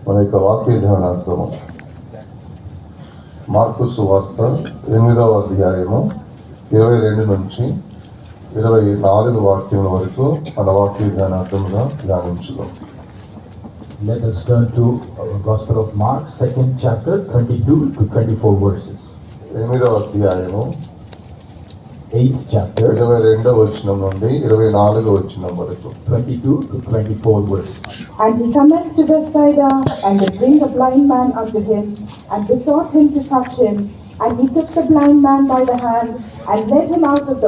మన యొక్క వాక్య ధ్యానార్థము మార్కు సువార్త 8వ అధ్యాయము 22 నుంచి 24 వాక్యముల వరకు మన వాక్య ధ్యానార్థముగా ధ్యానించుదాం. Let us turn to Gospel of Mark, 2nd chapter, 22 to 24 verses. 8వ అధ్యాయము 8th chapter, 22వ వచనం నుండి 24వ వచనం వరకు. 22 to 24 verses. And he commenced to Bethsaida, and they bring a blind man unto him, and besought him to touch him. And he took the blind man by the hand, and led him out of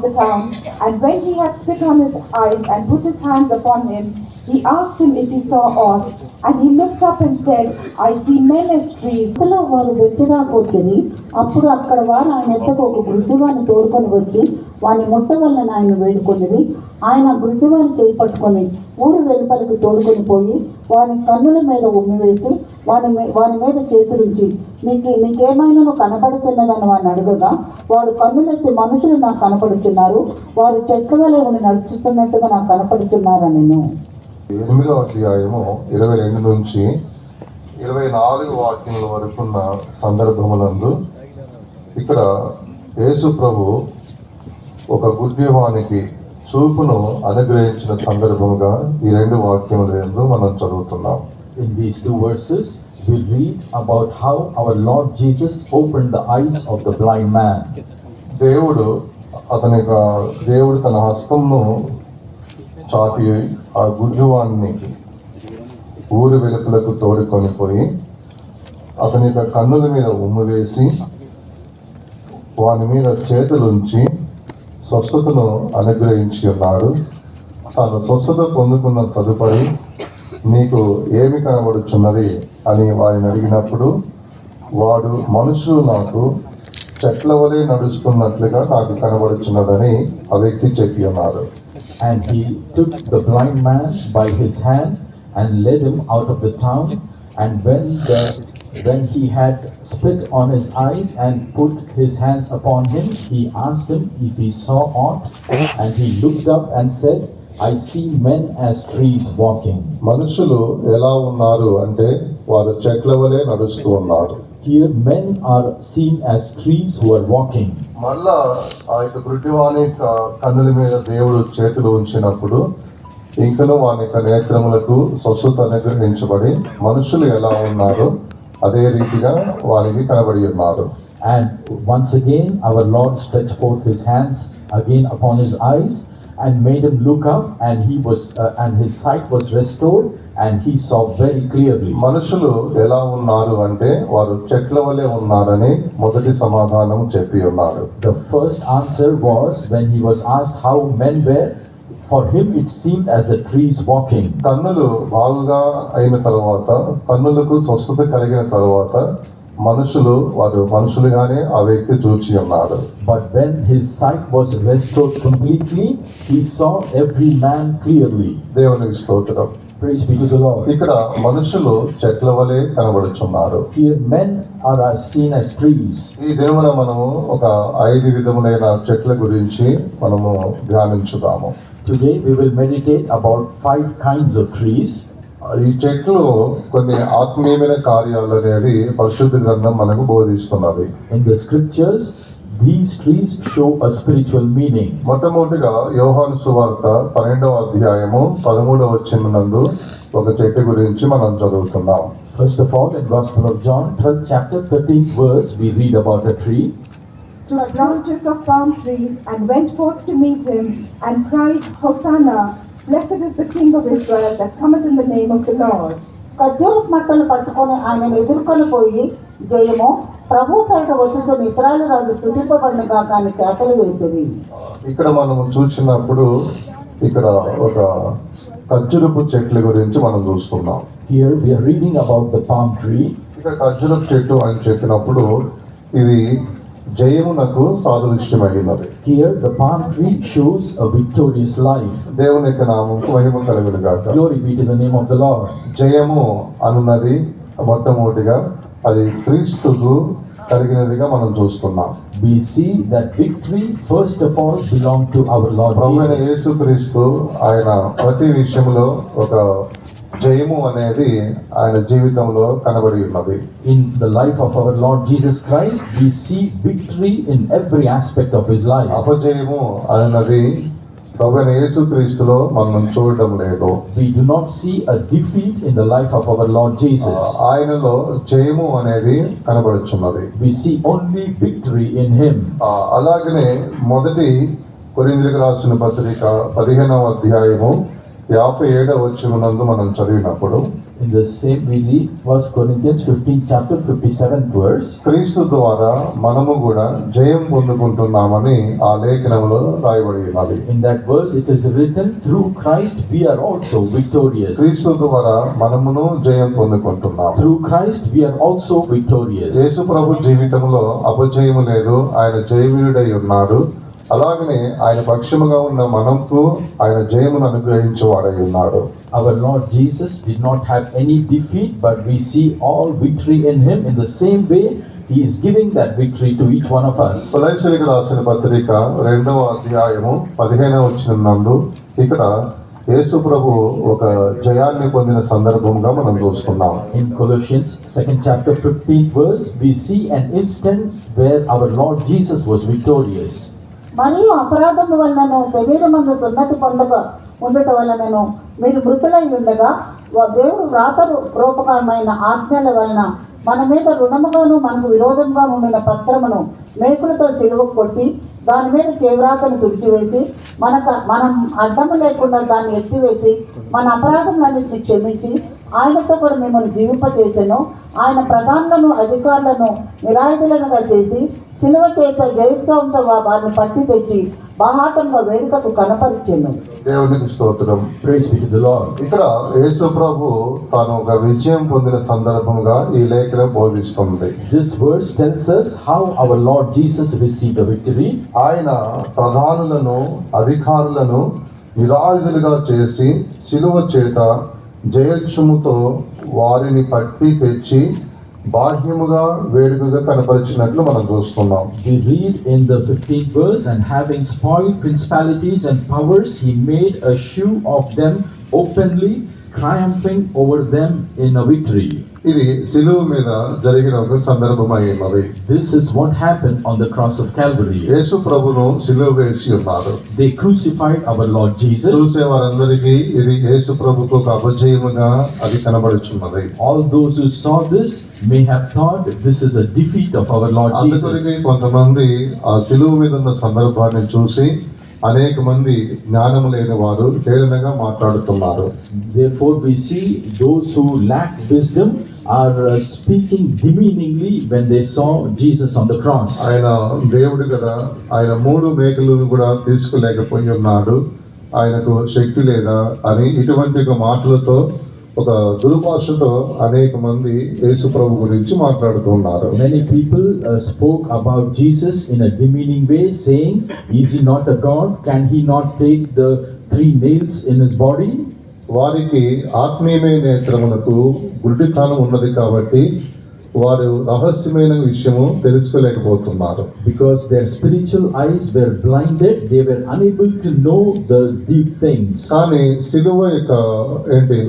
the town. And when he had spit on his eyes, and put his hands upon him, he asked him if he saw aught. And he looked up and said, I see men as trees. వారు వెచ్చదాకు వచ్చి అప్పుడు అక్కడ వారు ఆయన ఎద్దకు ఒక గుడ్డివాని తోడుకొని వచ్చి వాని ముట్ట వలన ఆయన వేడుకొనిది. ఆయన గుడ్డివాని చేయి పట్టుకొని ఊరు వెలుపలికి తోడుకొని పోయి వాని కన్నుల మీద ఉమ్మివేసి వాని మీద చేతులుంచి నీకేమైనా కనపడుతున్నదని వాడిని అడగగా వాడు కన్నులెత్తి మనుషులు నాకు కనపడుతున్నారు, వారు చెట్ల వలె ఉండి నడుచుతున్నట్టుగా నాకు కనపడుతున్నారని. 8వ అధ్యాయము 22 నుంచి 24 వాక్యముల వరకున్న సందర్భములందు ఇక్కడ యేసు ప్రభు ఒక గుడ్డివానికి చూపును అనుగ్రహించిన సందర్భముగా ఈ 2 వాక్యముల యందు మనం చదువుతున్నాం. In these 2 verses, we read about how our Lord Jesus opened the eyes of the blind man. దేవుడు తన హస్తమును చాపి ఆ గుడ్డివాన్ని ఊరి వెలుపలకు తోడుకొని పోయి అతని యొక్క కన్నుల మీద ఉమ్ము వేసి వాని మీద చేతులుంచి స్వస్థతను అనుగ్రహించి ఉన్నాడు. తాను స్వస్థత పొందుకున్న తదుపరి నీకు ఏమి కనబడుచున్నది అని వారిని అడిగినప్పుడు వాడు మనుషులు నాకు చెట్ల వలె నడుస్తున్నట్లుగా నాకు కనబడుచున్నదని ఆ వ్యక్తి చెప్పి ఉన్నాడు. And he took the blind man by his hand and led him out of the town. And when he had spit on his eyes and put his hands upon him, he asked him if he saw aught. And he looked up and said, I see men as trees walking. మనుషులు ఎలా ఉన్నారు అంటే వారు చెట్ల వలె నడుస్తూ ఉన్నారు. Here men are seen as trees who are walking. మళ్ళా ఆ యొక్క గుడ్డివాని కన్నుల మీద దేవుడు చేతులు ఉంచినప్పుడు ఇంకను వాని యొక్క నేత్రములకు స్వస్థత అనుగ్రహించబడి మనుషులు ఎలా ఉన్నారో అదే రీతిగా వారికి కనబడి ఉన్నారు. And once again our Lord stretched forth his hands again upon his eyes and made him look up, and his sight was restored and he saw very clearly. మనుషులు ఎలా ఉన్నారు అంటే వారు చెట్ల వలె ఉన్నారని మొదటి సమాధానం చెప్పి ఉన్నారు. The first answer was when he was asked how men were, for him it seemed as the trees walking. కన్నులు బాగుగా అయిన తర్వాత, కన్నులకు స్వస్థత కలిగిన తర్వాత వారు మనుషులుగానే ఆ వ్యక్తి చూచి ఉన్నాడు. But when his sight was restored completely, he saw every man clearly. దేవునికి స్తోత్రం. Praise be to the Lord. ఇక్కడ మనుషులు చెట్ల వలె కనబడుచున్నారు. Here men are seen as trees. ఈ దినమున మనము ఒక 5 విధములైన చెట్ల గురించి మనము ధ్యానించుదాము. Today we will meditate about 5 kinds of trees. ఈ చెట్లు కొన్ని ఆత్మీయమైన కార్యాలు అనేది పరిశుద్ధ గ్రంథం మనకు బోధిస్తున్నది. In the scriptures, these trees show a spiritual meaning. మొట్టమొదటిగా యోహాను సువార్త 12వ అధ్యాయము 13వ వచనం నందు ఒక చెట్టు గురించి మనం చదువుతున్నాం. First of all, in Gospel of John, 12th chapter, 13th verse, we read about a tree. To the branches of palm trees, and went forth to meet him, and cried, Hosanna! Blessed is the King of Israel that cometh in the name of the Lord. ఖర్జూరపు మట్టలు పట్టుకొని ఆయనను ఎదుర్కొని పోయి జయము ప్రభు పేరిట వచ్చుతున్న ఇశ్రాయేలు రాజు స్తుతింపబడిన గాక అని కేకలు వేసేవి. ఇక్కడ మనం చూసినప్పుడు ఇక్కడ ఒక ఖర్జూరపు చెట్ల గురించి మనం చూస్తున్నాం. Here we are reading about the palm tree. ఇక్కడ ఖర్జూరపు చెట్టు అని చెప్పినప్పుడు ఇది జయమునకు సాదృశ్యమైనది. Here the palm tree shows a victorious life. దేవుని యొక్క నామముకు మహిమ కలుగును గాక. Glory be to the name of the Lord. జయము అనున్నది మొట్టమొదటిగా అది క్రీస్తుకు కలిగినదిగా మనం చూస్తున్నాం. We see that victory first of all belonged to our Lord ప్రభువైన Jesus. యేసుక్రీస్తు ఆయన ప్రతి విషయంలో ఒక జయము అనేది ఆయన జీవితంలో కనబడి ఉన్నది. In the life of our Lord Jesus Christ, we see victory in every aspect of his life. అపజయము అన్నది ప్రభువైన యేసుక్రీస్తులో మనం చూడడం లేదు. We do not see a defeat in the life of our Lord Jesus. ఆయనలో జయము అనేది కనబడుచున్నది. We see only victory in him. అలాగనే మొదటి కొరింథీయులకు రాసిన పత్రిక 15వ అధ్యాయము 57వ వచనమునందు మనం చదివినప్పుడు In the same we read 1 Corinthians 15 chapter 57th verse. క్రీస్తు ద్వారా మనము కూడా జయం పొందుకుంటున్నామని ఆ లేఖనంలో రాయబడి ఉన్నది. In that verse it is written, through Christ we are also victorious. క్రీస్తు ద్వారా మనమును జయం పొందుకుంటున్నాము. Through Christ we are also victorious. యేసు ప్రభు జీవితంలో అపజయము లేదు, ఆయన జయవీరుడై ఉన్నాడు. అలాగనే ఆయన పక్షముగా ఉన్న మనకు ఆయన జయమును అనుగ్రహించువాడై ఉన్నాడు. Our Lord Jesus did not have any defeat, but we see all victory in him. In the same way, he is giving that victory to each one of us. కొలస్సీయులకు రాసిన పత్రిక 2వ అధ్యాయము 15వ వచనం నందు ఇక్కడ యేసు ప్రభు ఒక జయాన్ని పొందిన సందర్భంగా మనం చూస్తున్నాం. In Colossians 2nd chapter 15th verse, we see an instance where our Lord Jesus was victorious. మరియు అపరాధము వలనను శరీరమందు సున్నతి పొందక ఉండటం వలనను మీరు మృతులై ఉండగా దేవుడు వ్రాత రూపకమైన ఆజ్ఞల వలన మన మీద రుణముగాను మనకు విరోధంగా ఉండిన పత్రమును మేకులతో సిలువ కొట్టి దాని మీద చేవ్రాతను తుడిచివేసి మనం అడ్డము లేకుండా దాన్ని ఎత్తివేసి మన అపరాధములన్నింటినీ క్షమించి ఆయనతో కూడా మిమ్మల్ని జీవింపచేసెను. ఆయన ప్రధానులను అధికారులను నిరాయుధులనుగా చేసి సిలువ చేత జయోత్సవంతో వారిని పట్టి తెచ్చి బాహాటంగా వేడుకకు కనపరిచెను. దేవునికి స్తోత్రం. Praise be to the Lord. ఇక్కడ యేసు ప్రభు తాను ఒక విజయం పొందిన సందర్భంగా ఈ లేఖనం బోధిస్తుంది. This verse tells us how our Lord Jesus received a victory. ఆయన ప్రధానులను అధికారులను నిరాయుధులుగా చేసి సిలువ చేత జయోత్సవముతో వారిని పట్టి తెచ్చి బాహ్యముగా వేడుకగా కనపరిచినట్లు మనం చూస్తున్నాం. We read in the 15th verse, and having spoiled principalities and powers, he made a shew of them openly, triumphing over them in a victory. ఇది సిలువ మీద జరిగిన ఒక సందర్భమై ఉన్నది. This is what happened on the cross of Calvary. యేసు ప్రభును సిలువ వేసి ఉన్నారు. They crucified our Lord Jesus. చూసే వారందరికీ ఇది యేసు ప్రభుకు ఒక అపజయముగా అది కనబడుచున్నది. All those who saw this may have thought this is a defeat of our Lord అందుకొరకే Jesus. కొంతమంది ఆ సిలువ మీద ఉన్న సందర్భాన్ని చూసి అనేక మంది జ్ఞానము లేని వారు హేళనగా మాట్లాడుతున్నారు. Therefore we see those who lack wisdom are speaking demeaningly when they saw Jesus on the cross. ఆయన దేవుడు కదా, ఆయన 3 మేకలను కూడా తీసుకోలేకపోయి ఉన్నాడు, ఆయనకు శక్తి లేదా అని ఇటువంటి ఒక మాటలతో ఒక దుర్భాషతో అనేక మంది యేసు ప్రభు గురించి మాట్లాడుతున్నారు. Many people spoke about Jesus in a demeaning way, saying, "Is he not a God? Can he not take the 3 nails in his body?" వారికి ఆత్మీయమైన నేత్రములకు గుడ్డితనం ఉన్నది కాబట్టి వారు రహస్యమైన విషయము తెలుసుకోలేకపోతున్నారు. Because their spiritual eyes were blinded, they were unable to know the deep things. కానీ సిలువ యొక్క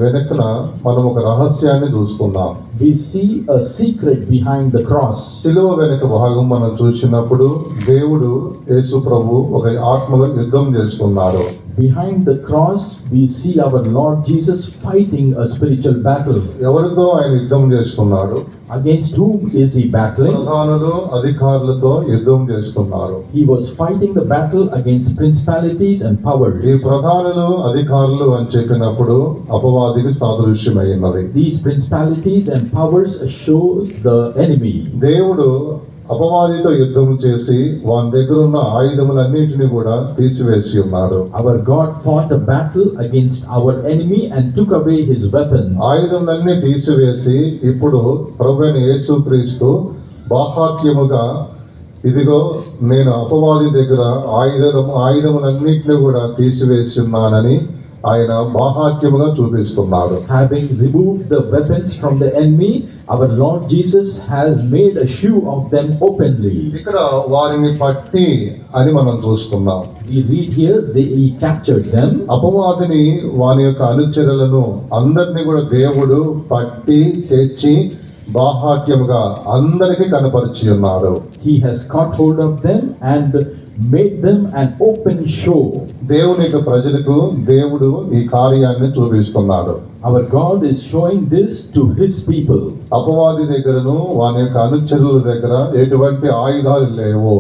వెనకన మనం ఒక రహస్యాన్ని చూస్తున్నాం. We see a secret behind the cross. సిలువ వెనక భాగం మనం చూసినప్పుడు దేవుడు యేసు ప్రభు ఒక ఆత్మలో యుద్ధం చేస్తున్నారు. Behind the cross, we see our Lord Jesus fighting a spiritual battle. ఎవరితో ఆయన యుద్ధం చేస్తున్నాడు? Against whom is he battling? ప్రధానులు అధికారులతో యుద్ధం చేస్తున్నారు. He was fighting the battle against principalities and powers. ఈ ప్రధానులు అధికారులు అని చెప్పినప్పుడు అపవాదికి సాదృశ్యమైనది. These principalities and powers show the enemy. దేవుడు అపవాదితో యుద్ధం చేసి వాని దగ్గర ఉన్న ఆయుధములన్నిటిని కూడా తీసివేసి ఉన్నాడు. Our God fought a battle against our enemy and took away his weapons. ఆయుధములన్నీ తీసివేసి ఇప్పుడు ప్రభువైన యేసుక్రీస్తు బాహాత్యముగా ఇదిగో నేను అపవాది దగ్గర ఆయుధములన్నిటిని కూడా తీసివేసి ఉన్నానని ఆయన బాహాత్యముగా చూపిస్తున్నాడు. Having removed the weapons from the enemy, our Lord Jesus has made a show of them openly. ఇక్కడ వారిని పట్టి అని మనం చూస్తున్నాం. We read here, he captured them. అపవాదిని వాని యొక్క అనుచరులను అందరినీ కూడా దేవుడు పట్టి తెచ్చి బాహాట్యముగా అందరికీ కనపరిచి ఉన్నాడు. He has caught hold of them and made them an open show. దేవుని యొక్క ప్రజలకు దేవుడు ఈ కార్యాన్ని చూపిస్తున్నాడు. Our God is showing this to his people. అపవాది దగ్గరను వాని యొక్క అనుచరుల దగ్గర ఎటువంటి ఆయుధాలు లేవు.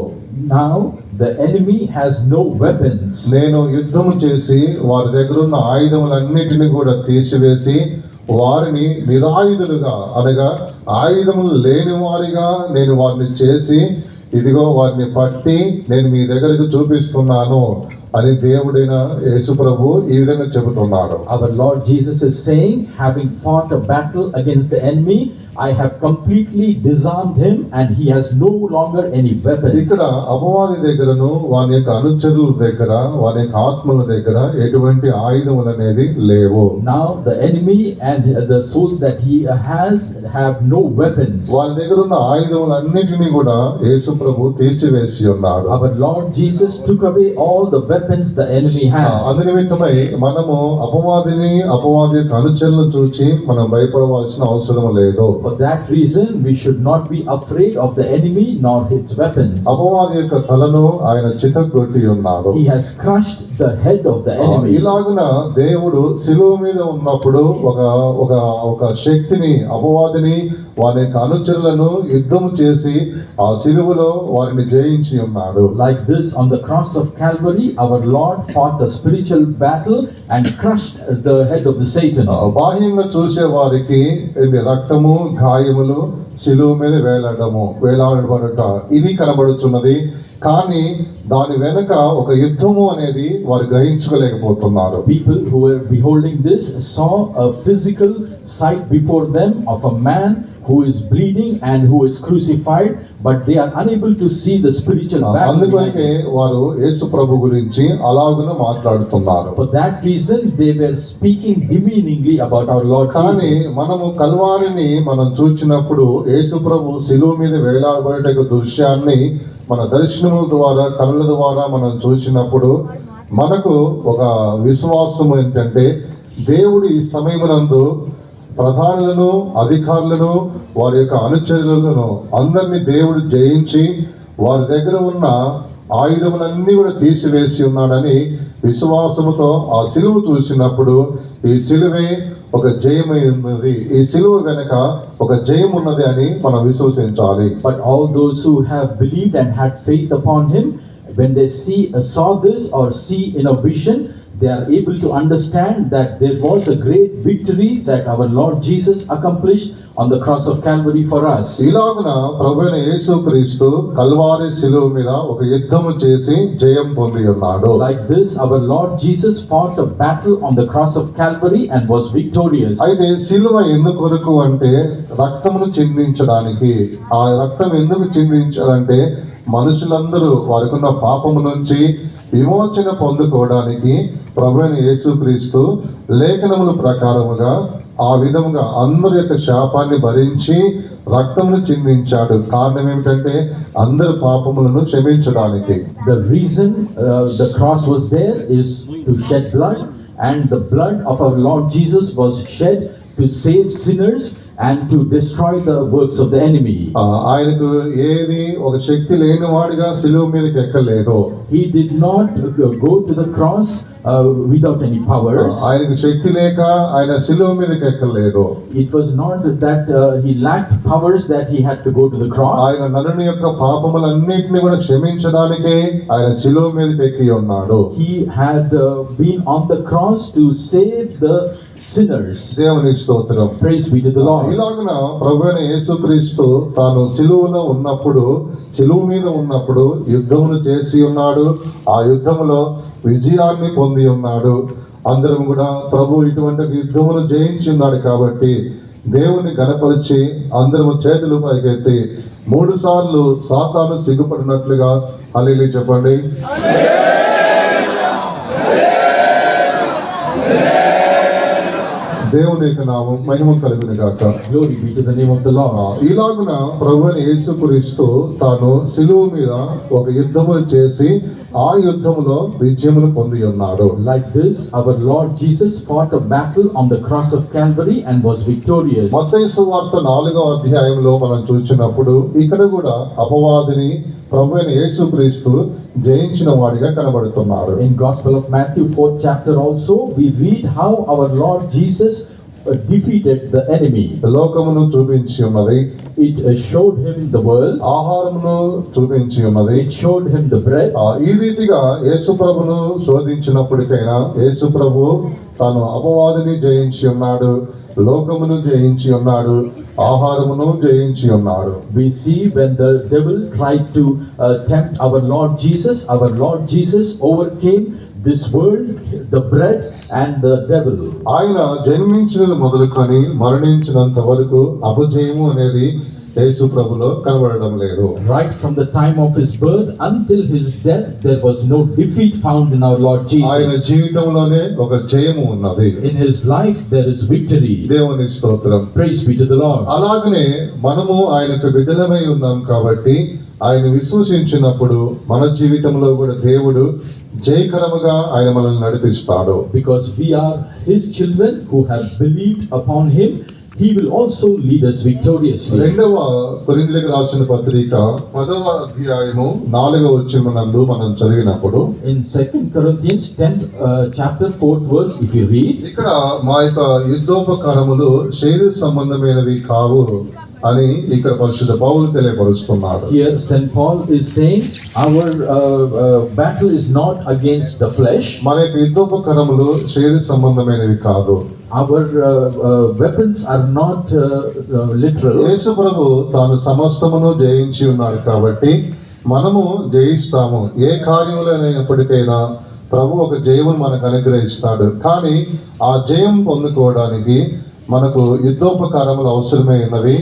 Now the enemy has no weapons. నేను యుద్ధము చేసి వారి దగ్గర ఉన్న ఆయుధములన్నిటిని కూడా తీసివేసి వారిని నిరాయుధులుగా అనగా ఆయుధములు లేని వారిగా నేను వారిని చేసి ఇదిగో వారిని పట్టి నేను మీ దగ్గరకు చూపిస్తున్నాను అని దేవుడైన యేసు ప్రభు ఈ విధంగా చెబుతున్నాడు. Our Lord Jesus is saying, having fought a battle against the enemy, I have completely disarmed him and he has no longer any weapons. ఇక్కడ అపవాది దగ్గరను వాని యొక్క అనుచరుల దగ్గర వాని యొక్క ఆత్మల దగ్గర ఎటువంటి ఆయుధములు అనేది లేవు. Now the enemy and the souls that he has have no weapons. వారి దగ్గర ఉన్న ఆయుధములన్నిటినీ కూడా యేసు ప్రభు తీసివేసి ఉన్నాడు. Our Lord Jesus took away all the weapons the enemy had. అందు నిమిత్తమై మనము అపవాది యొక్క అనుచరులను చూచి మనం భయపడవలసిన అవసరం లేదు. For that reason, we should not be afraid of the enemy nor its weapons. అపవాది యొక్క తలను ఆయన చితగొట్టి ఉన్నాడు. He has crushed the head of the enemy. ఇలాగున దేవుడు శిలువ మీద ఉన్నప్పుడు ఒక శక్తిని అపవాదిని వారి యొక్క అనుచరులను యుద్ధం చేసి ఆ శిలువలో వారిని జయించి ఉన్నాడు. Like this, on the cross of Calvary, our Lord fought a spiritual battle and crushed the head of the Satan. బాహ్యంగా చూసే వారికి రక్తము గాయములు శిలువ మీద వేలాడబడుట ఇది కనబడుచున్నది. కానీ దాని వెనుక ఒక యుద్ధము అనేది వారు గ్రహించుకోలేకపోతున్నారు. People who were beholding this saw a physical sight before them of a man who is bleeding and who is crucified, but they are unable to see the spiritual battle. అందుకొరకే వారు యేసు ప్రభు గురించి అలాగున మాట్లాడుతున్నారు. For that reason, they were speaking demeaningly about our Lord కానీ Jesus. మనము కల్వారిని మనం చూచినప్పుడు యేసు ప్రభు శిలువ మీద వేలాడబడే దృశ్యాన్ని మన దర్శనముల ద్వారా కళ్ళ ద్వారా మనం చూసినప్పుడు మనకు ఒక విశ్వాసం ఏంటంటే దేవుడి సమయమునందు ప్రధానులను అధికారులను వారి యొక్క అనుచరులను అందరినీ దేవుడు జయించి వారి దగ్గర ఉన్న ఆయుధములన్నీ కూడా తీసివేసి ఉన్నాడని విశ్వాసముతో ఆ సిలువ చూసినప్పుడు ఈ సిలువే ఒక జయమై ఉన్నది, ఈ సిలువ వెనక ఒక జయం ఉన్నది అని మనం విశ్వసించాలి. But all those who have believed and had faith upon him, when they saw this or see in a vision, they are able to understand that there was a great victory that our Lord Jesus accomplished on the cross of Calvary for us. ఇలాగున ప్రభువైన యేసుక్రీస్తు కల్వారి శిలువ మీద ఒక యుద్ధము చేసి జయం పొంది ఉన్నాడు. Like this, our Lord Jesus fought a battle on the cross of Calvary and was victorious. అయితే శిలువ ఎందుకొరకు అంటే రక్తమును చిందించడానికి. ఆ రక్తం ఎందుకు చిందించారంటే మనుషులందరూ వారికి ఉన్న పాపము నుంచి విమోచన పొందుకోవడానికి ప్రభువైన యేసుక్రీస్తు లేఖనముల ప్రకారముగా ఆ విధముగా అందరి యొక్క శాపాన్ని భరించి రక్తమును చిందించాడు. కారణం ఏమిటంటే అందరి పాపములను క్షమించడానికి. The reason the cross was there is to shed blood, and the blood of our Lord Jesus was shed to save sinners and to destroy the works of the enemy. ఆయనకు ఏది ఒక శక్తి లేని వాడిగా శిలువ మీదకి ఎక్కలేదు. He did not go to the cross without any powers. ఆయనకు శక్తి లేక ఆయన శిలువ మీదకి ఎక్కలేదు. It was not that he lacked powers that he had to go to the cross. ఆయన నరుని యొక్క పాపములన్నిటిని కూడా క్షమించడానికే ఆయన శిలువ మీదకి ఎక్కి ఉన్నాడు. He had been on the cross to save the sinners. దేవుని స్తోత్రం. Praise be to the Lord. ఇలాగున ప్రభువైన యేసుక్రీస్తు తాను శిలువలో ఉన్నప్పుడు శిలువ మీద ఉన్నప్పుడు యుద్ధమును చేసి ఉన్నాడు. ఆ యుద్ధములో విజయాన్ని పొంది ఉన్నాడు. అందరం కూడా ప్రభు ఇటువంటి యుద్ధమును జయించి ఉన్నాడు కాబట్టి దేవుని గణపరిచి అందరము చేతులు పైకెత్తి 3 సార్లు సాతాను సిగ్గుపడినట్లుగా హల్లెలూయా చెప్పండి. దేవుని యొక్క నామం మహిమ కలుగును గాక. Glory be to the name of the Lord. ఇలాగున ప్రభువైన యేసుక్రీస్తు తాను సిలువ మీద ఒక యుద్ధము చేసి ఆ యుద్ధములో విజయమును పొంది ఉన్నాడు. Like this, our Lord Jesus fought a battle on the cross of Calvary and was victorious. మత్తయి సువార్త 4వ అధ్యాయంలో మనం చూసినప్పుడు ఇక్కడ కూడా అపవాదిని ప్రభువైన యేసుక్రీస్తు జయించిన వాడిగా కనబడుతున్నాడు. In Gospel of Matthew 4th chapter also, we read how our Lord Jesus defeated the enemy. లోకమును చూపించి ఉన్నది, It showed him the world, ఆహారమును చూపించి ఉన్నది. it showed him the bread. ఈ రీతిగా యేసు ప్రభును శోధించినప్పటికైనా యేసు ప్రభు తాను అపవాదిని జయించి ఉన్నాడు, లోకమును జయించి ఉన్నాడు, ఆహారమును జయించి ఉన్నాడు. We see when the devil tried to tempt our Lord Jesus overcame this world, the bread and the devil. ఆయన జన్మించినది మొదలుకొని మరణించినంత వరకు అపజయము అనేది యేసు ప్రభులో కనబడడం లేదు. Right from the time of his birth until his death, there was no defeat found in our Lord ఆయన Jesus. జీవితంలోనే ఒక జయము ఉన్నది. In his life, there is victory. దేవుని స్తోత్రం. Praise be to the Lord. అలాగనే మనము ఆయనకు బిడ్డలమై ఉన్నాం కాబట్టి ఆయన విశ్వసించినప్పుడు మన జీవితంలో కూడా దేవుడు జయకరముగా ఆయన మనల్ని నడిపిస్తాడు. Because we are his children who have believed upon him, he will also lead us victoriously. 2వ కొరింథీయులకు రాసిన పత్రిక 10వ అధ్యాయము 4వ వచనమునందు మనం చదివినప్పుడు In 2 Corinthians 10th chapter 4th verse, if you read, ఇక్కడ మా యొక్క యుద్ధోపకరములు శరీర సంబంధమైనవి కావు అని ఇక్కడ పరిశుద్ధ పౌలు తెలియపరుస్తున్నాడు. here St. Paul is saying, our battle is not against the flesh, మన యొక్క యుద్ధోపకరములు శరీర సంబంధమైనవి కాదు. our weapons are not literal. యేసు ప్రభు తాను సమస్తమును జయించి ఉన్నాడు కాబట్టి మనము జయిస్తాము. ఏ కార్యములైనప్పటికైనా ప్రభు ఒక జయమును మనకు అనుగ్రహిస్తాడు. కానీ ఆ జయం పొందుకోవడానికి మనకు యుద్ధోపకరములు అవసరమే ఉన్నవి.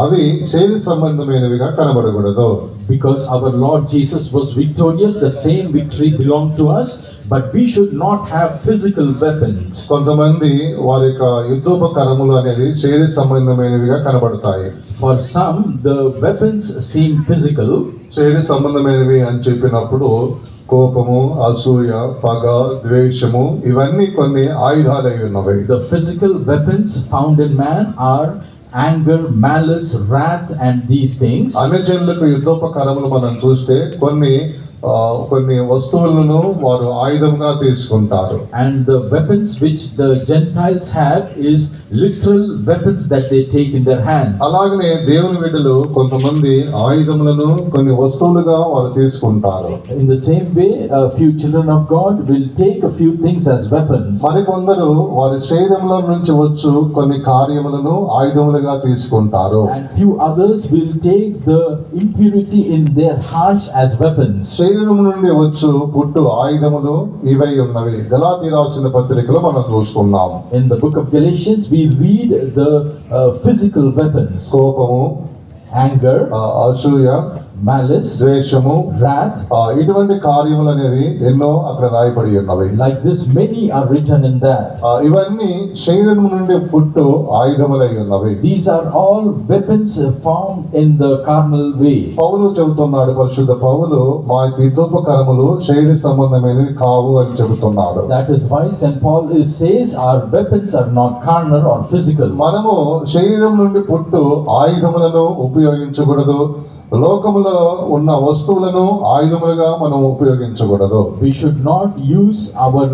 అవి శరీర సంబంధమైనవిగా కనబడకూడదు. Because our Lord Jesus was victorious, the same victory belonged to us, but we should not have physical weapons. కొంతమంది వారి యొక్క యుద్ధోపకరములు అనేది శరీర సంబంధమైనవిగా కనబడతాయి. For some, the weapons seem physical. శరీర సంబంధమైనవి అని చెప్పినప్పుడు కోపము, అసూయ, పగ, ద్వేషము ఇవన్నీ కొన్ని ఆయుధాలై ఉన్నవి. The physical weapons found in man are anger, malice, wrath, and these things. అన్యజనులకు యుద్ధోపకరములు మనం చూస్తే కొన్ని వస్తువులను వారు ఆయుధంగా తీసుకుంటారు. And the weapons which the Gentiles have is literal weapons that they take in their hands. అలాగనే దేవుని బిడ్డలు కొంతమంది ఆయుధములను కొన్ని వస్తువులుగా వారు తీసుకుంటారు. In the same way, a few children of God will take a few things as weapons. మరికొందరు వారి శరీరంలో నుంచి వచ్చు కొన్ని కార్యములను ఆయుధములుగా తీసుకుంటారు. And few others will take the impurity in their hearts as weapons. శరీరం నుండి వచ్చు పుట్టు ఆయుధములు ఇవై ఉన్నవి. గలాతీ రాసిన పత్రికలో మనం చూస్తున్నాం. In the book of Galatians, we read the physical weapons: కోపము, anger, అసూయ, malice, ద్వేషము, wrath. ఇటువంటి కార్యములు అనేది ఎన్నో అక్కడ రాయబడి ఉన్నవి. Like this, many are written in that. ఇవన్నీ శరీరం నుండి పుట్టు ఆయుధములై ఉన్నవి. These are all weapons found in the carnal way. పౌలు చెబుతున్నాడు, పరిశుద్ధ పౌలు మా యుద్ధోపకరములు శరీర సంబంధమైనవి కావు అని చెబుతున్నాడు. That is why St. Paul says our weapons are not carnal or physical. మనము శరీరం నుండి పుట్టు ఆయుధములను ఉపయోగించకూడదు. లోకములో ఉన్న వస్తువులను ఆయుధములుగా మనం ఉపయోగించకూడదు. We should not use our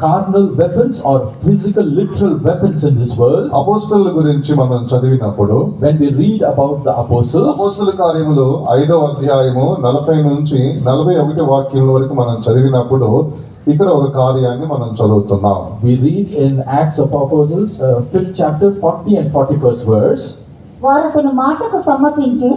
carnal weapons or physical literal weapons in this world. అపోస్తలుల గురించి మనం చదివినప్పుడు When we read about the apostles, అపోస్తల కార్యములు 5వ అధ్యాయము 40 నుంచి 41 వాక్యముల వరకు మనం చదివినప్పుడు ఇక్కడ ఒక కార్యాన్ని మనం చదువుతున్నాం. we read in Acts of Apostles 5th chapter 40 and 41st verse. వారు అతని మాటకు సమ్మతించి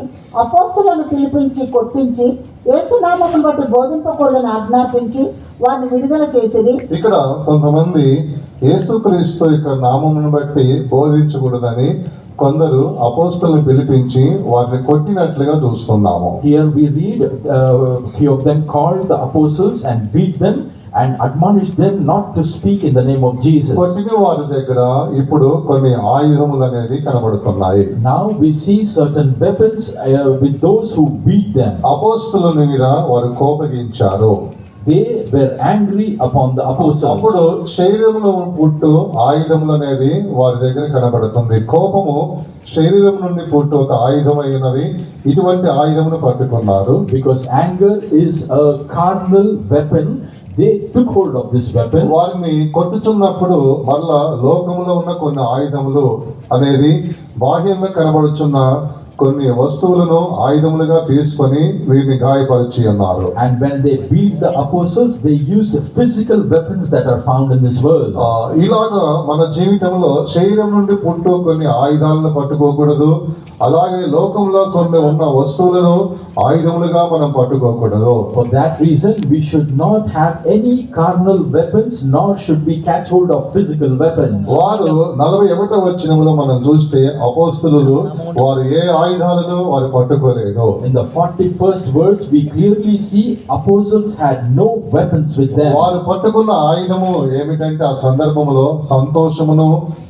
అపోస్తలులను పిలిపించి కొట్టించి యేసునామమును బట్టి బోధింపకూడదని ఆజ్ఞాపించి వారిని విడుదల చేసిరి. ఇక్కడ కొంతమంది యేసుక్రీస్తు యొక్క నామమును బట్టి బోధించకూడదని కొందరు అపోస్తలులను పిలిపించి వారిని కొట్టినట్లుగా చూస్తున్నాము. Here we read few of them called the apostles and beat them and admonished them not to speak in the name of Jesus. కొట్టిన వారి దగ్గర ఇప్పుడు కొన్ని ఆయుధములు అనేది కనబడుతున్నాయి. Now we see certain weapons with those who beat them. అపోస్తలుల మీద వారు కోపగించారు. They were angry upon the apostles. అప్పుడు శరీరంలో పుట్టు ఆయుధములు అనేది వారి దగ్గర కనబడుతుంది. కోపము శరీరం నుండి పుట్టు ఒక ఆయుధమై ఉన్నది. ఇటువంటి ఆయుధమును పట్టుకున్నారు. Because anger is a carnal weapon, they took hold of this weapon. వారిని కొట్టుచున్నప్పుడు మళ్ళా లోకములో ఉన్న కొన్ని ఆయుధములు అనేది బాహ్యంగా కనబడుచున్న కొన్ని వస్తువులను ఆయుధములుగా తీసుకొని వీరిని గాయపరిచి ఉన్నారు. And when they beat the apostles, they used physical weapons that are found in this world. ఇలాగా మన జీవితంలో శరీరం నుండి పుట్టు కొన్ని ఆయుధాలను పట్టుకోకూడదు. అలాగే లోకంలో కొన్ని ఉన్న వస్తువులను ఆయుధములుగా మనం పట్టుకోకూడదు. For that reason, we should not have any carnal weapons, nor should we catch hold of physical weapons. వారు 41వ వచనంలో మనం చూస్తే అపోస్తలులు వారు ఏ ఆయుధాలను వారు పట్టుకోలేదు. In the 41st verse, we clearly see apostles had no weapons with them. వారు పట్టుకున్న ఆయుధము ఏమిటంటే ఆ సందర్భంలో సంతోషమును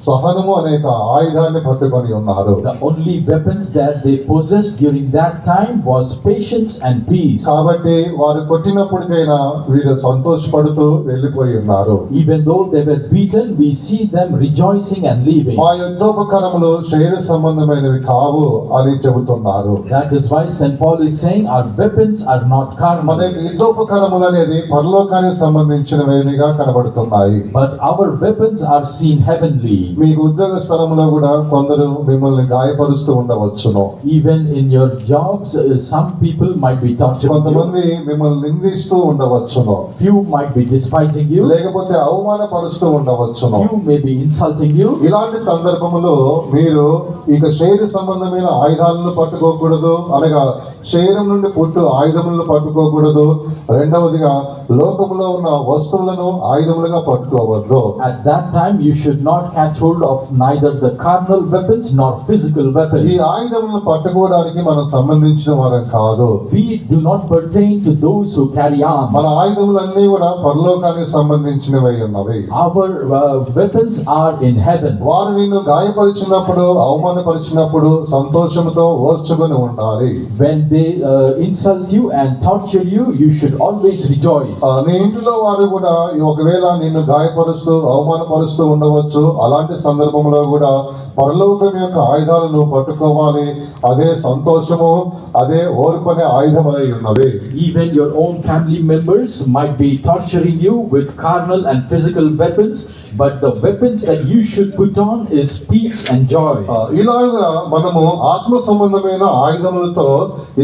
సహనము అనే ఒక ఆయుధాన్ని పట్టుకొని ఉన్నారు. The only weapons that they possessed during that time was patience and peace. కాబట్టి వారు కొట్టినప్పటికైనా వీరు సంతోషపడుతూ వెళ్ళిపోయి ఉన్నారు. Even though they were beaten, we see them rejoicing and leaving. మా యుద్ధోపకరములు శరీర సంబంధమైనవి కావు అని చెబుతున్నారు. That is why St. Paul is saying our weapons are not మన carnal, యుద్ధోపకరములు అనేది పరలోకానికి సంబంధించినవిగా కనబడుతున్నాయి. but our weapons are seen heavenly. మీకు ఉద్యోగ స్థలంలో కూడా కొందరు మిమ్మల్ని గాయపరుస్తూ ఉండవచ్చును. Even in your jobs, some people might be torturing you. కొంతమంది మిమ్మల్ని నిందిస్తూ ఉండవచ్చును. Few might be despising you. లేకపోతే అవమానపరుస్తూ ఉండవచ్చును. Few may be insulting you. ఇలాంటి సందర్భములో మీరు ఇక శరీర సంబంధమైన ఆయుధాలను పట్టుకోకూడదు, అనగా శరీరం నుండి పుట్టు ఆయుధములను పట్టుకోకూడదు. రెండవదిగా లోకములో ఉన్న వస్తువులను ఆయుధములుగా పట్టుకోవద్దు. At that time, you should not catch hold of neither the carnal weapons nor physical ఈ weapons. ఆయుధములను పట్టుకోవడానికి మనం సంబంధించిన వారం కాదు. We do not pertain to those who carry మన arms. ఆయుధములన్నీ కూడా పరలోకానికి సంబంధించినవై ఉన్నవి. Our weapons are in heaven. వారు నిన్ను గాయపరిచినప్పుడు అవమానపరిచినప్పుడు సంతోషంతో ఓర్చుకొని ఉండాలి. When they insult you and torture you, you should always rejoice. నీ ఇంటిలో వారు కూడా ఒకవేళ నిన్ను గాయపరుస్తూ అవమానపరుస్తూ ఉండవచ్చు. అలాంటి సందర్భంలో కూడా పరలోకం యొక్క ఆయుధాలను పట్టుకోవాలి. అదే సంతోషము, అదే ఓర్పు అనే ఆయుధమై ఉన్నది. Even your own family members might be torturing you with carnal and physical weapons, but the weapons that you should put on is peace and joy. ఇలాగా మనము ఆత్మ సంబంధమైన ఆయుధములతో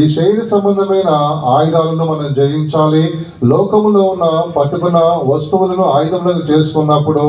ఈ శరీర సంబంధమైన ఆయుధాలను మనం జయించాలి. లోకములో ఉన్న పట్టుకున్న వస్తువులను ఆయుధములకు చేసుకున్నప్పుడు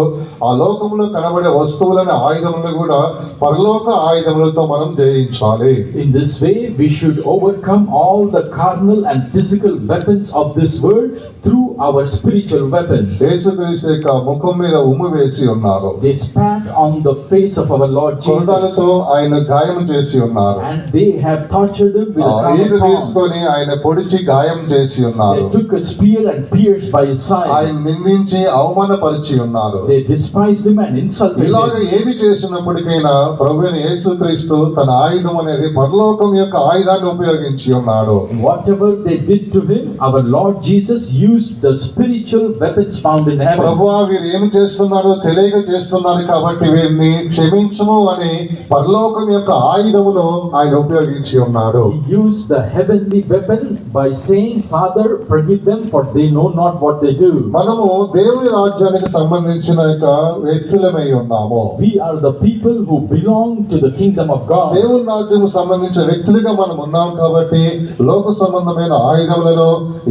ఆ లోకములో కనబడే వస్తువులను ఆయుధములను కూడా పరలోక ఆయుధములతో మనం జయించాలి. In this way, we should overcome all the carnal and physical weapons of this world through our spiritual weapons. యేసుక్రీస్తు యొక్క ముఖం మీద ఉమ్ము వేసి ఉన్నారు. They spat on the face of our Lord Jesus, కొరడాలతో ఆయన గాయం చేసి ఉన్నారు. and they have tortured him with ఈడు carnal తీసుకొని tongs. ఆయన పొడిచి గాయం చేసి ఉన్నారు. They took a spear and pierced by his ఆయన side. నిందించి అవమానపరిచి ఉన్నారు. They despised him and insulted ఇలాగ him. ఏది చేసినప్పటికైనా ప్రభువైన యేసుక్రీస్తు తన ఆయుధం అనేది పరలోకం యొక్క ఆయుధాన్ని ఉపయోగించి ఉన్నాడు. Whatever they did to him, our Lord Jesus used the spiritual weapons found in heaven. ప్రభువా వీరు ఏమి చేస్తున్నారో తెలియక చేస్తున్నారు కాబట్టి వీరిని క్షమించుము అని పరలోకం యొక్క ఆయుధమును ఆయన ఉపయోగించి ఉన్నాడు. He used the heavenly weapon by saying, Father, forgive them, for they know not what they do. మనము దేవుని రాజ్యానికి సంబంధించిన యొక్క వ్యక్తులమై ఉన్నాము. We are the people who belong to the kingdom of God. దేవుని రాజ్యం సంబంధించిన వ్యక్తులుగా మనం ఉన్నాం కాబట్టి లోక సంబంధమైన ఆయుధములను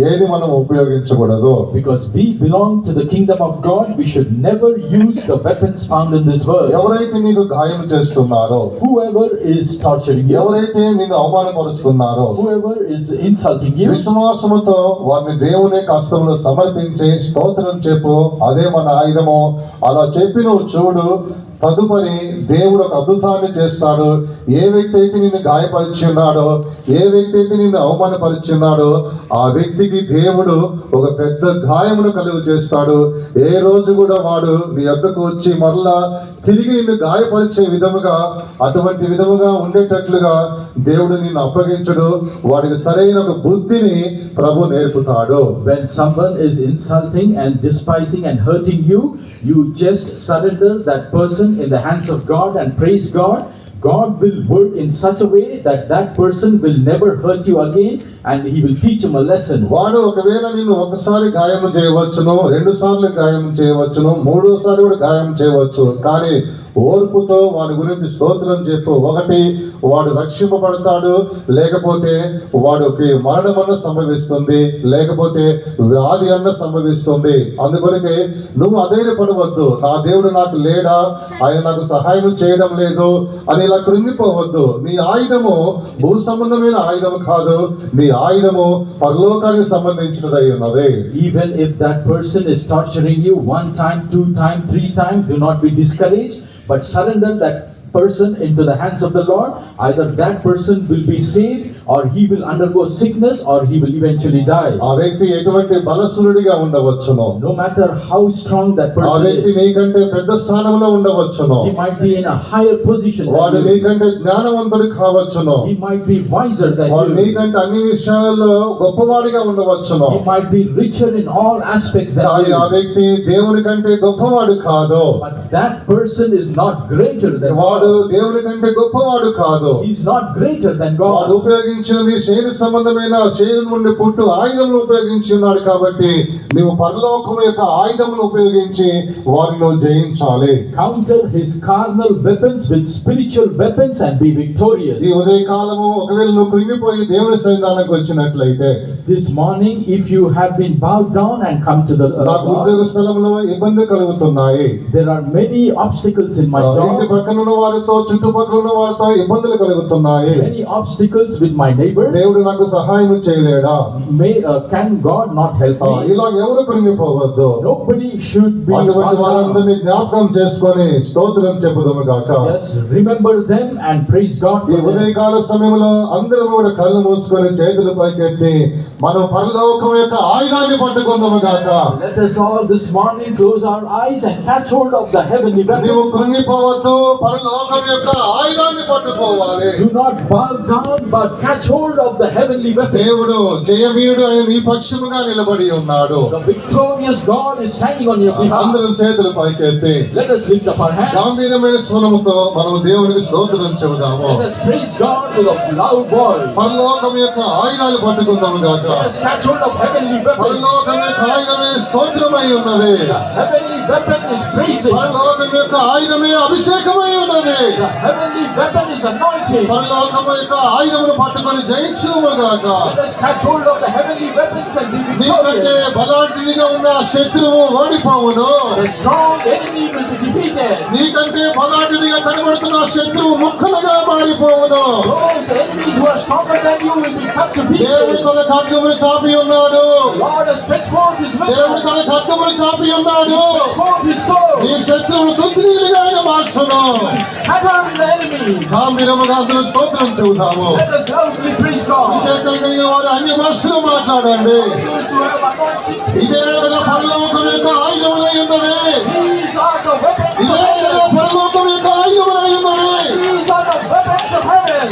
ఏది మనం ఉపయోగించకూడదు. Because we belong to the kingdom of God, we should never use the weapons found in this world. ఎవరైతే నీకు గాయం చేస్తున్నారో, Whoever is torturing you, ఎవరైతే నిన్ను అవమానపరుస్తున్నారో, whoever is insulting you, విశ్వాసముతో వారిని దేవుని హస్తములో సమర్పించి స్తోత్రం చెప్పు, అదే మన ఆయుధము. అలా చెప్పి నువ్వు చూడు, తదుపరి దేవుడు ఒక అద్భుతాన్ని చేస్తాడు. ఏ వ్యక్తి అయితే నిన్ను గాయపరిచి ఉన్నాడో, ఏ వ్యక్తి అయితే నిన్ను అవమానపరిచి ఉన్నాడో, ఆ వ్యక్తికి దేవుడు ఒక పెద్ద గాయమును కలుగు చేస్తాడు. ఏ రోజు కూడా వాడు నీ వద్దకు వచ్చి మరలా తిరిగి నిన్ను గాయపరిచే విధముగా, అటువంటి విధముగా ఉండేటట్లుగా దేవుడు నిన్ను అప్పగించడు. వాడికి సరైన ఒక బుద్ధిని ప్రభు నేర్పుతాడు. When someone is insulting and despising and hurting you, you just surrender that person in the hands of God and praise God. God will work in such a way that that person will never hurt you again and he will teach him a lesson. వాడు ఒకవేళ నిన్ను ఒకసారి గాయం చేయవచ్చును, 2 సార్లు గాయం చేయవచ్చును, 3వసారి కూడా గాయం చేయవచ్చు. కానీ ఓర్పుతో వాడి గురించి స్తోత్రం చెప్పు. ఒకటి వాడు రక్షింపబడతాడు, లేకపోతే వాడికి మరణమన్న సంభవిస్తుంది, లేకపోతే వ్యాధి అన్న సంభవిస్తుంది. అందుకొరకే నువ్వు అధైర్యపడవద్దు. నా దేవుడు నాకు లేడా, ఆయన నాకు సహాయం చేయడం లేదు అని ఇలా కృంగిపోవద్దు. నీ ఆయుధము భూ సంబంధమైన ఆయుధము కాదు, నీ ఆయుధము పరలోకానికి సంబంధించినదై ఉన్నది. Even if that person is torturing you 1 time, 2 time, 3 times, do not be discouraged, but surrender that person into the hands of the Lord. Either that person will be saved or he will undergo sickness or he will eventually die. ఆ వ్యక్తి ఎటువంటి బలశూరుడిగా ఉండవచ్చును, No matter how strong that ఆ person వ్యక్తి is, నీకంటే పెద్ద స్థానంలో ఉండవచ్చును, he might be in a higher position వాడు than you. నీకంటే జ్ఞానవంతుడు కావచ్చును, He might be wiser than వాడు you. నీకంటే అన్ని విషయాలలో గొప్పవాడిగా ఉండవచ్చును. He might be richer in all aspects than కానీ ఆ you. వ్యక్తి దేవుని కంటే గొప్పవాడు కాదు. But that person is not greater than వాడు God. దేవుని కంటే గొప్పవాడు కాదు. He is not greater than వాడు God. ఉపయోగించినది శరీర సంబంధమైన శరీరం నుండి పుట్టు ఆయుధమును ఉపయోగించి ఉన్నాడు. కాబట్టి నీవు పరలోకం యొక్క ఆయుధమును ఉపయోగించి వారిని జయించాలి. Counter his carnal weapons with spiritual weapons and be victorious. ఈ ఉదయ కాలము ఒకవేళ నువ్వు కృంగిపోయి దేవుని సన్నిధానానికి వచ్చినట్లయితే, This morning, if you have been bowed down and come to the నాకు Lord, ఉద్యోగ స్థలంలో ఇబ్బంది కలుగుతున్నాయి, there are many obstacles in my ఇంటి job, పక్కన ఉన్న వారితో చుట్టుపక్కల ఉన్న వారితో ఇబ్బందులు కలుగుతున్నాయి. many obstacles with my neighbors. దేవుడు నాకు సహాయం చేయలేడా? Can God not help me? ఇలా ఎవరు కృంగిపోవద్దు. Nobody should be అటువంటి bowed down. వారందరినీ జ్ఞాపకం చేసుకొని స్తోత్రం చెప్పుదుము గాక. Just remember them and praise God ఈ for them. ఉదయకాల సమయంలో అందరం కూడా కళ్ళు మూసుకొని చేతులు పైకెత్తి మనం పరలోకం యొక్క ఆయుధాన్ని పట్టుకుందాము గాక. Let us all this morning close our eyes and catch hold of the heavenly నీవు weapons. కృంగిపోవద్దు, పరలోకం యొక్క ఆయుధాన్ని పట్టుకోవాలి. Do not bow down, but catch hold of the heavenly weapons. దేవుడు జయవీరుడు ఆయన నీ పక్షముగా నిలబడి ఉన్నాడు. The victorious God is standing on your behalf. అందరం చేతులు పైకెత్తి Let us lift up our hands. గంభీరమైన స్వరముతో మనం దేవునికి స్తోత్రం చెబుదాము. Let us praise God with a loud voice. పరలోకం యొక్క ఆయుధాలు పట్టుకుందాము గాక. Let us catch hold of heavenly weapons. పరలోకం యొక్క ఆయుధమే స్తోత్రమై ఉన్నది. The heavenly weapon is praising. పరలోకం యొక్క ఆయుధమే అభిషేకమై ఉన్నది. The heavenly weapon is anointing. పరలోకం యొక్క ఆయుధమును పట్టుకొని జయించుము గాక. Let us catch hold of the heavenly weapons and be నీకంటే victorious. బలాఢ్యునిగా ఉన్న శత్రువు ఓడిపోవును. The strong enemy will be defeated. నీకంటే బలాఢ్యునిగా కనబడుతున్న శత్రువు ముక్కలుగా మారిపోవును. Those enemies who are stronger than you will be cut to దేవుడు pieces. తన ఖడ్గమును చాపి ఉన్నాడు. Lord has stretched forth his దేవుడు weapon. తన ఖడ్గమును చాపి ఉన్నాడు. Stretched forth his sword. నీ శత్రువును దుర్నీలుగా ఆయన మార్చును. Scatter the enemy. గంభీరముగా అందరూ స్తోత్రం చెబుతాము. Let us loudly praise God. అభిషేకం కలిగిన వారు అన్ని భాషలు మాట్లాడండి. Those who have anointing ఇదే spirits. కదా పరలోకం యొక్క ఆయుధములై ఉన్నవి. These are the weapons of ఇదే కదా heaven. పరలోకం యొక్క ఆయుధములై ఉన్నవి. These are the weapons of heaven.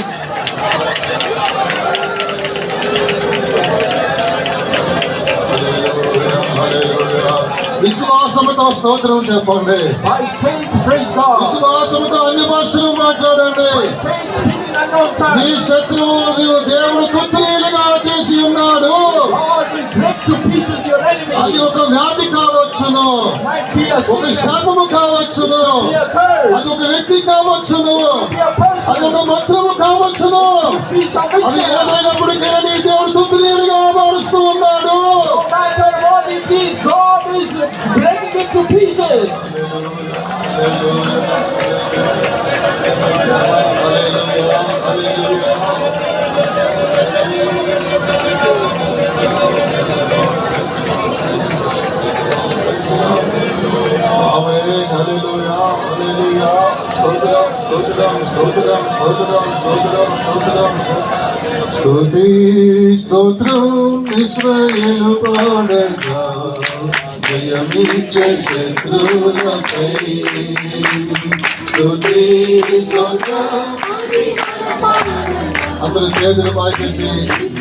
విశ్వాసముతో స్తోత్రం చెప్పండి. By faith, praise God. విశ్వాసముతో అన్ని భాషలు మాట్లాడండి. Faith, speaking unknown నీ tongues. శత్రువు నీవు దేవుడు తుత్తులీలుగా చేసి ఉన్నాడు. God will break to pieces your అది enemies. ఒక వ్యాధి కావచ్చును, Might be a ఒక sickness, శాపము కావచ్చును, be a curse, అది ఒక వ్యక్తి కావచ్చును, be a అది person, ఒక మంత్రము కావచ్చును. be some అది witchcraft. ఏదైనప్పటికీ నీ దేవుడు తుత్తులీలుగా మారుస్తూ ఉన్నాడు. No matter what it is, God is breaking it to pieces. ఆమేన్. హల్లెలూయా, హల్లెలూయా. స్తోత్రం స్తోత్రం స్తోత్రం స్తోత్రం స్తుతి స్తోత్రం ఇశ్రాయేలు పాడగా జయమిచ్చే శత్రువులపై స్తుతి స్తోత్రం. అందరూ చేతులు పైకెత్తి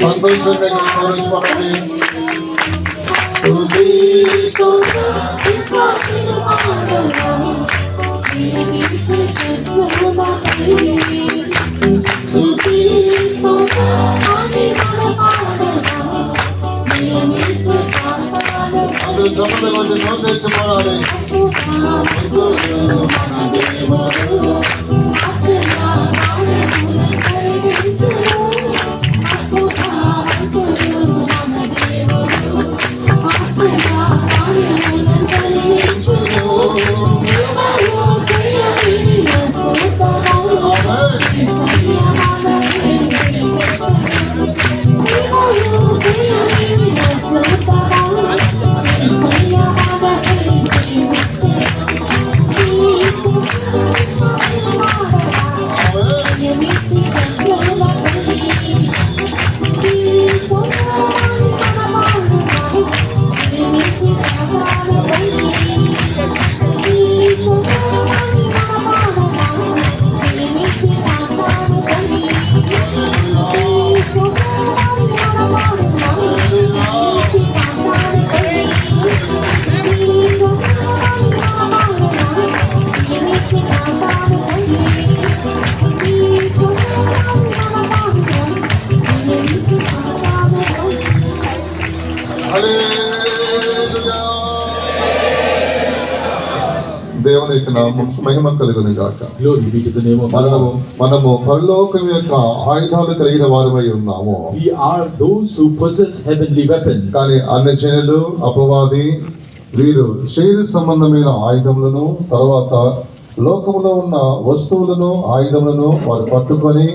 సంతోషంగా కోరస్ పడండి. స్తుతి స్తోత్రం అందరూ చప్పట్లు కొట్టి నోరు తెచ్చుకోవాలి. దేవునికి నామం మహిమ కలుగును గాక. Glory be to the name of the Lord. మనము పరలోకం యొక్క ఆయుధాలు కలిగిన వారమై ఉన్నాము. We are those who possess heavenly weapons. కానీ అన్ని జనులు అపవాది వీరు శరీర సంబంధమైన ఆయుధములను తర్వాత లోకములో ఉన్న వస్తువులను ఆయుధములను వారు పట్టుకొని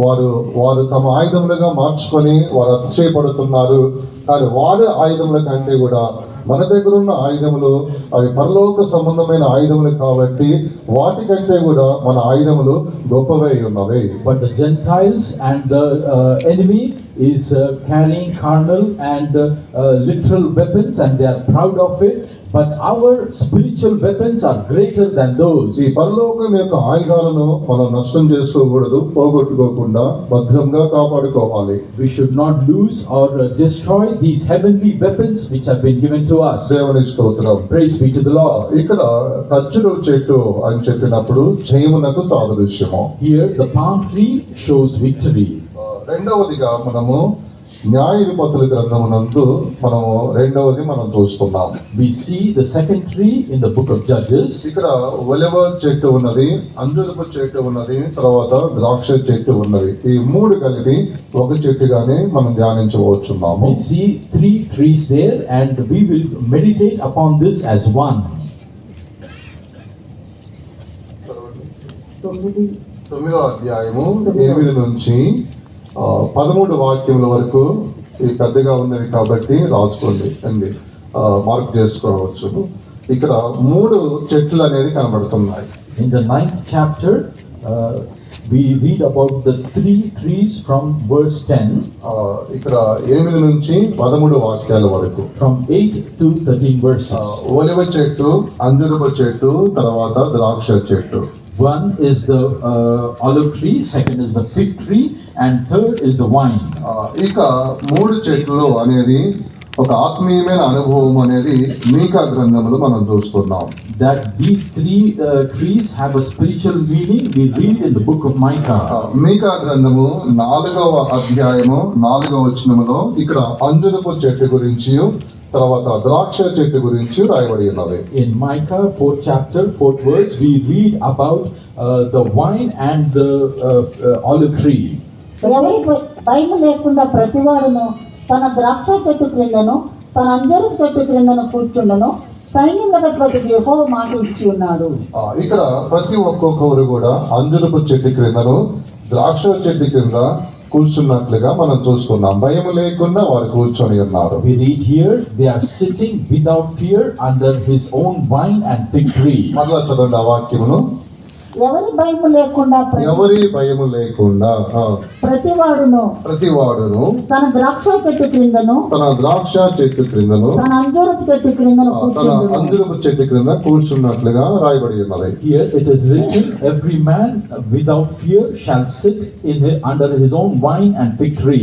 వారు తమ ఆయుధములుగా మార్చుకొని వారు అతిశయపడుతున్నారు. కానీ వారి ఆయుధముల కంటే కూడా మన దగ్గర ఉన్న ఆయుధములు అవి పరలోక సంబంధమైన ఆయుధములు కాబట్టి వాటికంటే కూడా మన ఆయుధములు గొప్పవై ఉన్నవి. But the Gentiles and the enemy is carrying carnal and literal weapons, and they are proud of it. But our spiritual weapons are greater than those. ఈ పరలోకం యొక్క ఆయుధాలను మనం నష్టం చేసుకోకూడదు, పోగొట్టుకోకుండా భద్రంగా కాపాడుకోవాలి. We should not lose or destroy these heavenly weapons which have been given to us. దేవునికి స్తోత్రం. Praise be to the Lord. ఇక్కడ ఖర్జూర చెట్టు అని చెప్పినప్పుడు జయమునకు సాదృశ్యము. Here the palm tree shows victory. రెండవదిగా మనము న్యాయాధిపతుల గ్రంథమునందు మనము రెండవది మనం చూస్తున్నాం. We see the second tree in the book of Judges. ఇక్కడ ఒలివ చెట్టు ఉన్నది, అంజూరపు చెట్టు ఉన్నది, తర్వాత ద్రాక్ష చెట్టు ఉన్నది. ఈ మూడు కలిపి ఒక చెట్టుగానే మనం ధ్యానించవచ్చున్నాము. We see three trees there, and we will meditate upon this as one. 9వ అధ్యాయము 8 నుంచి 13 వాక్యముల వరకు ఈ పెద్దగా ఉన్నది కాబట్టి రాసుకోండి అండి, మార్క్ చేసుకోవచ్చు. ఇక్కడ మూడు చెట్లు అనేది కనబడుతున్నాయి. In the 9th chapter, we read about the three trees from verse 10. ఇక్కడ 8 నుంచి 13 వాక్యాల వరకు, From 8 to 13 verses. ఒలివ చెట్టు, అంజూరపు చెట్టు, తర్వాత ద్రాక్ష చెట్టు. One is the olive tree, second is the fig tree, and third is the wine. ఇక మూడు చెట్లు అనేది ఒక ఆత్మీయమైన అనుభవం అనేది మీకా గ్రంథములో మనం చూస్తున్నాం. That these three trees have a spiritual meaning, we read in the book of Micah. మీకా గ్రంథము 4వ అధ్యాయము 4వ వచనములో ఇక్కడ అంజూరపు చెట్టు గురించి తర్వాత ద్రాక్ష చెట్టు గురించి రాయబడి ఉన్నది. In Micah 4th chapter 4th verse, we read about the wine and the olive tree. ఎవరి భయము లేకుండా ప్రతివాడును తన ద్రాక్ష చెట్టు క్రిందను తన అంజూరపు చెట్టు క్రిందను కూర్చుండను, సైన్యములకు యెహోవా మాట ఇచ్చి ఉన్నాడు. ఇక్కడ ప్రతి ఒక్కొక్కరు కూడా అంజూరపు చెట్టు క్రిందను ద్రాక్ష చెట్టు కింద కూర్చున్నట్లుగా మనం చూస్తున్నాం. భయం లేకుండా వారు కూర్చొని ఉన్నారు. We read here, they are sitting without fear under his own vine and fig tree. మరలా చదవండి ఆ వాక్యమును. ఎవరి భయము లేకుండా ఎవరి భయము లేకుండా ప్రతివాడును ప్రతివాడును తన ద్రాక్ష చెట్టు క్రిందను తన ద్రాక్ష చెట్టు క్రిందను తన అంజూరపు చెట్టు క్రిందను తన అంజూరపు చెట్టు క్రింద కూర్చున్నట్లుగా రాయబడి ఉన్నది. Here it is written, every man without fear shall sit under his own vine and fig tree.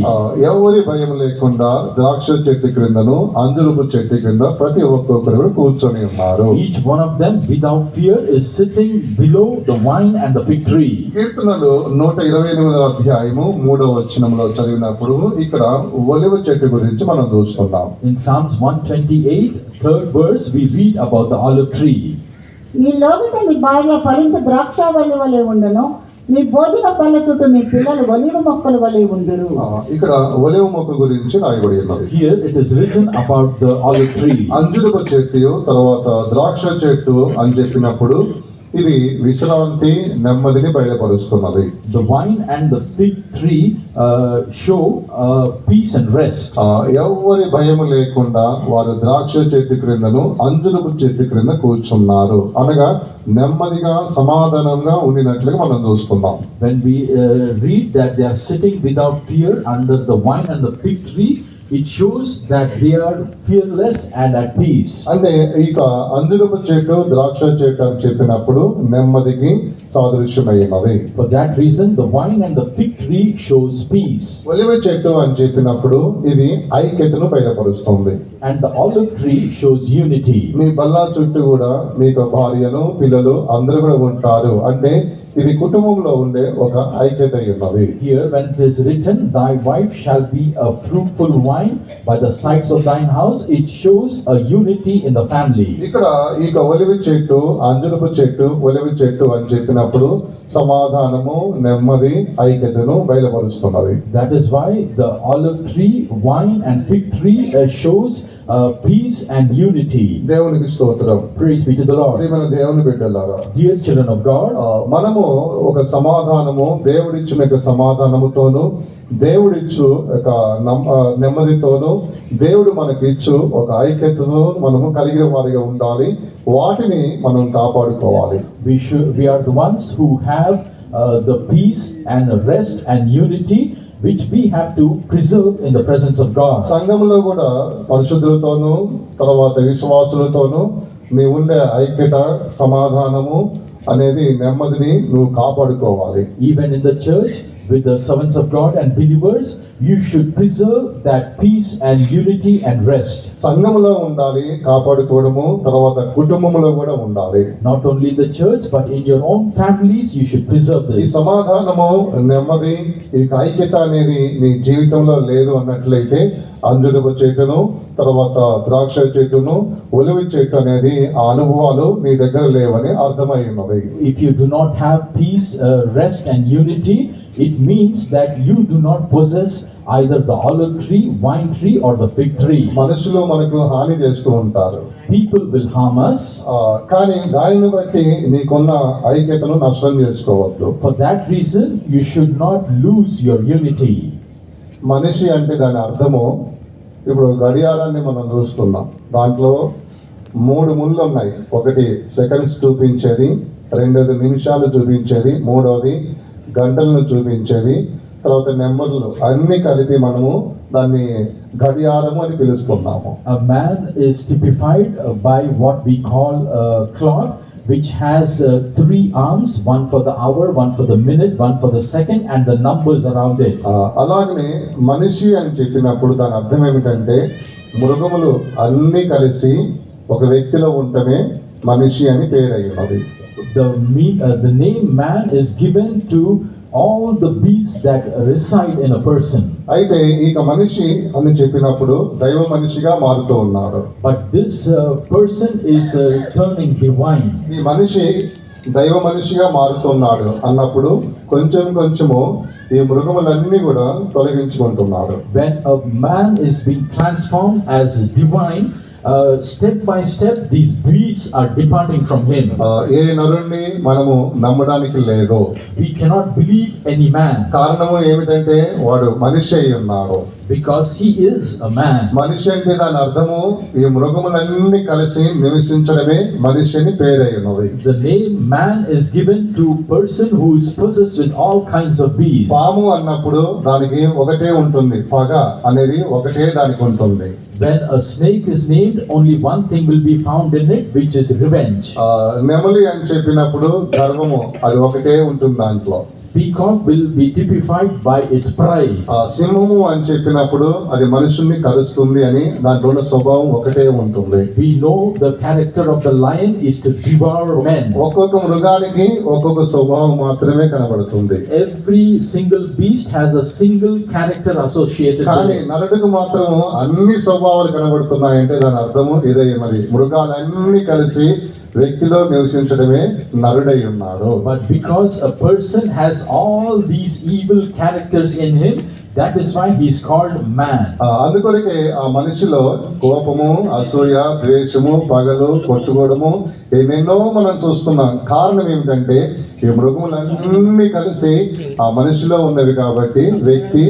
ఎవరి భయం లేకుండా ద్రాక్ష చెట్టు క్రిందను అంజూరపు చెట్టు క్రింద ప్రతి ఒక్కొక్కరు కూడా కూర్చొని ఉన్నారు. Each one of them without fear is sitting below the vine and the fig tree. కీర్తనలు 128వ అధ్యాయము 3వ వచనంలో చదివినప్పుడు ఇక్కడ ఒలివ చెట్టు గురించి మనం చూస్తున్నాం. In Psalms 128, 3rd verse, we read about the olive tree. నీ లోగిట నీ భార్య ఫలించ ద్రాక్షావల్లి వలె ఉండును, నీ భోజన పళ్ళ చుట్టూ నీ పిల్లలు ఒలివ మొక్కల వలె ఉండురు. ఇక్కడ ఒలివ మొక్క గురించి రాయబడి ఉన్నది. Here it is written about the olive tree. అంజూరపు చెట్టు తర్వాత ద్రాక్ష చెట్టు అని చెప్పినప్పుడు ఇది విశ్రాంతి నెమ్మదిని బయలుపరుస్తున్నది. The vine and the fig tree show peace and rest. ఎవరి భయము లేకుండా వారు ద్రాక్ష చెట్టు క్రిందను అంజూరపు చెట్టు క్రింద కూర్చున్నారు అనగా నెమ్మదిగా సమాధానంగా ఉండినట్లుగా మనం చూస్తున్నాం. When we read that they are sitting without fear under the vine and the fig tree, it shows that they are fearless and at peace. అంటే ఇక అంజూరపు చెట్టు ద్రాక్ష చెట్టు అని చెప్పినప్పుడు నెమ్మదికి సాదృశ్యమైనది. For that reason, the vine and the fig tree shows peace. ఒలివ చెట్టు అని చెప్పినప్పుడు ఇది ఐక్యతను బయలుపరుస్తుంది. And the olive tree shows unity. మీ బల్ల చుట్టూ కూడా మీకు భార్యను పిల్లలు అందరూ కూడా ఉంటారు అంటే ఇది కుటుంబంలో ఉండే ఒక ఐక్యత ఉన్నది. Here when it is written, thy wife shall be a fruitful vine by the sides of thine house, it shows a unity in the family. ఇక్కడ ఇక ఒలివ చెట్టు అంజూరపు చెట్టు ఒలివ చెట్టు అని చెప్పినప్పుడు సమాధానము నెమ్మది ఐక్యతను బయలుపరుస్తున్నది. That is why the olive tree, vine and fig tree shows peace and unity. దేవునికి స్తోత్రం. Praise be to the Lord. ప్రియమైన దేవుని బిడ్డలారా, Dear children of God, మనము ఒక సమాధానము దేవుడిచ్చిన యొక్క సమాధానముతోను దేవుడిచ్చు ఒక నెమ్మదితోను దేవుడు మనకిచ్చు ఒక ఐక్యతను మనము కలిగిన వారిగా ఉండాలి. వాటిని మనం కాపాడుకోవాలి. we are the ones who have the peace and rest and unity which we have to preserve in the presence of God. సంఘంలో కూడా పరిశుద్ధులతోను తర్వాత విశ్వాసులతోను నీ ఉండే ఐక్యత సమాధానము అనేది నెమ్మదిని నువ్వు కాపాడుకోవాలి. Even in the church with the servants of God and believers, you should preserve that peace and unity and rest. సంఘములో ఉండాలి కాపాడుకోవడము, తర్వాత కుటుంబములో కూడా ఉండాలి. Not only in the church but in your own families you should preserve ఈ this. సమాధానము నెమ్మది ఈ ఐక్యత అనేది నీ జీవితంలో లేదు అన్నట్లయితే అంజూరపు చెట్టును తర్వాత ద్రాక్ష చెట్టును ఒలివ చెట్టు అనేది ఆ అనుభవాలు నీ దగ్గర లేవని అర్థమై ఉన్నది. If you do not have peace, rest and unity, it means that you do not possess either the olive tree, vine tree or the fig tree. మనుషులు మనకు హాని చేస్తూ ఉంటారు. People will harm us. కానీ దానిని బట్టి నీకున్న ఐక్యతను నష్టం చేసుకోవద్దు. For that reason, you should not lose your unity. మనిషి అంటే దాని అర్థము, ఇప్పుడు గడియారాన్ని మనం చూస్తున్నాం, దాంట్లో 3 ముళ్ళు ఉన్నాయి. ఒకటి సెకండ్స్ చూపించేది, రెండోది నిమిషాలు చూపించేది, మూడోది గంటలను చూపించేది, తర్వాత నెంబర్లు అన్ని కలిపి మనము దాన్ని గడియారము అని పిలుస్తున్నాము. A man is typified by what we call a clock, which has 3 arms, one for the hour, one for the minute, one for the second, and the numbers around it. అలాగనే మనిషి అని చెప్పినప్పుడు దాని అర్థం ఏమిటంటే మృగములు అన్ని కలిసి ఒక వ్యక్తిలో ఉండటమే మనిషి అని పేరై ఉన్నది. The name man is given to all the beasts that reside in a person. అయితే ఇక మనిషి అని చెప్పినప్పుడు దైవ మనిషిగా మారుతూ ఉన్నాడు. But this person is turning divine. ఈ మనిషి దైవ మనిషిగా మారుతున్నాడు అన్నప్పుడు కొంచెం కొంచెము ఈ మృగములన్నీ కూడా తొలగించుకుంటున్నాడు. When a man is being transformed as divine, step by step these beasts are departing from him. ఏ నరుణ్ణి మనము నమ్మడానికి లేదు. We cannot believe any man కారణము ఏమిటంటే వాడు మనిషి అయి ఉన్నాడు. because he is a man. మనిషి అంటే దాని అర్థము ఈ మృగములన్నీ కలిసి నివసించడమే మనిషి అని పేరై ఉన్నది. The name man is given to person who is possessed with all kinds of beasts. పాము అన్నప్పుడు దానికి ఒకటే ఉంటుంది, పగ అనేది ఒకటే దానికి ఉంటుంది. When a snake is named, only one thing will be found in it, which is revenge. నెమలి అని చెప్పినప్పుడు గర్వము అది ఒకటే ఉంటుంది దాంట్లో. Peacock will be typified by its pride. సింహము అని చెప్పినప్పుడు అది మనుషుల్ని కరుస్తుంది అని దాంట్లో ఉన్న స్వభావం ఒకటే ఉంటుంది. We know the character of the lion is to devour men. ఒక్కొక్క మృగానికి ఒక్కొక్క స్వభావం మాత్రమే కనబడుతుంది. Every single beast has a single character associated కానీ with it. నరుడికి మాత్రం అన్ని స్వభావాలు కనబడుతున్నాయంటే దాని అర్థము ఇదే. మరి మృగాలన్నీ కలిసి వ్యక్తిలో నివసించడమే నరుడై ఉన్నాడు. But because a person has all these evil characters in him, that is why he is called man. అందుకొరకే ఆ మనిషిలో కోపము, అసూయ, ద్వేషము, పగలు, కొట్టుకోవడము ఎన్నెన్నో మనం చూస్తున్నాం. కారణం ఏమిటంటే ఈ మృగములన్నీ కలిసి ఆ మనిషిలో ఉన్నవి కాబట్టి వ్యక్తి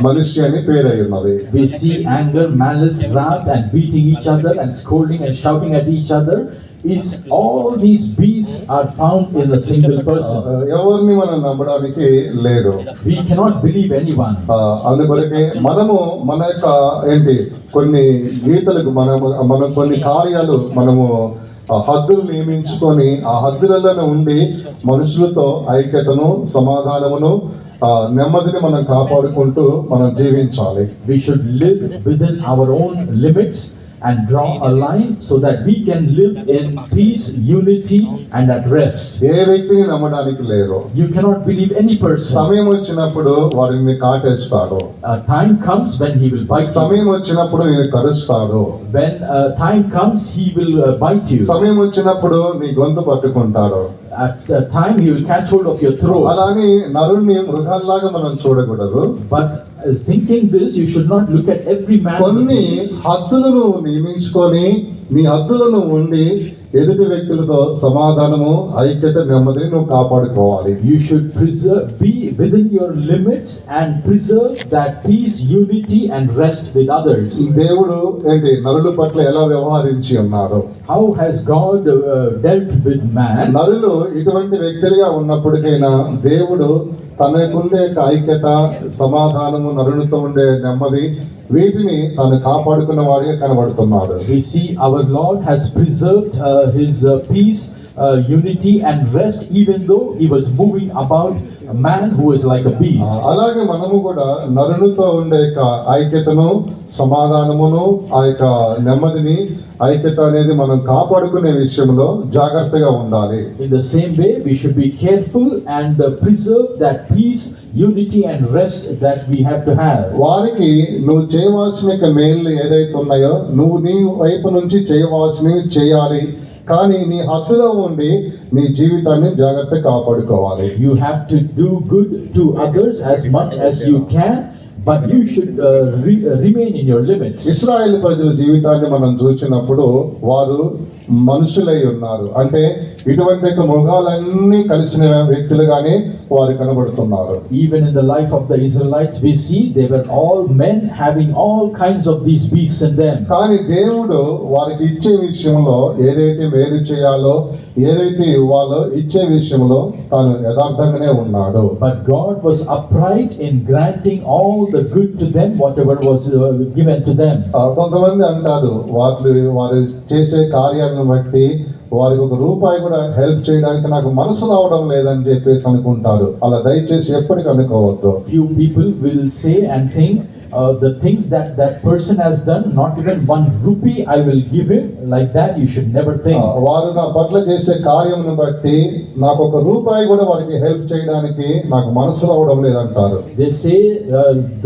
మనిషి అని పేరై ఉన్నది. We see anger, malice, wrath, and beating each other, and scolding and shouting at each other. Is all these beasts are found in a single person. ఎవరిని మనం నమ్మడానికి లేదు. We cannot believe anyone. అందుకొరకే మనము మన యొక్క కొన్ని గీతలకు మనం కొన్ని కార్యాలు మనము హద్దులు నియమించుకొని ఆ హద్దులలోనే ఉండి మనుషులతో ఐక్యతను, సమాధానమును, నెమ్మదిని మనం కాపాడుకుంటూ మనం జీవించాలి. We should live within our own limits and draw a line so that we can live in peace, unity, and at rest. ఏ వ్యక్తిని నమ్మడానికి లేదు. You cannot believe any person. సమయం వచ్చినప్పుడు వారిని కాటేస్తాడు. Time comes when he will bite you. సమయం వచ్చినప్పుడు నేను కరుస్తాడు. When time comes, he will bite you. సమయం వచ్చినప్పుడు నీ గొంతు పట్టుకుంటాడు. At time, he will catch hold of your throat. అలాని నరుణ్ణి మృగాల్లాగా మనం చూడకూడదు. But thinking this, you should not look at every man. కొన్ని హద్దులను నియమించుకొని నీ హద్దులను ఉండి ఎదుటి వ్యక్తులతో సమాధానము, ఐక్యత, నెమ్మదిని నువ్వు కాపాడుకోవాలి. You should be within your limits and preserve that peace, unity, and rest with others. దేవుడు నరుల పట్ల ఎలా వ్యవహరించి ఉన్నాడు? How has God dealt with man? నరులు ఇటువంటి వ్యక్తులుగా ఉన్నప్పటికైనా దేవుడు తనకుండే ఐక్యత, సమాధానము, నరునితో ఉండే నెమ్మది, వీటిని తాను కాపాడుకున్న వాడిగా కనబడుతున్నాడు. We see our Lord has preserved his peace, unity, and rest, even though he was moving about a man who is like a beast. అలాగే మనము కూడా నరునితో ఉండే ఐక్యతను, సమాధానమును, ఆ యొక్క నెమ్మదిని, ఐక్యత అనేది మనం కాపాడుకునే విషయంలో జాగ్రత్తగా ఉండాలి. In the same way, we should be careful and preserve that peace, unity, and rest that we have to have. వారికి నువ్వు చేయవలసిన మేలు ఏదైతే ఉన్నాయో నువ్వు నీ వైపు నుంచి చేయవలసినవి చేయాలి. కానీ నీ హద్దులో ఉండి నీ జీవితాన్ని జాగ్రత్తగా కాపాడుకోవాలి. You have to do good to others as much as you can, but you should remain in your limits. ఇశ్రాయేలు ప్రజల జీవితాన్ని మనం చూసినప్పుడు వారు మనుషులై ఉన్నారు. అంటే ఇటువంటి మృగాలన్నీ కలిసిన వ్యక్తులుగానే వారు కనబడుతున్నారు. Even in the life of the Israelites, we see they were all men having all kinds of these beasts in them. కానీ దేవుడు వారికి ఇచ్చే విషయంలో ఏదైతే మేలు చేయాలో, ఏదైతే ఇవ్వాలో ఇచ్చే విషయంలో తాను యథార్థంగానే ఉన్నాడు. But God was upright in granting all the good to them, whatever was given to them. కొంతమంది అంటారు వారు చేసే కార్యాలను బట్టి వారికి ఒక రూపాయి కూడా హెల్ప్ చేయడానికి నాకు మనసు రావడం లేదని చెప్పేసి అనుకుంటారు. అలా దయచేసి ఎప్పటికీ అనుకోవద్దు. Few people will say and think the things that person has done, not even 1 rupee I will give him, like that you should never think. వారు నా పట్ల చేసే కార్యమును బట్టి నాకు ఒక రూపాయి కూడా వారికి హెల్ప్ చేయడానికి నాకు మనసు రావడం లేదంటారు. They say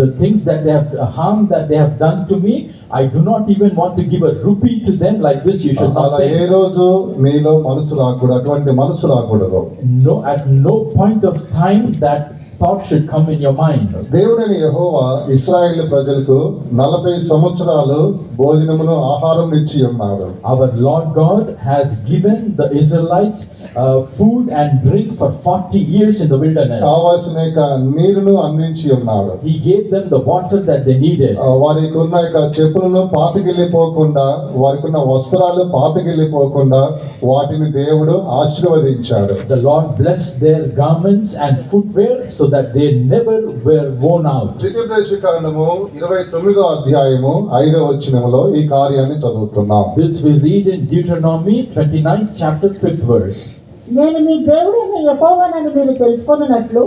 the things that they have harm that they have done to me, I do not even want to give a rupee to them, like this you should not అలా ఏ think. రోజు నీలో మనసు రాకూడదు, అటువంటి మనసు రాకూడదు. No, at no point of time that thought should come in your mind. దేవుడైన యెహోవా ఇశ్రాయేలు ప్రజలకు 40 సంవత్సరాలు భోజనమును ఆహారం ఇచ్చి ఉన్నాడు. Our Lord God has given the Israelites food and drink for 40 years in the wilderness. కావాల్సిన యొక్క నీరును అందించి ఉన్నాడు. He gave them the water that they needed. వారికి ఉన్న యొక్క చెప్పులను పాతగిల్లిపోకుండా, వారికి ఉన్న వస్త్రాలు పాతగిల్లిపోకుండా వాటిని దేవుడు ఆశీర్వదించాడు. The Lord blessed their garments and footwear so that they never were worn out. ద్వితీయోపదేశకాండము 29వ అధ్యాయము 5వ వచనములో ఈ కార్యాన్ని చదువుతున్నాం. This we read in Deuteronomy 29th chapter 5th verse. నేను మీ దేవుడైన యెహోవానని మీరు తెలుసుకొనున్నట్లు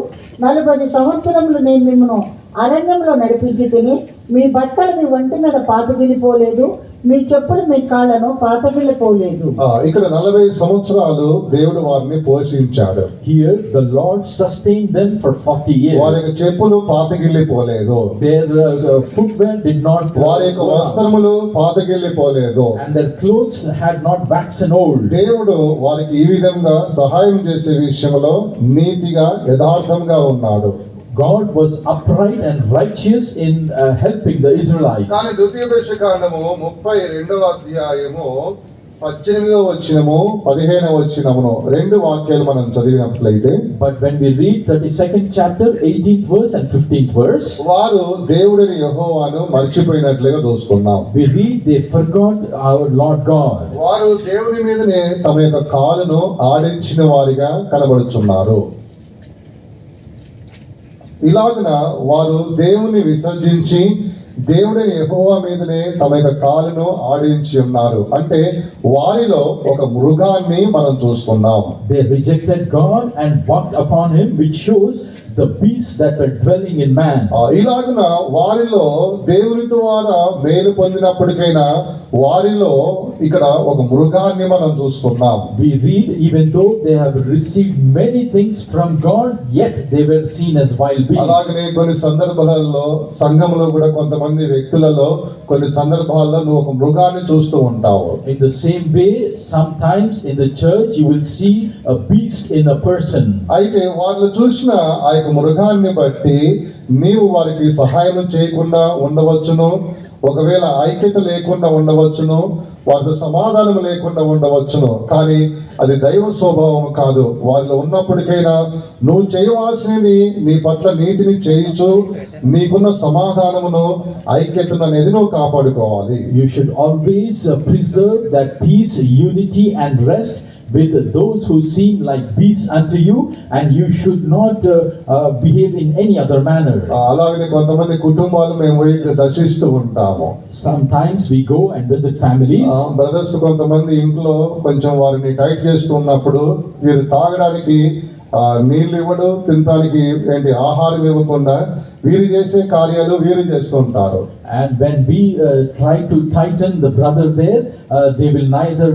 40 సంవత్సరములు నేను మిమ్మను అరణ్యంలో నడిపించి తిని మీ బట్టలు మీ ఒంటి మీద పాతగిలిపోలేదు, మీ చెప్పులు మీ కాళ్ళను పాతగిలిపోలేదు. ఇక్కడ 40 సంవత్సరాలు దేవుడు వారిని పోషించాడు. Here the Lord sustained them for 40 వారి years. యొక్క చెప్పులు పాతగిల్లిపోలేదు, Their footwear did not వారి యొక్క వస్త్రములు పాతగిల్లిపోలేదు. and their clothes had not waxen old. దేవుడు వారికి ఈ విధంగా సహాయం చేసే విషయంలో నీతిగా యథార్థంగా ఉన్నాడు. God was upright and righteous in helping the Israelites. కానీ ద్వితీయోపదేశకాండము 32వ అధ్యాయము 18వ వచనము 15వ వచనమును రెండు వాక్యాలు మనం చదివినట్లయితే, But when we read 32nd chapter 18th verse and 15th verse, వారు దేవుడిని యెహోవాను మర్చిపోయినట్లుగా చూస్తున్నాం. we read they forgot our Lord God. వారు దేవుని మీదనే తమ యొక్క కాలును ఆడించిన వారిగా కనబడుచున్నారు. ఇలాగన వారు దేవుని విసర్జించి దేవుడిని యెహోవా మీదనే తమ యొక్క కాలును ఆడించి ఉన్నారు. అంటే వారిలో ఒక మృగాన్ని మనం చూస్తున్నాం. They rejected God and walked upon him, which shows the beasts that were dwelling in man. ఇలాగన వారిలో దేవుని ద్వారా మేలు పొందినప్పటికైనా వారిలో ఇక్కడ ఒక మృగాన్ని మనం చూస్తున్నాం. We read even though they have received many things from God, yet they were seen as wild beasts. అలాగనే కొన్ని సందర్భాలలో సంఘములో కూడా కొంతమంది వ్యక్తులలో కొన్ని సందర్భాల్లో నువ్వు ఒక మృగాన్ని చూస్తూ ఉంటావు. In the same way, sometimes in the church you will see a beast in a person. అయితే వాళ్ళు చూసిన ఆ యొక్క మృగాన్ని బట్టి నీవు వారికి సహాయం చేయకుండా ఉండవచ్చును, ఒకవేళ ఐక్యత లేకుండా ఉండవచ్చును, వారితో సమాధానం లేకుండా ఉండవచ్చును. కానీ అది దైవ స్వభావం కాదు. వారిలో ఉన్నప్పటికైనా నువ్వు చేయవలసినది నీ పట్ల నీతిని చేయించు, నీకున్న సమాధానమును ఐక్యతను అనేది నువ్వు కాపాడుకోవాలి. You should always preserve that peace, unity and rest with those who seem like beasts unto you, and you should not behave in any other manner. అలాగనే కొంతమంది కుటుంబాలు మేము పోయి దర్శిస్తూ ఉంటాము. Sometimes we go and visit families. Brothers కొంతమంది ఇంట్లో కొంచెం వారిని టైట్ చేస్తున్నప్పుడు వీరు తాగడానికి నీళ్ళు ఇవ్వడు, తినడానికి ఆహారం ఇవ్వకుండా వీరు చేసే కార్యాలు వీరు చేస్తుంటారు. And when we try to tighten the brother there, they will neither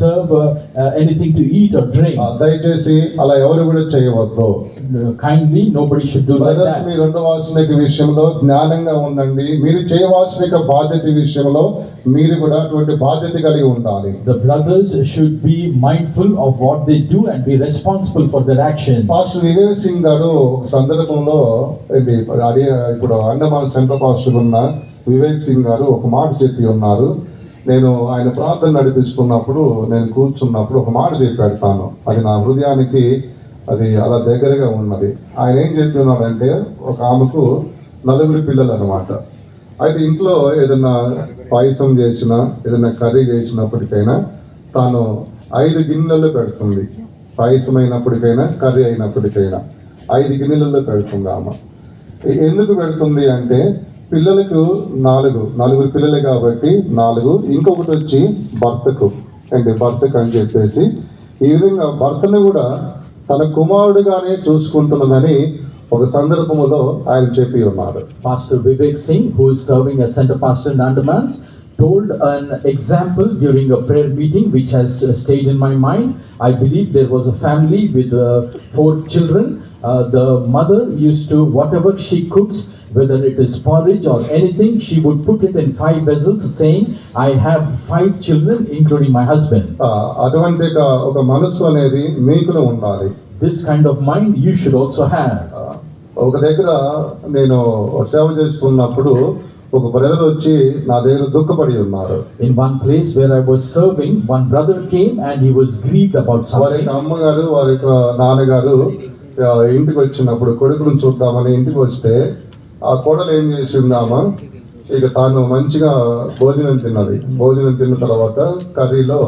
serve anything to eat or drink. దయచేసి అలా ఎవరు కూడా చేయవద్దు. Kindly, nobody should do like brothers that. మీరు ఉండవలసిన విషయంలో జ్ఞానంగా ఉండండి. మీరు చేయవలసిన బాధ్యత విషయంలో మీరు కూడా అటువంటి బాధ్యత కలిగి ఉండాలి. The brothers should be mindful of what they do and be responsible for their actions. Pastor Vivek Singh గారు ఒక సందర్భంలో ఇప్పుడు అండమాన్ సెంట్రల్ పాస్టర్ ఉన్న వివేక్ సింగ్ గారు ఒక మాట చెప్పి ఉన్నారు. నేను ఆయన ప్రార్థన నడిపిస్తున్నప్పుడు నేను కూర్చున్నప్పుడు ఒక మాట చెప్పాడు తాను. అది నా హృదయానికి అది అలా దగ్గరగా ఉన్నది. ఆయన ఏం చెప్తున్నాడంటే, ఒక ఆమెకు 4 పిల్లలు అనమాట. అయితే ఇంట్లో ఏదైనా పాయసం చేసినా ఏదైనా కర్రీ చేసినప్పటికైనా తాను 5 గిన్నెలలో పెడుతుంది. పాయసం అయినప్పటికైనా కర్రీ అయినప్పటికైనా 5 గిన్నెలలో పెడుతుంది ఆమె. ఎందుకు పెడుతుంది అంటే పిల్లలకు 4 పిల్లలే కాబట్టి 4, ఇంకొకటి వచ్చి భర్తకు అని చెప్పేసి ఈ విధంగా భర్తను కూడా తన కుమారుడిగానే చూసుకుంటున్నదని ఒక సందర్భంలో ఆయన చెప్పి ఉన్నారు. Pastor Vivek Singh, who is serving as center pastor in Andamans, told an example during a prayer meeting which has stayed in my mind. I believe there was a family with 4 children. The mother used to, whatever she cooks, whether it is porridge or anything, she would put it in 5 vessels, saying, I have 5 children, including my husband. అటువంటి ఒక మనస్సు అనేది మీకును ఉండాలి. This kind of mind you should also have. ఒక దగ్గర నేను సేవ చేస్తున్నప్పుడు ఒక బ్రదర్ వచ్చి నా దగ్గర దుఃఖపడి ఉన్నారు. In one place where I was serving, one brother came and he was grieved about వారి something. యొక్క అమ్మగారు వారి యొక్క నాన్నగారు ఇంటికి వచ్చినప్పుడు కొడుకును చూద్దామని ఇంటికి వస్తే ఆ కోడలు ఏం చేసిందామా, ఇక తాను మంచిగా భోజనం తిన్నది. భోజనం తిన్న తర్వాత కర్రీలో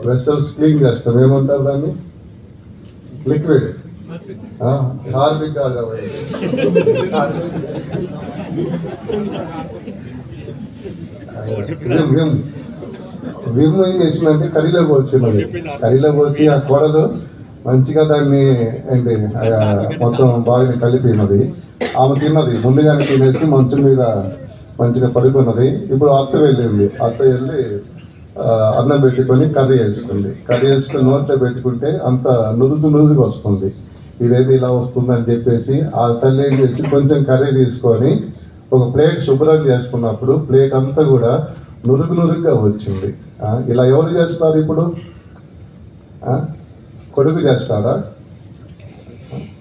వెస్టల్స్ క్లీన్ చేస్తాం, ఏమంటారు దాన్ని, లిక్విడ్, హార్పిక్ కాదు అవి. విమ్ ఏం చేసిందంటే కర్రీలో పోసినది. కర్రీలో పోసి ఆ కూరలు మంచిగా దాన్ని ఏంటి మొత్తం బాగా కలిపినది. ఆమె తిన్నది, ముందుగానే తినేసి మంచం మీద మంచిగా పడుకున్నది. ఇప్పుడు అత్త వెళ్ళింది. అత్త వెళ్ళి అన్నం పెట్టుకొని కర్రీ వేసుకుంది. కర్రీ వేసుకొని నోట్లో పెట్టుకుంటే అంత నురుజుగా వస్తుంది. ఇదేది ఇలా వస్తుందని చెప్పేసి ఆ తల్లి ఏం చేసి కొంచెం కర్రీ తీసుకొని ఒక ప్లేట్ శుభ్రం చేసుకున్నప్పుడు ప్లేట్ అంతా కూడా నురుగ్గా వచ్చింది. ఇలా ఎవరు చేస్తారు ఇప్పుడు? కొడుకు చేస్తారా?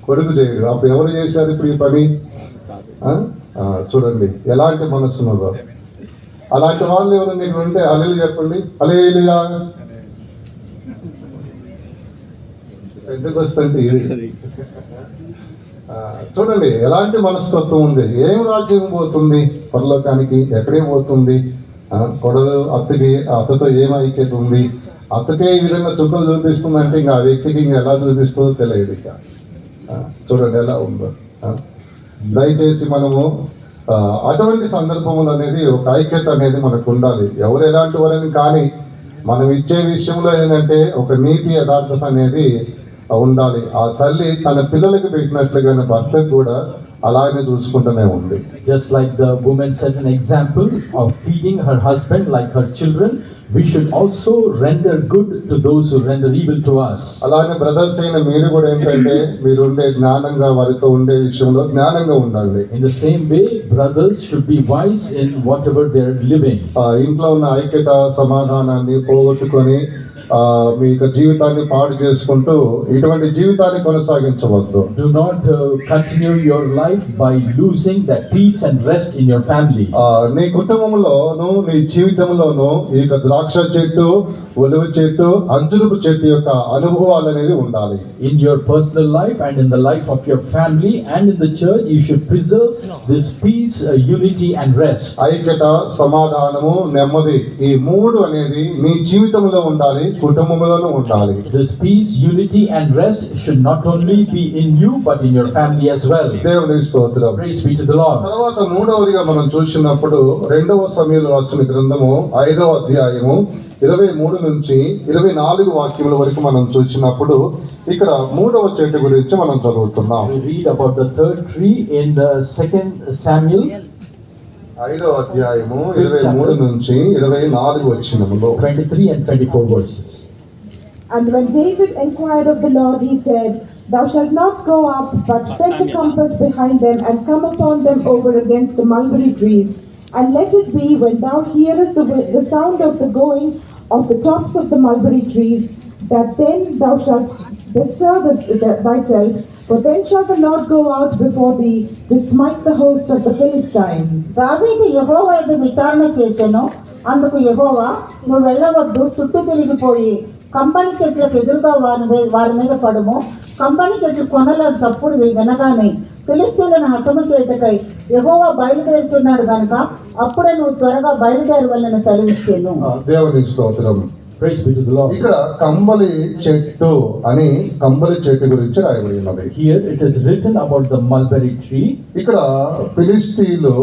కొడుకు చేయడు. అప్పుడు ఎవరు చేశారు ఇప్పుడు ఈ పని? చూడండి ఎలాంటి మనస్సున్నదో. అలాంటి వాళ్ళు ఎవరు నీకు ఉంటే హల్లెలూయా చెప్పండి. హల్లెలూయా. ఎందుకు వస్తుంది ఇది? చూడండి ఎలాంటి మనస్తత్వం ఉంది. ఏం రాజ్యం పోతుంది పరలోకానికి? ఎక్కడే పోతుంది? కొడలు అత్తతో ఏం ఐక్యత ఉంది? అత్తకే ఈ విధంగా చుక్కలు చూపిస్తుందంటే ఇంకా ఆ వ్యక్తికి ఇంకా ఎలా చూపిస్తుందో తెలియదు. ఇక చూడండి ఎలా ఉందో. దయచేసి మనము అటువంటి సందర్భములు అనేది ఒక ఐక్యత అనేది మనకు ఉండాలి. ఎవరు ఎలాంటి వారని కానీ మనం ఇచ్చే విషయంలో ఏంటంటే ఒక నీతి యథార్థత అనేది ఉండాలి. ఆ తల్లి తన పిల్లలకి పెట్టినట్లుగానే భర్తకు కూడా అలాగే చూసుకుంటూనే ఉంది. Just like the woman set an example of feeding her husband like her children, we should also render good to those who render evil to us. అలానే బ్రదర్స్ అయిన మీరు కూడా ఏంటంటే మీరు ఉండే జ్ఞానంగా వారితో ఉండే విషయంలో జ్ఞానంగా ఉండాలి. In the same way, brothers should be wise in whatever they are living. ఇంట్లో ఉన్న ఐక్యత సమాధానాన్ని పోగొట్టుకొని మీ యొక్క జీవితాన్ని పాడు చేసుకుంటూ ఇటువంటి జీవితాన్ని కొనసాగించవద్దు. Do not continue your life by losing that peace and rest in your family. నీ కుటుంబంలోను నీ జీవితంలోను ఈ యొక్క ద్రాక్ష చెట్టు, ఒలివ చెట్టు, అంజూరపు చెట్టు యొక్క అనుభవాలు అనేది ఉండాలి. In your personal life and in the life of your family and in the church, you should preserve this peace, unity and rest. ఐక్యత, సమాధానము, నెమ్మది ఈ మూడు అనేది నీ జీవితంలో ఉండాలి, కుటుంబంలోనూ ఉండాలి. This peace, unity and rest should not only be in you but in your family as well. దేవునికి స్తోత్రం. Praise be to the Lord. తర్వాత మూడవదిగా మనం చూసినప్పుడు 2వ సమూయేలు రాసిన గ్రంథము 5వ అధ్యాయము 23 నుంచి 24 వాక్యముల వరకు మనం చూసినప్పుడు ఇక్కడ మూడవ చెట్టు గురించి మనం చదువుతున్నాం. We read about the third tree in the 2nd Samuel 5వ అధ్యాయము 23 నుంచి 24 వచనములో 23 and 24 verses. And when David inquired of the Lord, he said, Thou shalt not go up, but fetch a compass behind them, and come upon them over against the mulberry trees. And let it be, when thou hearest the sound of the going of the tops of the mulberry trees, that then thou shalt bestir thyself, for then shall the Lord go out before thee to smite the host of the Philistines. దావీదు యెహోవా ఎదుట విచారణ చేసెను. అందుకు యెహోవా, నువ్వు వెళ్ళవద్దు, చుట్టూ తిరిగిపోయి company చెట్లకు ఎదురుగా వారి మీద పడుము. కంపని చెట్లు కొనల తప్పుడు వినగానే ఫిలిష్తీయులను హతము చేయుటకై యెహోవా బయలుదేరుతున్నాడు కనుక అప్పుడే నువ్వు త్వరగా బయలుదేరవలెను సెలవిచ్చెను. దేవునికి స్తోత్రం. Praise be to the Lord. ఇక్కడ కంబలి చెట్టు అని కంబలి చెట్టు గురించి రాయబడి ఉన్నది. Here it is written about the mulberry tree. ఇక్కడ ఫిలిష్తీయులు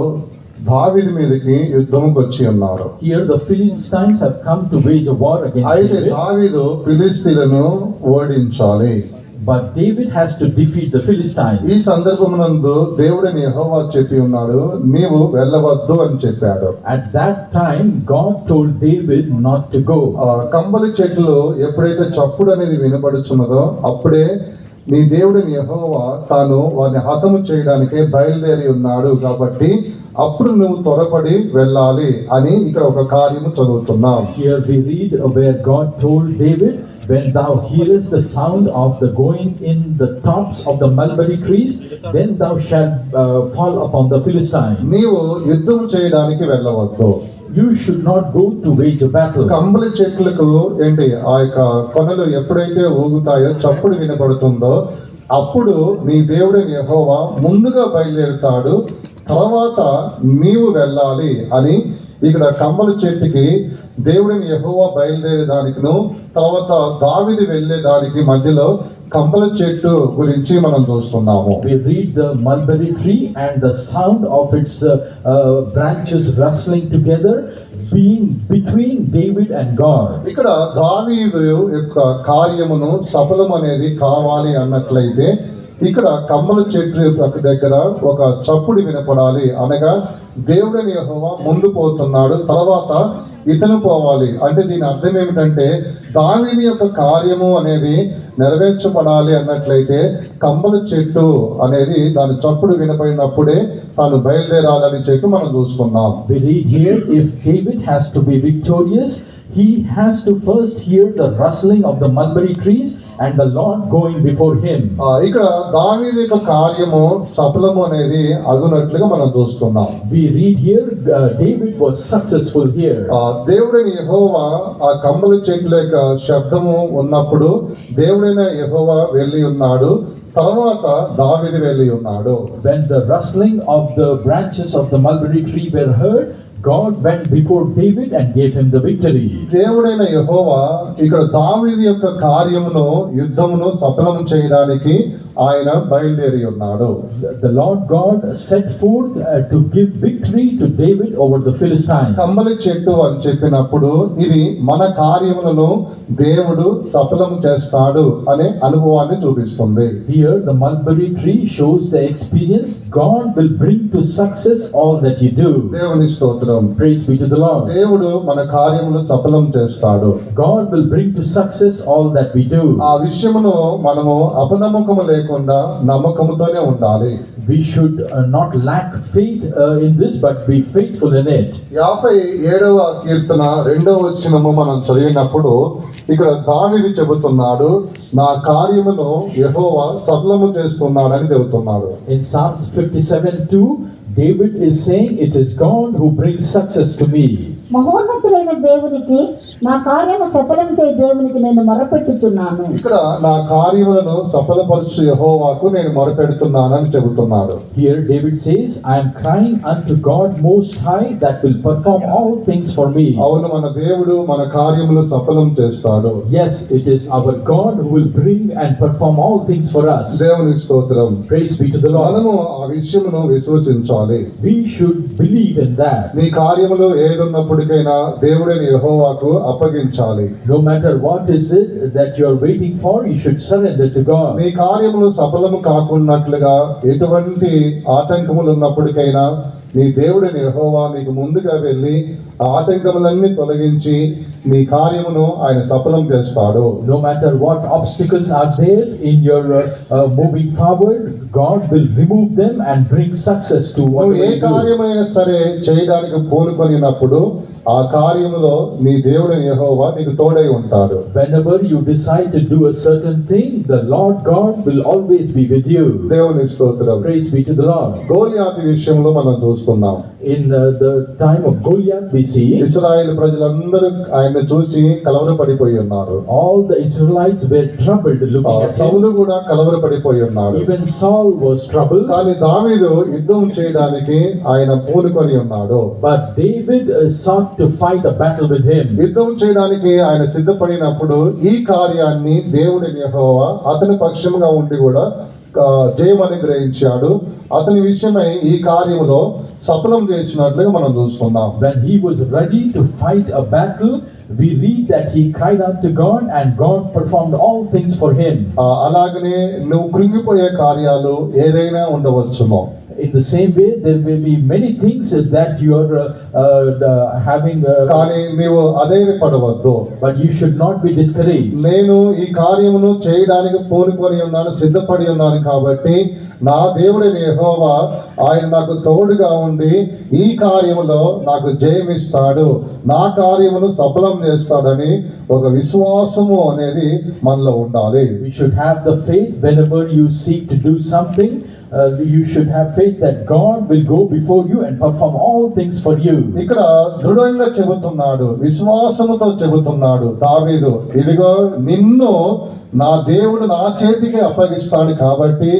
దావీదు మీదకి యుద్ధంకి వచ్చి ఉన్నారు. Here the Philistines have come to wage a war against అయితే David. దావీదు ఫిలిష్తీయులను ఓడించాలి. But David has to defeat the Philistines. ఈ సందర్భమునందు దేవుడిని యెహోవా చెప్పి ఉన్నాడు, నీవు వెళ్ళవద్దు అని చెప్పాడు. At that time, God told David not to go. కంబలి చెట్లు ఎప్పుడైతే చప్పుడు అనేది వినపడుచున్నదో అప్పుడే నీ దేవుడిని యెహోవా తాను వారిని హతము చేయడానికే బయలుదేరి ఉన్నాడు కాబట్టి అప్పుడు నువ్వు త్వరపడి వెళ్ళాలి అని ఇక్కడ ఒక కార్యము చదువుతున్నాం. Here we read where God told David, when thou hearest the sound of the going in the tops of the mulberry trees, then thou shalt fall upon the Philistines. నీవు యుద్ధం చేయడానికి వెళ్ళవద్దు. You should not go to wage a battle. కంబలి చెట్లకు ఏంటి ఆ యొక్క కొనలు ఎప్పుడైతే ఊగుతాయో చప్పుడు వినబడుతుందో అప్పుడు నీ దేవుడైన యెహోవా ముందుగా బయలుదేరుతాడు, తర్వాత నీవు వెళ్ళాలి అని ఇక్కడ కంబలి చెట్టుకి దేవుడిని యెహోవా బయలుదేరేదానికిను తర్వాత దావీదు వెళ్ళేదానికి మధ్యలో కంబల చెట్టు గురించి మనం చూస్తున్నాము. We read the mulberry tree and the sound of its branches rustling together, being between David and God. ఇక్కడ దావీదు యొక్క కార్యమును సఫలం అనేది కావాలి అన్నట్లయితే ఇక్కడ కమ్మల చెట్టు దగ్గర ఒక చప్పుడు వినపడాలి, అనగా దేవుడిని యెహోవా ముందు పోతున్నాడు, తర్వాత ఇతను పోవాలి. అంటే దీని అర్థం ఏమిటంటే దావీదు యొక్క కార్యము అనేది నెరవేర్చబడాలి అన్నట్లయితే కమ్మల చెట్టు అనేది దాని చప్పుడు వినపడినప్పుడే తాను బయలుదేరాలని చెప్పి మనం చూస్తున్నాం. We read here, if David has to be victorious, he has to first hear the rustling of the mulberry trees and the Lord going before him. ఇక్కడ దావీదు యొక్క కార్యము సఫలము అనేది అగునట్లుగా మనం చూస్తున్నాం. We read here, David was successful here. దేవుడైన యెహోవా ఆ కమ్మల చెట్ల యొక్క శబ్దము ఉన్నప్పుడు దేవుడైన యెహోవా వెళ్ళి ఉన్నాడు, తర్వాత దావీదు వెళ్ళి ఉన్నాడు. When the rustling of the branches of the mulberry tree were heard, God went before David and gave him the victory. దేవుడైన యెహోవా ఇక్కడ దావీదు యొక్క కార్యమును యుద్ధమును సఫలం చేయడానికి ఆయన బయలుదేరి ఉన్నాడు. The Lord God set forth to give victory to David over the Philistines. కమ్మలి చెట్టు అని చెప్పినప్పుడు ఇది మన కార్యములను దేవుడు సఫలం చేస్తాడు అనే అనుభవాన్ని చూపిస్తుంది. Here the mulberry tree shows the experience God will bring to success all that you do. దేవుని స్తోత్రం. Praise be to the Lord. దేవుడు మన కార్యమును సఫలం చేస్తాడు. God will bring to success all that we do. ఆ విషయమును మనము అపనమ్మకము లేకుండా నమ్మకముతోనే ఉండాలి. We should not lack faith in this, but be faithful in it. 57వ కీర్తన 2వ వచనము మనం చదివినప్పుడు ఇక్కడ దావీదు చెబుతున్నాడు, నా కార్యమును యెహోవా సఫలము చేస్తున్నాడని చెబుతున్నాడు. In Psalms 57:2, David is saying, it is God who brings success to me. మహోన్నతులైన దేవునికి నా కార్యము సఫలం చేయ దేవునికి నేను మొరపెట్టుచున్నాను. ఇక్కడ నా కార్యములను సఫలపరచు యెహోవాకు నేను మొరపెడుతున్నానని చెబుతున్నాడు. Here David says, I am crying unto God most high that will perform all things for me. అవును, మన దేవుడు మన కార్యములు సఫలం చేస్తాడు. Yes, it is our God who will bring and perform all things for us. దేవుని స్తోత్రం. Praise be to the Lord. మనము ఆ విషయమును విశ్వసించాలి. We should believe in that. నీ కార్యములు ఏదున్నప్పటికైనా దేవుడైన యెహోవాకు అప్పగించాలి. No matter what is it that you are waiting for, you should surrender to God. నీ కార్యములు సఫలము కాకున్నట్లుగా ఎటువంటి ఆటంకములు ఉన్నప్పటికైనా నీ దేవుడైన యెహోవా నీకు ముందుగా వెళ్ళి ఆ ఆటంకములన్నీ తొలగించి నీ కార్యమును ఆయన సఫలం చేస్తాడు. No matter what obstacles are there in your moving forward, God will remove them and bring success to what నువ్వు ఏ you do. కార్యమైనా సరే చేయడానికి పూనుకొనినప్పుడు ఆ కార్యములో నీ దేవుడైన యెహోవా నీకు తోడై ఉంటాడు. Whenever you decide to do a certain thing, the Lord God will always be with you. దేవుని స్తోత్రం. Praise be to the Lord. గోలియాతు విషయంలో మనం చూస్తున్నాం. In the time of Goliath, we see ఇశ్రాయేలు ప్రజలందరూ ఆయన చూసి కలవరపడిపోయి ఉన్నారు. all the Israelites were troubled looking at him. సౌలు కూడా కలవరపడిపోయి ఉన్నాడు. Even Saul was troubled. కానీ దావీదు యుద్ధం చేయడానికి ఆయన పూనుకొని ఉన్నాడు. But David sought to fight a battle with him. యుద్ధం చేయడానికి ఆయన సిద్ధపడినప్పుడు ఈ కార్యాన్ని దేవుడైన యెహోవా అతని పక్షముగా ఉండి కూడా జయం అనుగ్రహించాడు. అతని విషయమై ఈ కార్యములో సఫలం చేసినట్లుగా మనం చూస్తున్నాం. When he was ready to fight a battle, we read that he cried unto God and God performed all things for him. అలాగనే నువ్వు కృంగిపోయే కార్యాలు ఏదైనా ఉండవచ్చును. in the same way, there may be many things that you are having, కానీ నీవు అధైర్యపడవద్దు. but you should not be discouraged. నేను ఈ కార్యమును చేయడానికి పూనుకొని ఉన్నాను, సిద్ధపడి ఉన్నాను కాబట్టి నా దేవుడైన యెహోవా ఆయన నాకు తోడుగా ఉండి ఈ కార్యములో నాకు జయమిస్తాడు, నా కార్యమును సఫలం చేస్తాడని ఒక విశ్వాసము అనేది మనలో ఉండాలి. We should have the faith whenever you seek to do something. You should have faith that God will go before you and perform all things for you. ఇక్కడ దృఢంగా చెబుతున్నాడు, విశ్వాసముతో చెబుతున్నాడు దావీదు, ఇదిగో నిన్ను నా దేవుడు నా చేతికి అప్పగిస్తాడు కాబట్టి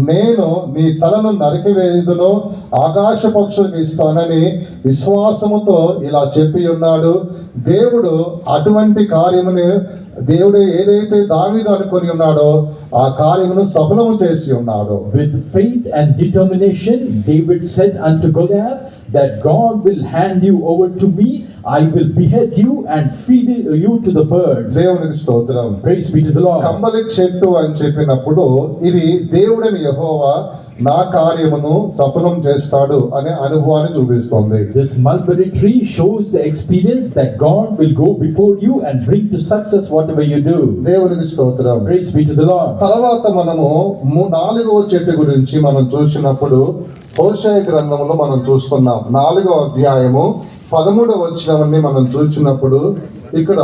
నేను నీ తలను నరికివేయుదును, ఆకాశ పక్షులకు ఇస్తానని విశ్వాసముతో ఇలా చెప్పి ఉన్నాడు. దేవుడు అటువంటి కార్యముని దేవుడు ఏదైతే దావీదు అనుకొని ఉన్నాడో ఆ కార్యమును సఫలము చేసి ఉన్నాడు. With faith and determination, David said unto Goliath that God will hand you over to me, I will behead you and feed you to the birds. దేవునికి స్తోత్రం. Praise be to the Lord. కమ్మలి చెట్టు అని చెప్పినప్పుడు ఇది దేవుడని యెహోవా నా కార్యమును సఫలం చేస్తాడు అనే అనుభవాన్ని చూపిస్తుంది. This mulberry tree shows the experience that God will go before you and bring to success whatever you do. దేవునికి స్తోత్రం. Praise be to the Lord. తర్వాత మనము 4వ చెట్టు గురించి మనం చూసినప్పుడు హోషేయ గ్రంథంలో మనం చూసుకున్నాం. 4వ అధ్యాయము 13వ వచనాన్ని మనం చూసినప్పుడు ఇక్కడ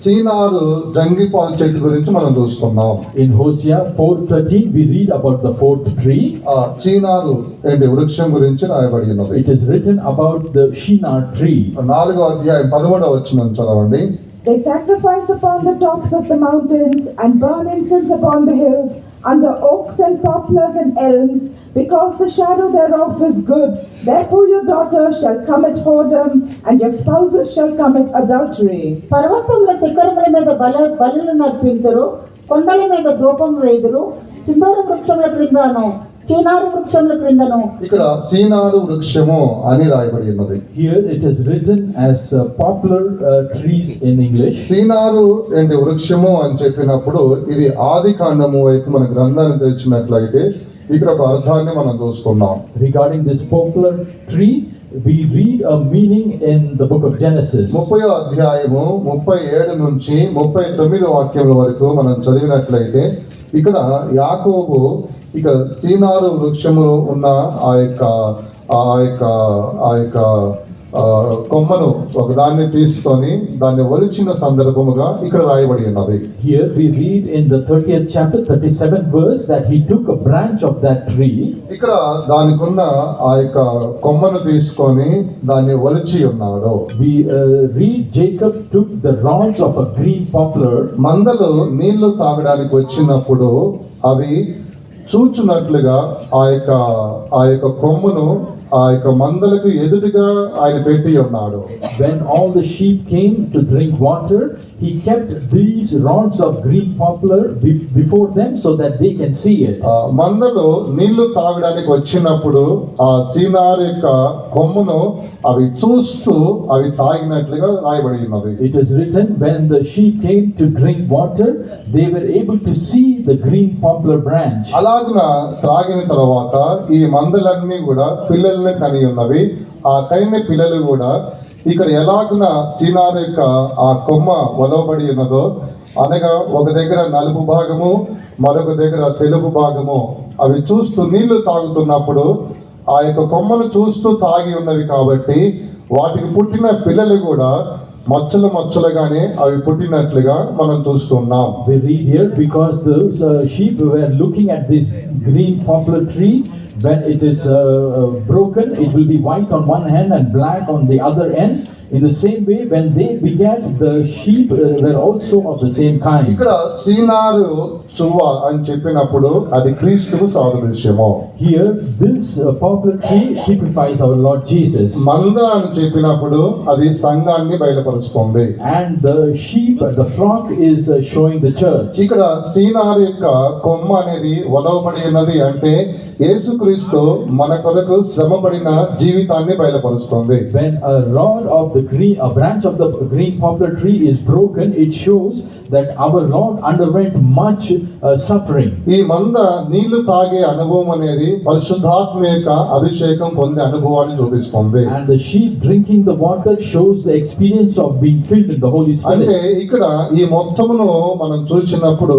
సీనారు జంగిపాల్ చెట్టు గురించి మనం చూసుకున్నాం. In Hosea 4:13 we read about the fourth tree. ఆ సీనారు ఏంటి వృక్షం గురించి రాయబడి ఉన్నది. It is written about the shinar tree. 4వ అధ్యాయం 13వ వచనం చదవండి. They sacrifice upon the tops of the mountains and burn incense upon the hills under oaks and poplars and elms, because the shadow thereof is good. Therefore your daughters shall commit whoredom and your spouses shall commit adultery. పర్వతముల శిఖరముల మీద బలులు నర్పింతురు, కొండల మీద ధూపం వేదురు, సింధూర వృక్షముల క్రిందను చీనారు వృక్షముల క్రిందను. ఇక్కడ సీనారు వృక్షము అని రాయబడి ఉన్నది. Here it is written as poplar trees in English. సీనారు ఏంటి వృక్షము అని చెప్పినప్పుడు ఇది ఆది కాండము వైపు మన గ్రంథాన్ని తెరిచినట్లయితే ఇక్కడ ఒక అర్థాన్ని మనం చూస్తున్నాం. Regarding this poplar tree, we read a meaning in the book of Genesis. 30వ అధ్యాయము 37 నుంచి 39వ వాక్యముల వరకు మనం చదివినట్లయితే ఇక్కడ యాకోబు ఇక సీనారు వృక్షము ఉన్న ఆ యొక్క కొమ్మను ఒకదాన్ని తీసుకొని దాన్ని ఒలిచిన సందర్భముగా ఇక్కడ రాయబడి ఉన్నది. Here we read in the 30th chapter 37th verse that he took a branch of that tree. ఇక్కడ దానికున్న ఆ యొక్క కొమ్మను తీసుకొని దాన్ని ఒలిచి ఉన్నాడు. We read Jacob took the rods of a green poplar. మందలు నీళ్లు తాగడానికి వచ్చినప్పుడు అవి చూచున్నట్లుగా ఆ యొక్క కొమ్మును ఆ యొక్క మందలకు ఎదురుగా ఆయన పెట్టి ఉన్నాడు. When all the sheep came to drink water, he kept these rods of green poplar before them so that they can see it. మందలు నీళ్లు తాగడానికి వచ్చినప్పుడు ఆ సీనారు యొక్క కొమ్మును అవి చూస్తూ అవి తాగినట్లుగా రాయబడి ఉన్నది. It is written when the sheep came to drink water, they were able to see the green poplar branch. అలాగున త్రాగిన తర్వాత ఈ మందలన్నీ కూడా పిల్లల్ని కని ఉన్నవి. ఆ కనిన పిల్లలు కూడా ఇక్కడ ఎలాగున సీనారు యొక్క ఆ కొమ్మ వలవబడి ఉన్నదో అనగా ఒక దగ్గర నలుపు భాగము మరొక దగ్గర తెలుపు భాగము అవి చూస్తూ నీళ్లు తాగుతున్నప్పుడు ఆ యొక్క కొమ్మను చూస్తూ తాగి ఉన్నవి కాబట్టి వాటికి పుట్టిన పిల్లలు కూడా మచ్చలుగానే అవి పుట్టినట్లుగా మనం చూస్తున్నాం. We read here because those sheep were looking at this green poplar tree. When it is broken, it will be white on one hand and black on the other end. In the same way, when they began, the sheep were also of the same kind. ఇక్కడ సీనారు చువ్వ అని చెప్పినప్పుడు అది క్రీస్తుకు సాదృశ్యము. Here, this poplar tree typifies our Lord Jesus. మంద అని చెప్పినప్పుడు అది సంఘాన్ని బయలుపరుస్తుంది. And the sheep, the flock is showing the church. ఇక్కడ సీనారు యొక్క కొమ్మ అనేది వలవబడి ఉన్నది అంటే యేసుక్రీస్తు మన కొరకు శ్రమపడిన జీవితాన్ని బయలుపరుస్తుంది. When a rod of the green, a branch of the green poplar tree is broken, it shows that our Lord underwent much suffering. ఈ మంద నీళ్లు తాగే అనుభవం అనేది పరిశుద్ధాత్మ యొక్క అభిషేకం పొందే అనుభవాన్ని చూపిస్తుంది. And the sheep drinking the water shows the experience of being filled in the Holy అంటే Spirit. ఇక్కడ ఈ మొత్తమును మనం చూసినప్పుడు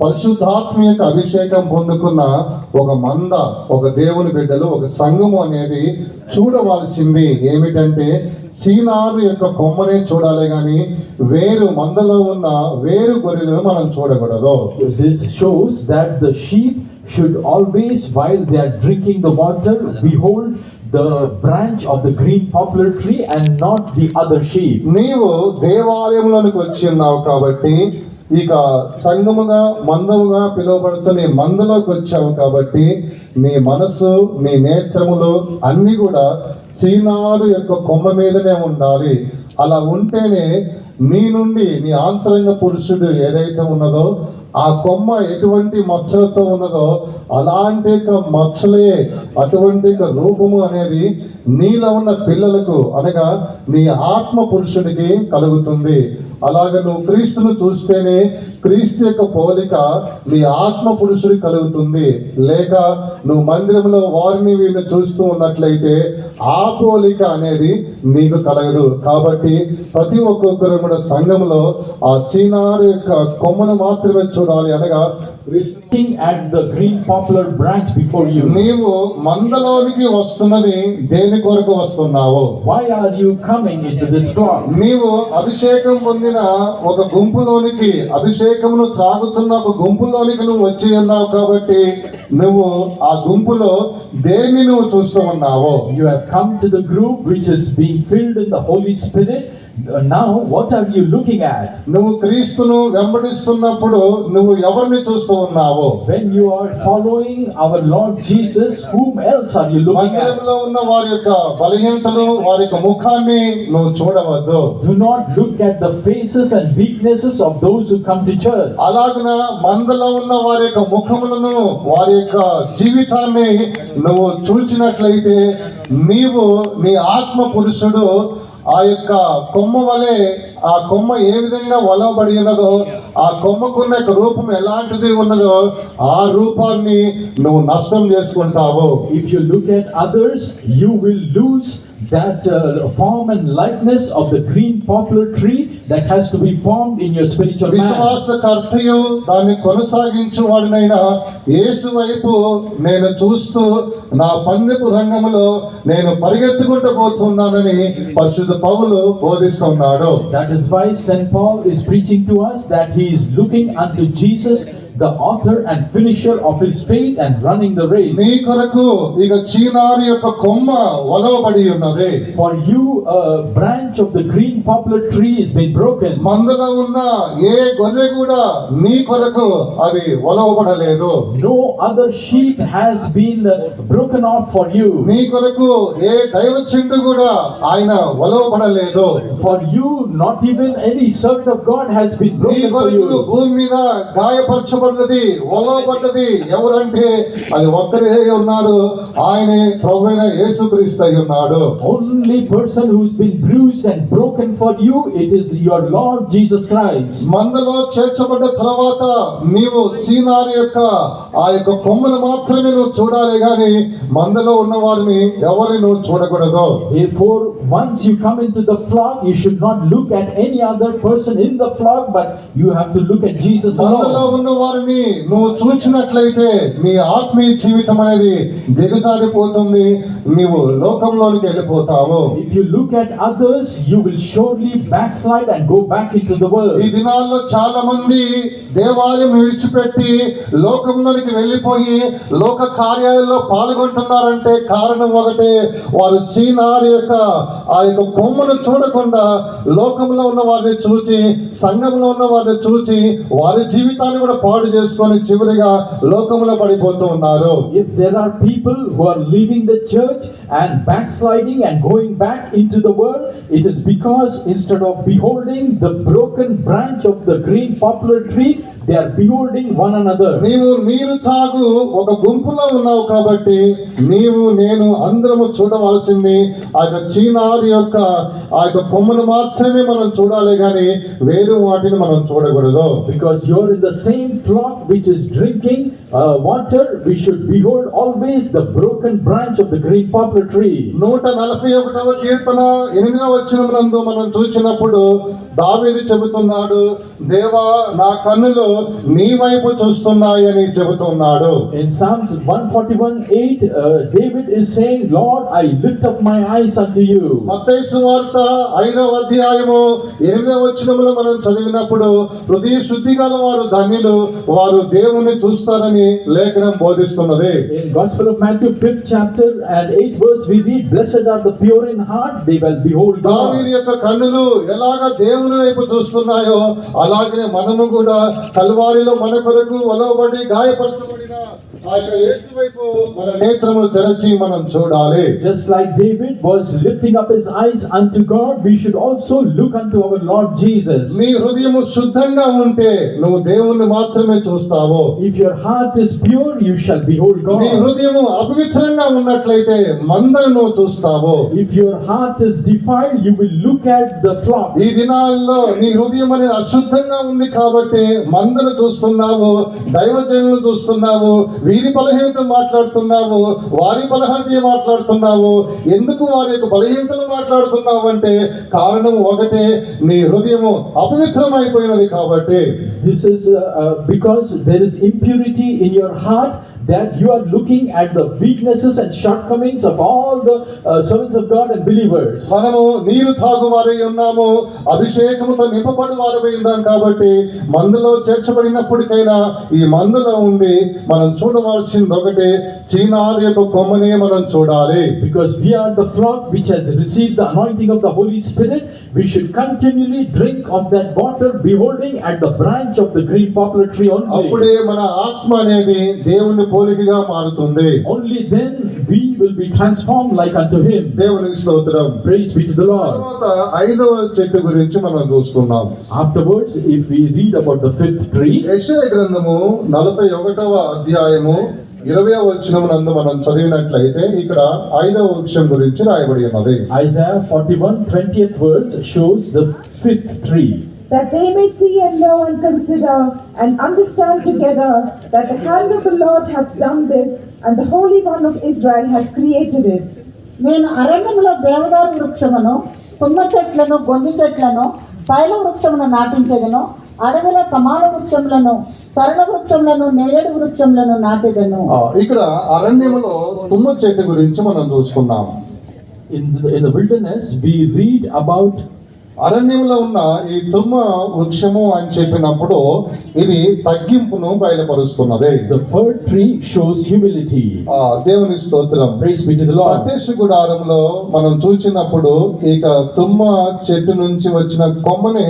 పరిశుద్ధాత్మ యొక్క అభిషేకం పొందుకున్న ఒక మంద, ఒక దేవుని బిడ్డలు, ఒక సంఘము అనేది చూడవలసింది ఏమిటంటే సీనారు యొక్క కొమ్మనే చూడాలి గాని వేరు మందలో ఉన్న వేరు గొర్రెలను మనం చూడకూడదు. This shows that the sheep should always, while they are drinking the water, behold the branch of the green poplar tree and not the other sheep. నీవు దేవాలయంలోనికి వచ్చి ఉన్నావు కాబట్టి, ఇక సంఘముగా మందముగా పిలువబడుతున్న నీ మందలోకి వచ్చావు కాబట్టి నీ మనసు, నీ నేత్రములు అన్ని కూడా సీనారు యొక్క కొమ్మ మీదనే ఉండాలి. అలా ఉంటేనే నీ నుండి నీ ఆంతరంగ పురుషుడు ఏదైతే ఉన్నదో ఆ కొమ్మ ఎటువంటి మచ్చలతో ఉన్నదో అలాంటి మచ్చలే, అటువంటి రూపము అనేది నీలో ఉన్న పిల్లలకు అనగా నీ ఆత్మ పురుషుడికి కలుగుతుంది. అలాగే నువ్వు క్రీస్తును చూస్తేనే క్రీస్తు యొక్క పోలిక నీ ఆత్మ పురుషుడికి కలుగుతుంది. లేక నువ్వు మందిరంలో వారిని వీరిని చూస్తూ ఉన్నట్లయితే ఆ పోలిక అనేది నీకు కలగదు. కాబట్టి ప్రతి ఒక్కొక్కరు కూడా సంఘంలో ఆ సీనారు యొక్క కొమ్మను మాత్రమే చూడాలి. అనగా Looking at the green poplar branch before you. నీవు మందలోనికి వస్తున్నది దేని కొరకు వస్తున్నావు? Why are you coming into this flock? నీవు అభిషేకం పొందిన ఒక గుంపులోనికి, అభిషేకమును త్రాగుతున్న ఒక గుంపులోనికి నువ్వు వచ్చి ఉన్నావు కాబట్టి నువ్వు ఆ గుంపులో దేన్ని నువ్వు చూస్తూ ఉన్నావు? You have come to the group which is being filled in the Holy Spirit. Now what are you looking at? నువ్వు క్రీస్తును వెంబడిస్తున్నప్పుడు నువ్వు ఎవరిని చూస్తూ ఉన్నావు? When you are following our Lord Jesus, whom else are you looking at? మందిరంలో ఉన్న వారి యొక్క బలహీనతలు, వారి యొక్క ముఖాన్ని నువ్వు చూడవద్దు. Do not look at the faces and weaknesses of those who come to church. అలాగున మందలో ఉన్న వారి యొక్క ముఖములను, వారి యొక్క జీవితాన్ని నువ్వు చూసినట్లయితే నీవు నీ ఆత్మ పురుషుడు ఆ యొక్క కొమ్మ వలె, ఆ కొమ్మ ఏ విధంగా వలవబడి ఉన్నదో, ఆ కొమ్మకున్న యొక్క రూపం ఎలాంటిది ఉన్నదో ఆ రూపాన్ని నువ్వు నష్టం చేసుకుంటావు. If you look at others, you will lose that form and likeness of the green poplar tree that has to be formed in your spiritual man. విశ్వాసకర్తయు దాన్ని కొనసాగించు వాడినైనా యేసు వైపు నేను చూస్తూ నా పందెపు రంగములో నేను పరిగెత్తుకుంటూ పోతున్నానని పరిశుద్ధ పౌలు బోధిస్తున్నాడు. That is why St. Paul is preaching to us that he is looking unto Jesus, the author and finisher of his faith, and running the race. నీ కొరకు ఇక చీనారి యొక్క కొమ్మ వలవబడి ఉన్నది. For you, a branch of the green poplar tree has been broken. మందలో ఉన్న ఏ గొర్రె కూడా నీ కొరకు అది వలవబడలేదు. No other sheep has been broken off for you. నీ కొరకు ఏ దైవజనుడు కూడా ఆయన వలవబడలేదు. For you, not even any servant of God has been నీ broken for కొరకు you. భూమి మీద గాయపరచబడ్డది, వలవబడ్డది ఎవరంటే అది ఒక్కరే ఉన్నారు, ఆయనే ప్రభువైన యేసుక్రీస్తు అయి ఉన్నాడు. Only person who's been bruised and broken for you, it is your Lord Jesus Christ. మందలో చేర్చబడ్డ తర్వాత నీవు సీనారి యొక్క ఆ యొక్క కొమ్మను మాత్రమే నువ్వు చూడాలి గాని మందలో ఉన్న వారిని ఎవరిని నువ్వు చూడకూడదు. Therefore, once you come into the flock, you should not look at any other person in the flock, but you have to look at Jesus మందలో alone. ఉన్న వారిని నువ్వు చూచినట్లయితే నీ ఆత్మీయ జీవితం అనేది దిగజారిపోతుంది, నీవు లోకంలోనికి వెళ్ళిపోతావు. If you look at others, you will surely backslide and go back into the ఈ world. దినాల్లో చాలా మంది దేవాలయం విడిచిపెట్టి లోకంలోనికి వెళ్ళిపోయి లోక కార్యాలలో పాల్గొంటున్నారంటే కారణం ఒకటే, వారు సీనారి యొక్క ఆ యొక్క కొమ్మను చూడకుండా లోకంలో ఉన్న వారిని చూచి, సంఘంలో ఉన్న వారిని చూచి వారి జీవితాన్ని కూడా పాడు చేసుకొని చివరిగా లోకంలో పడిపోతూ ఉన్నారు. If there are people who are leaving the church and backsliding and going back into the world, it is because instead of beholding the broken branch of the green poplar tree, they are beholding one another. నీవు నీరు తాగు ఒక గుంపులో ఉన్నావు కాబట్టి నీవు నేను అందరము చూడవలసింది ఆ యొక్క చీనారు యొక్క ఆ యొక్క కొమ్మను మాత్రమే మనం చూడాలి కానీ వేరు వాటిని మనం చూడకూడదు. Because you're in the same flock which is drinking water, we should behold always the broken branch of the green poplar tree. 141వ కీర్తన 8వ వచనమునందు మనం చూసినప్పుడు దావీదు చెబుతున్నాడు, దేవా నా కన్నులు నీ వైపు చూస్తున్నాయని చెబుతున్నాడు. In Psalms 141:8, David is saying, Lord, I lift up my eyes unto you. మత్తయి సువార్త 5వ అధ్యాయము 8వ వచనములో మనం చదివినప్పుడు హృదయ శుద్ధి గల వారు ధన్యులు, వారు దేవుని చూస్తారని లేఖనం బోధిస్తున్నది. In Gospel of Matthew 5th chapter and 8th verse we read, blessed are the pure in heart, they will behold God. దావీదు యొక్క కన్నులు ఎలాగ దేవుని వైపు చూస్తున్నాయో అలాగనే మనము కూడా కల్వారిలో మన కొరకు వలవబడి గాయపరచబడిన ఆ యొక్క యేసు వైపు మన నేత్రములు తెరచి మనం చూడాలి. Just like David was lifting up his eyes unto God, we should also look unto our Lord Jesus. నీ హృదయము శుద్ధంగా ఉంటే నువ్వు దేవుణ్ణి మాత్రమే చూస్తావు. If your heart is pure, you shall behold నీ God. హృదయము అపవిత్రంగా ఉన్నట్లయితే మందను నువ్వు చూస్తావు. If your heart is defiled, you will look at the flock. ఈ దినాల్లో నీ హృదయం అనేది అశుద్ధంగా ఉంది కాబట్టి మందను చూస్తున్నావు, దైవజనులను చూస్తున్నావు, వీరి బలహీనత మాట్లాడుతున్నావు, వారి బలహీనత మాట్లాడుతున్నావు. ఎందుకు వారి యొక్క బలహీనతలు మాట్లాడుతున్నావు అంటే కారణం ఒకటే, నీ హృదయము అపవిత్రమైపోయినది కాబట్టి. This is because there is impurity in your heart, that you are looking at the weaknesses and shortcomings of all the servants of God and believers. మనము నీరు తాగువారై ఉన్నాము, అభిషేకముతో నింపబడి వారమై ఉన్నాం కాబట్టి మందులో చేర్చబడినప్పటికైనా ఈ మందులో ఉండి మనం చూడవలసింది ఒకటే, చీనారు యొక్క కొమ్మనే మనం చూడాలి. Because we are the flock which has received the anointing of the Holy Spirit, we should continually drink of that water, beholding at the branch of the green poplar tree only. అప్పుడే మన ఆత్మ అనేది దేవుని పోలికగా మారుతుంది. Only then we will be transformed like unto Him. దేవునికి స్తోత్రం. Praise be to the Lord. తర్వాత 5వ చెట్టు గురించి మనం చూస్తున్నాం. Afterwards, if we read about the 5th tree, యెషయా గ్రంథము 41వ అధ్యాయము 20వ వచనమునందు మనం చదివినట్లయితే ఇక్కడ 5వ వృక్షం గురించి రాయబడి ఉన్నది. Isaiah 41:20th verse shows the 5th tree. That they may see and know and consider and understand together that the hand of the Lord hath done this, and the Holy One of Israel hath created it. నేను అరణ్యంలో దేవదారు వృక్షమును, తుమ్మ చెట్లను, గొంజి చెట్లను, తైల వృక్షమును నాటించెదను. అడవిలో తమాల వృక్షములను, సరళ వృక్షములను, నేరేడు వృక్షములను నాటెదను. ఇక్కడ అరణ్యములో తుమ్మ చెట్టు గురించి మనం చూసుకున్నాం. In the wilderness, we read about అరణ్యంలో ఉన్న ఈ తుమ్మ వృక్షము అని చెప్పినప్పుడు ఇది తగ్గింపును బయలుపరుస్తున్నది. the third tree shows humility. దేవుని స్తోత్రం. Praise be to the Lord. ప్రత్యక్ష గుడారంలో మనం చూసినప్పుడు ఇక తుమ్మ చెట్టు నుంచి వచ్చిన కొమ్మని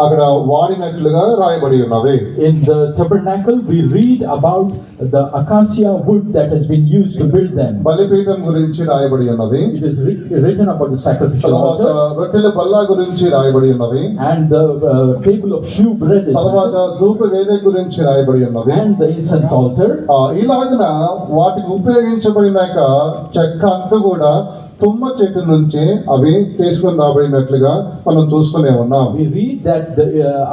అక్కడ వాడినట్లుగా రాయబడి ఉన్నది. In the tabernacle, we read about the acacia wood that has been used to build them. బలిపీఠం గురించి రాయబడి ఉన్నది. It is written about the sacrificial తర్వాత altar, రొట్టెల బల్ల గురించి రాయబడి ఉన్నది. and the table of shew bread is తర్వాత written, ధూప వేదిక గురించి రాయబడి ఉన్నది. and the incense altar. ఇలాగన వాటికి ఉపయోగించబడిన చెక్క అంతా కూడా తుమ్మ చెట్టు నుంచి అవి తీసుకొని రాబడినట్లుగా మనం చూస్తూనే ఉన్నాం. We read that the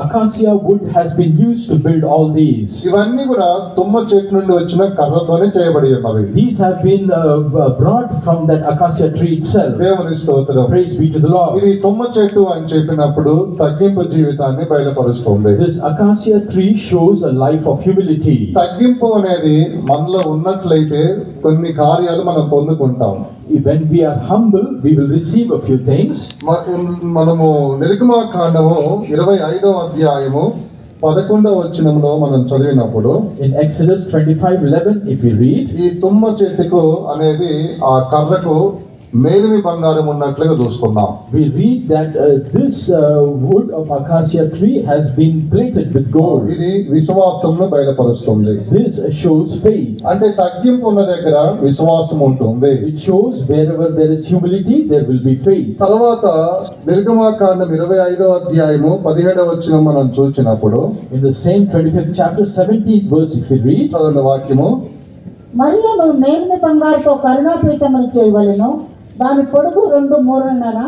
acacia wood has been used to build all these. ఇవన్నీ కూడా తుమ్మ చెట్టు నుండి వచ్చిన కర్రతోనే చేయబడి ఉన్నవి. These have been brought from that acacia tree itself. దేవుని స్తోత్రం. Praise be to the Lord. ఇది తుమ్మ చెట్టు అని చెప్పినప్పుడు తగ్గింపు జీవితాన్ని బయలుపరుస్తుంది. This acacia tree shows a life of humility. తగ్గింపు అనేది మనలో ఉన్నట్లయితే కొన్ని కార్యాలు మనం పొందుకుంటాం. When we are humble, we will receive a few things. మనము నిర్గమకాండము 25వ అధ్యాయము 11వ వచనంలో మనం చదివినప్పుడు In Exodus 25:11, if we read, ఈ తుమ్మ చెట్టుకు అనేది ఆ కర్రకు మేలిమి బంగారం ఉన్నట్లుగా చూస్తున్నాం. We read that this wood of acacia tree has been plated with gold. ఇది విశ్వాసంను బయలుపరుస్తుంది. This shows faith. అంటే తగ్గింపు ఉన్న దగ్గర విశ్వాసం ఉంటుంది. It shows wherever there is humility, there will be faith. తర్వాత నిర్గమాకాండం 25వ అధ్యాయము 17వ వచనం మనం చూసినప్పుడు In the same 25th chapter, 17th verse, if we read, చదవండి వాక్యము. మరియు నువ్వు మేలిమి బంగారుతో కరుణాపీఠమును చేయవలెను. దాని పొడుగు 2 మూరన్నర,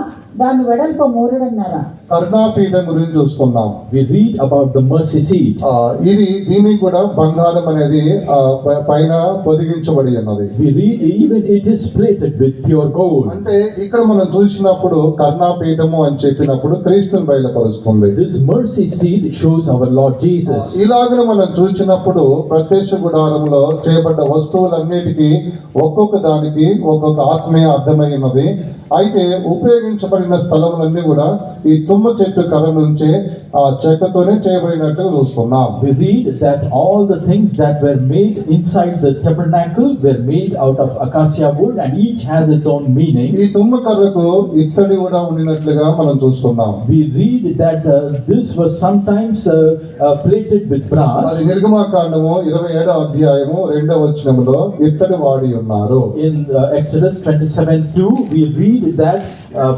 దాని వెడల్పు 3.5. కరుణాపీఠం గురించి చూస్తున్నాం. we read about the mercy seat. ఇది దీనికి కూడా బంగారం అనేది పైన పొదిగించబడి ఉన్నది. We read even it is plated with pure gold. అంటే ఇక్కడ మనం చూసినప్పుడు కరుణాపీఠము అని చెప్పినప్పుడు క్రీస్తుని బయలుపరుస్తుంది. This mercy seat shows our Lord Jesus. ఇలాగ మనం చూసినప్పుడు ప్రత్యక్ష గుడారంలో చేయబడ్డ వస్తువులన్నిటికీ ఒక్కొక్క దానికి ఒక్కొక్క ఆత్మీయ అర్థమై ఉన్నది. అయితే ఉపయోగించబడిన స్థలములన్నీ కూడా ఈ తుమ్మ చెట్టు కర్ర నుంచే ఆ చెక్కతోనే చేయబడినట్టుగా చూస్తున్నాం. We read that all the things that were made inside the tabernacle were made out of acacia wood, and each has its own meaning. ఈ తుమ్మ కర్రకు ఇత్తడి కూడా ఉండినట్లుగా మనం చూస్తున్నాం. We read that this was sometimes plated with brass. మరి నిర్గమాకాండము 27వ అధ్యాయము 2వ వచనములో ఇత్తడి వాడి ఉన్నారు. In Exodus 27:2, we read that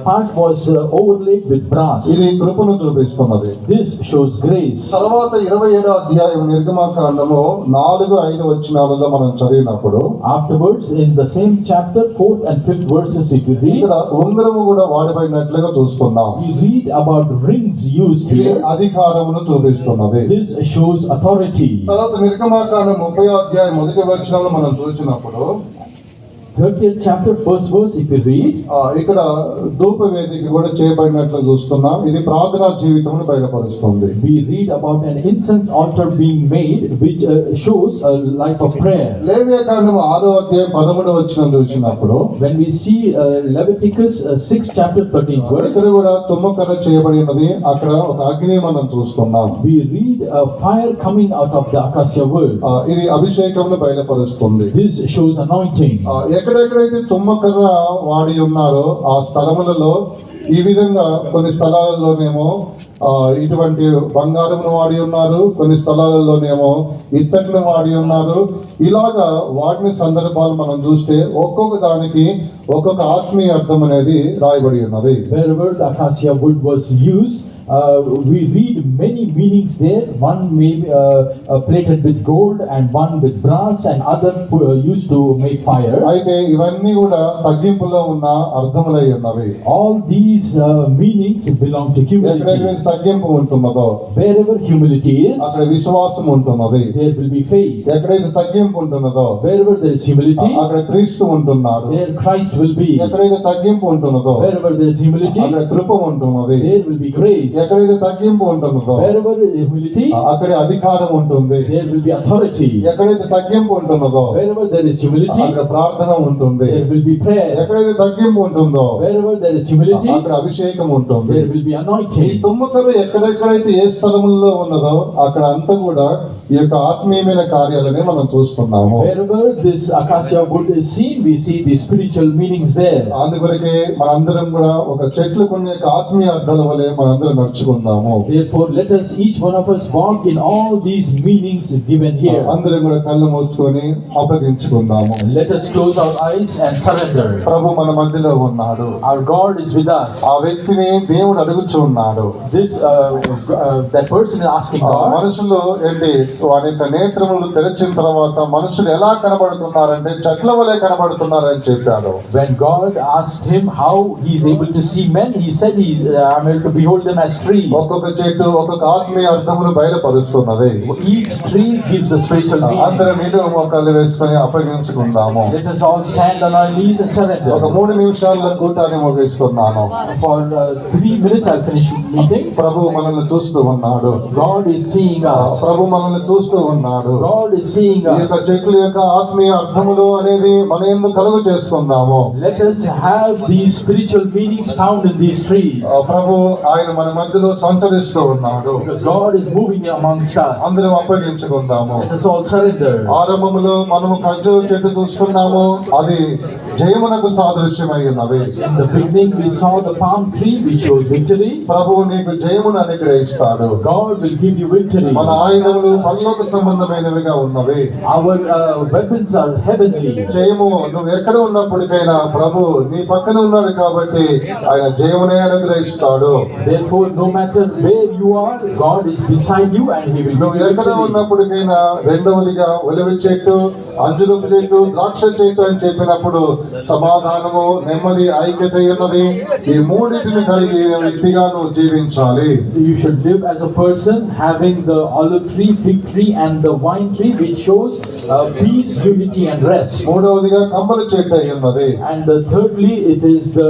part was overlaid with brass. ఇది కృపను చూపిస్తున్నది. This shows grace. తర్వాత 27వ అధ్యాయం నిర్గమాకాండము 4-5 వచనాలలో మనం చదివినప్పుడు Afterwards, in the same chapter, 4th and 5th verses, if you read, ఇక్కడ ఉంగరము కూడా వాడబడినట్లుగా చూస్తున్నాం. we read about rings used ఇది here. అధికారమును చూపిస్తున్నది. This shows authority. తర్వాత నిర్గమాకాండం 30వ అధ్యాయం 1వ వచనంలో మనం చూసినప్పుడు 30th chapter, first verse, if you read, ఇక్కడ ధూప వేదిక కూడా చేయబడినట్లు చూస్తున్నాం. ఇది ప్రార్థనా జీవితమును బయలుపరుస్తుంది. we read about an incense altar being made, which shows a life of prayer. లేవియకాండం 6వ అధ్యాయం 13వ వచనం చూసినప్పుడు When we see Leviticus 6th chapter 13th verse, ఇక్కడ కూడా తుమ్మకర్ర చేయబడి ఉన్నది. అక్కడ ఒక అగ్ని మనం చూస్తున్నాం. we read a fire coming out of the acacia wood. ఇది అభిషేకమును బయలుపరుస్తుంది. This shows anointing. ఎక్కడెక్కడైతే తుమ్మకర్ర వాడి ఉన్నారో ఆ స్థలములలో ఈ విధంగా కొన్ని స్థలాలలోనేమో ఇటువంటి బంగారంను వాడి ఉన్నారు, కొన్ని స్థలాలలోనేమో ఇత్తడిని వాడి ఉన్నారు. ఇలాగా వాడిన సందర్భాలు మనం చూస్తే ఒక్కొక్క దానికి ఒక్కొక్క ఆత్మీయ అర్థం అనేది రాయబడి ఉన్నది. Wherever the acacia wood was used, we read many meanings there. One may plated with gold, and one with brass, and other used to make fire. అయితే ఇవన్నీ కూడా తగ్గింపులో ఉన్న అర్థములై ఉన్నవి. All these meanings belong to humility. ఎక్కడెక్కడైతే తగ్గింపు ఉంటున్నదో Wherever humility is, అక్కడ విశ్వాసం ఉంటున్నది. there will be faith. ఎక్కడైతే తగ్గింపు ఉంటున్నదో Wherever there is humility, అక్కడ క్రీస్తు ఉంటున్నాడు. there Christ will be. ఎక్కడైతే తగ్గింపు ఉంటున్నదో Wherever there is humility, అక్కడ కృప ఉంటున్నది. there will be grace. ఎక్కడైతే తగ్గింపు ఉంటున్నదో Wherever there is humility, అక్కడే అధికారం ఉంటుంది. there will be authority. ఎక్కడైతే తగ్గింపు ఉంటున్నదో Wherever there is humility, అక్కడ ప్రార్థన ఉంటుంది. there will be prayer. ఎక్కడైతే తగ్గింపు ఉంటుందో Wherever there is humility, అక్కడ అభిషేకం ఉంటుంది. there will be ఈ anointing. తుమ్మకర్ర ఎక్కడెక్కడైతే ఏ స్థలముల్లో ఉన్నదో అక్కడ అంతా కూడా ఈ యొక్క ఆత్మీయమైన కార్యాలనే మనం చూస్తున్నాము. Wherever this acacia wood is seen, we see the spiritual meanings there. అందుకొరకే మనందరం కూడా ఒక చెట్లకు ఉన్న యొక్క ఆత్మీయ అర్థాల వలె మనందరం నడుచుకుందాము. Therefore, let us, each one of us, walk in all these meanings given here. అందరం కూడా కళ్ళు మూసుకొని అప్పగించుకుందాము. Let us close our eyes and surrender. ప్రభు మన మధ్యలో ఉన్నాడు. Our God is with us. ఆ వ్యక్తిని దేవుడు అడుగుచున్నాడు. This that person is asking God. మనుషులు ఏంటి వారి యొక్క నేత్రములు తెరిచిన తర్వాత మనుషులు ఎలా కనబడుతున్నారంటే చెట్ల వలె కనబడుతున్నారని చెప్పాడు. When God asked him how he is able to see men, he said I'm able to behold them as trees. ఒక్కొక్క చెట్టు ఒక్కొక్క ఆత్మీయ అర్థమును బయలుపరుస్తున్నది. Each tree gives a spiritual meaning. అందరం మీద మోకాళ్ళు వేసుకొని అప్పగించుకుందాము. Let us all stand on our knees and ఒక surrender. 3 నిమిషాల్లో కూటాన్ని ముగిస్తున్నాను. For 3 minutes I'll finish meeting. ప్రభు మనల్ని చూస్తూ ఉన్నాడు. God is seeing us. ప్రభు మనల్ని చూస్తూ ఉన్నాడు. God is seeing ఈ యొక్క us. చెట్ల యొక్క ఆత్మీయ అర్థములు అనేది మన ఎందుకు కలుగు చేసుకుందాము. Let us have these spiritual meanings found in these trees. ప్రభు ఆయన మన మధ్యలో సంచరిస్తూ ఉన్నాడు. Because God is moving amongst us. అందరం అప్పగించుకుందాము. Let us all surrender. ఆరంభములో మనము ఖర్జూర చెట్టు చూస్తున్నాము, అది జయమునకు సాదృశ్యమై ఉన్నది. In the beginning we saw the palm tree which shows victory. ప్రభువు నీకు జయమును అనుగ్రహిస్తాడు. God will give you victory. మన ఆయుధములు పరలోక సంబంధమైనవిగా ఉన్నవి. Our weapons are heavenly. జయము నువ్వు ఎక్కడ ఉన్నప్పటికైనా ప్రభు నీ పక్కన ఉన్నాడు కాబట్టి ఆయన జయమునే అనుగ్రహిస్తాడు. Therefore, no matter where you are, God is beside you and He will నువ్వు give you ఎక్కడ victory. ఉన్నప్పటికైనా రెండవదిగా ఒలివ చెట్టు, అంజూరపు చెట్టు, ద్రాక్ష చెట్టు అని చెప్పినప్పుడు సమాధానము, నెమ్మది, ఐక్యత ఉన్నది. ఈ మూడింటిని కలిగి వ్యక్తిగా నువ్వు జీవించాలి. You should live as a person having the olive tree, fig tree and the wine tree which shows peace, unity and rest. మూడవదిగా కమ్మల చెట్టు అయి ఉన్నది. And thirdly, it is the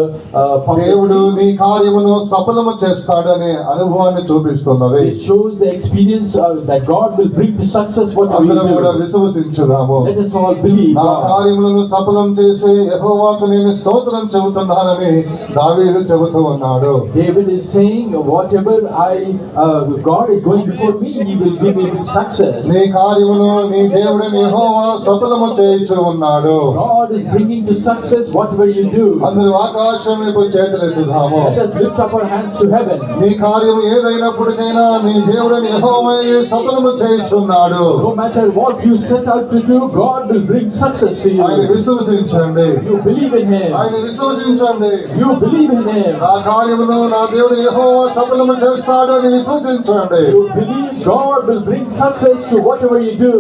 దేవుడు నీ కార్యమును సఫలము చేస్తాడనే అనుభవాన్ని చూపిస్తున్నది. it shows the experience that God will bring to success what we అందరం కూడా do. విశ్వసించుదాము. Let us all believe నా God. కార్యములను సఫలం చేసి యెహోవాకు నేను స్తోత్రం చెబుతున్నానని దావీదు చెబుతూ ఉన్నాడు. David is saying, whatever God is going before me, He will give me success. నీ కార్యమును నీ దేవుడైన యెహోవా సఫలము చేయుచు ఉన్నాడు. God is bringing to success whatever you do. అందరూ ఆకాశం వైపు చేతులెత్తుదాము. Let us lift up our hands to heaven. నీ కార్యము ఏదైనప్పటికైనా నీ దేవుడైన యెహోవాయే సఫలము చేయుచున్నాడు. No matter what you set out to do, God will bring success to ఆయన you. విశ్వసించండి. You believe in Him. ఆయన విశ్వసించండి. You believe in Him. నా కార్యమును నా దేవుడు యెహోవా సఫలము చేస్తాడు అని విశ్వసించండి. You believe God will bring success to whatever you do.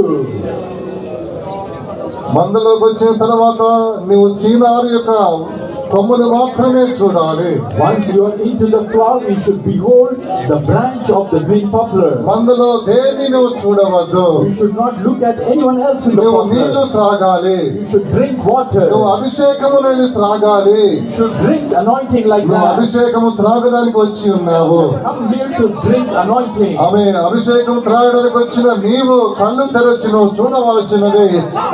మందలోకి వచ్చిన తర్వాత నువ్వు చీనారు యొక్క కొమ్మను మాత్రమే చూడాలి. Once you are into the flock, you should behold the branch of the green poplar. మందలో దేన్ని నువ్వు చూడవద్దు. You should not look at anyone else in the నువ్వు నీళ్లు poplar. త్రాగాలి. You should drink water. నువ్వు అభిషేకము అనేది త్రాగాలి. You should drink anointing like నువ్వు that. అభిషేకము త్రాగడానికి వచ్చి ఉన్నావు. Come here to drink anointing. ఆమె అభిషేకం త్రాగడానికి వచ్చిన నీవు కళ్ళు తెరచి నువ్వు చూడవలసినది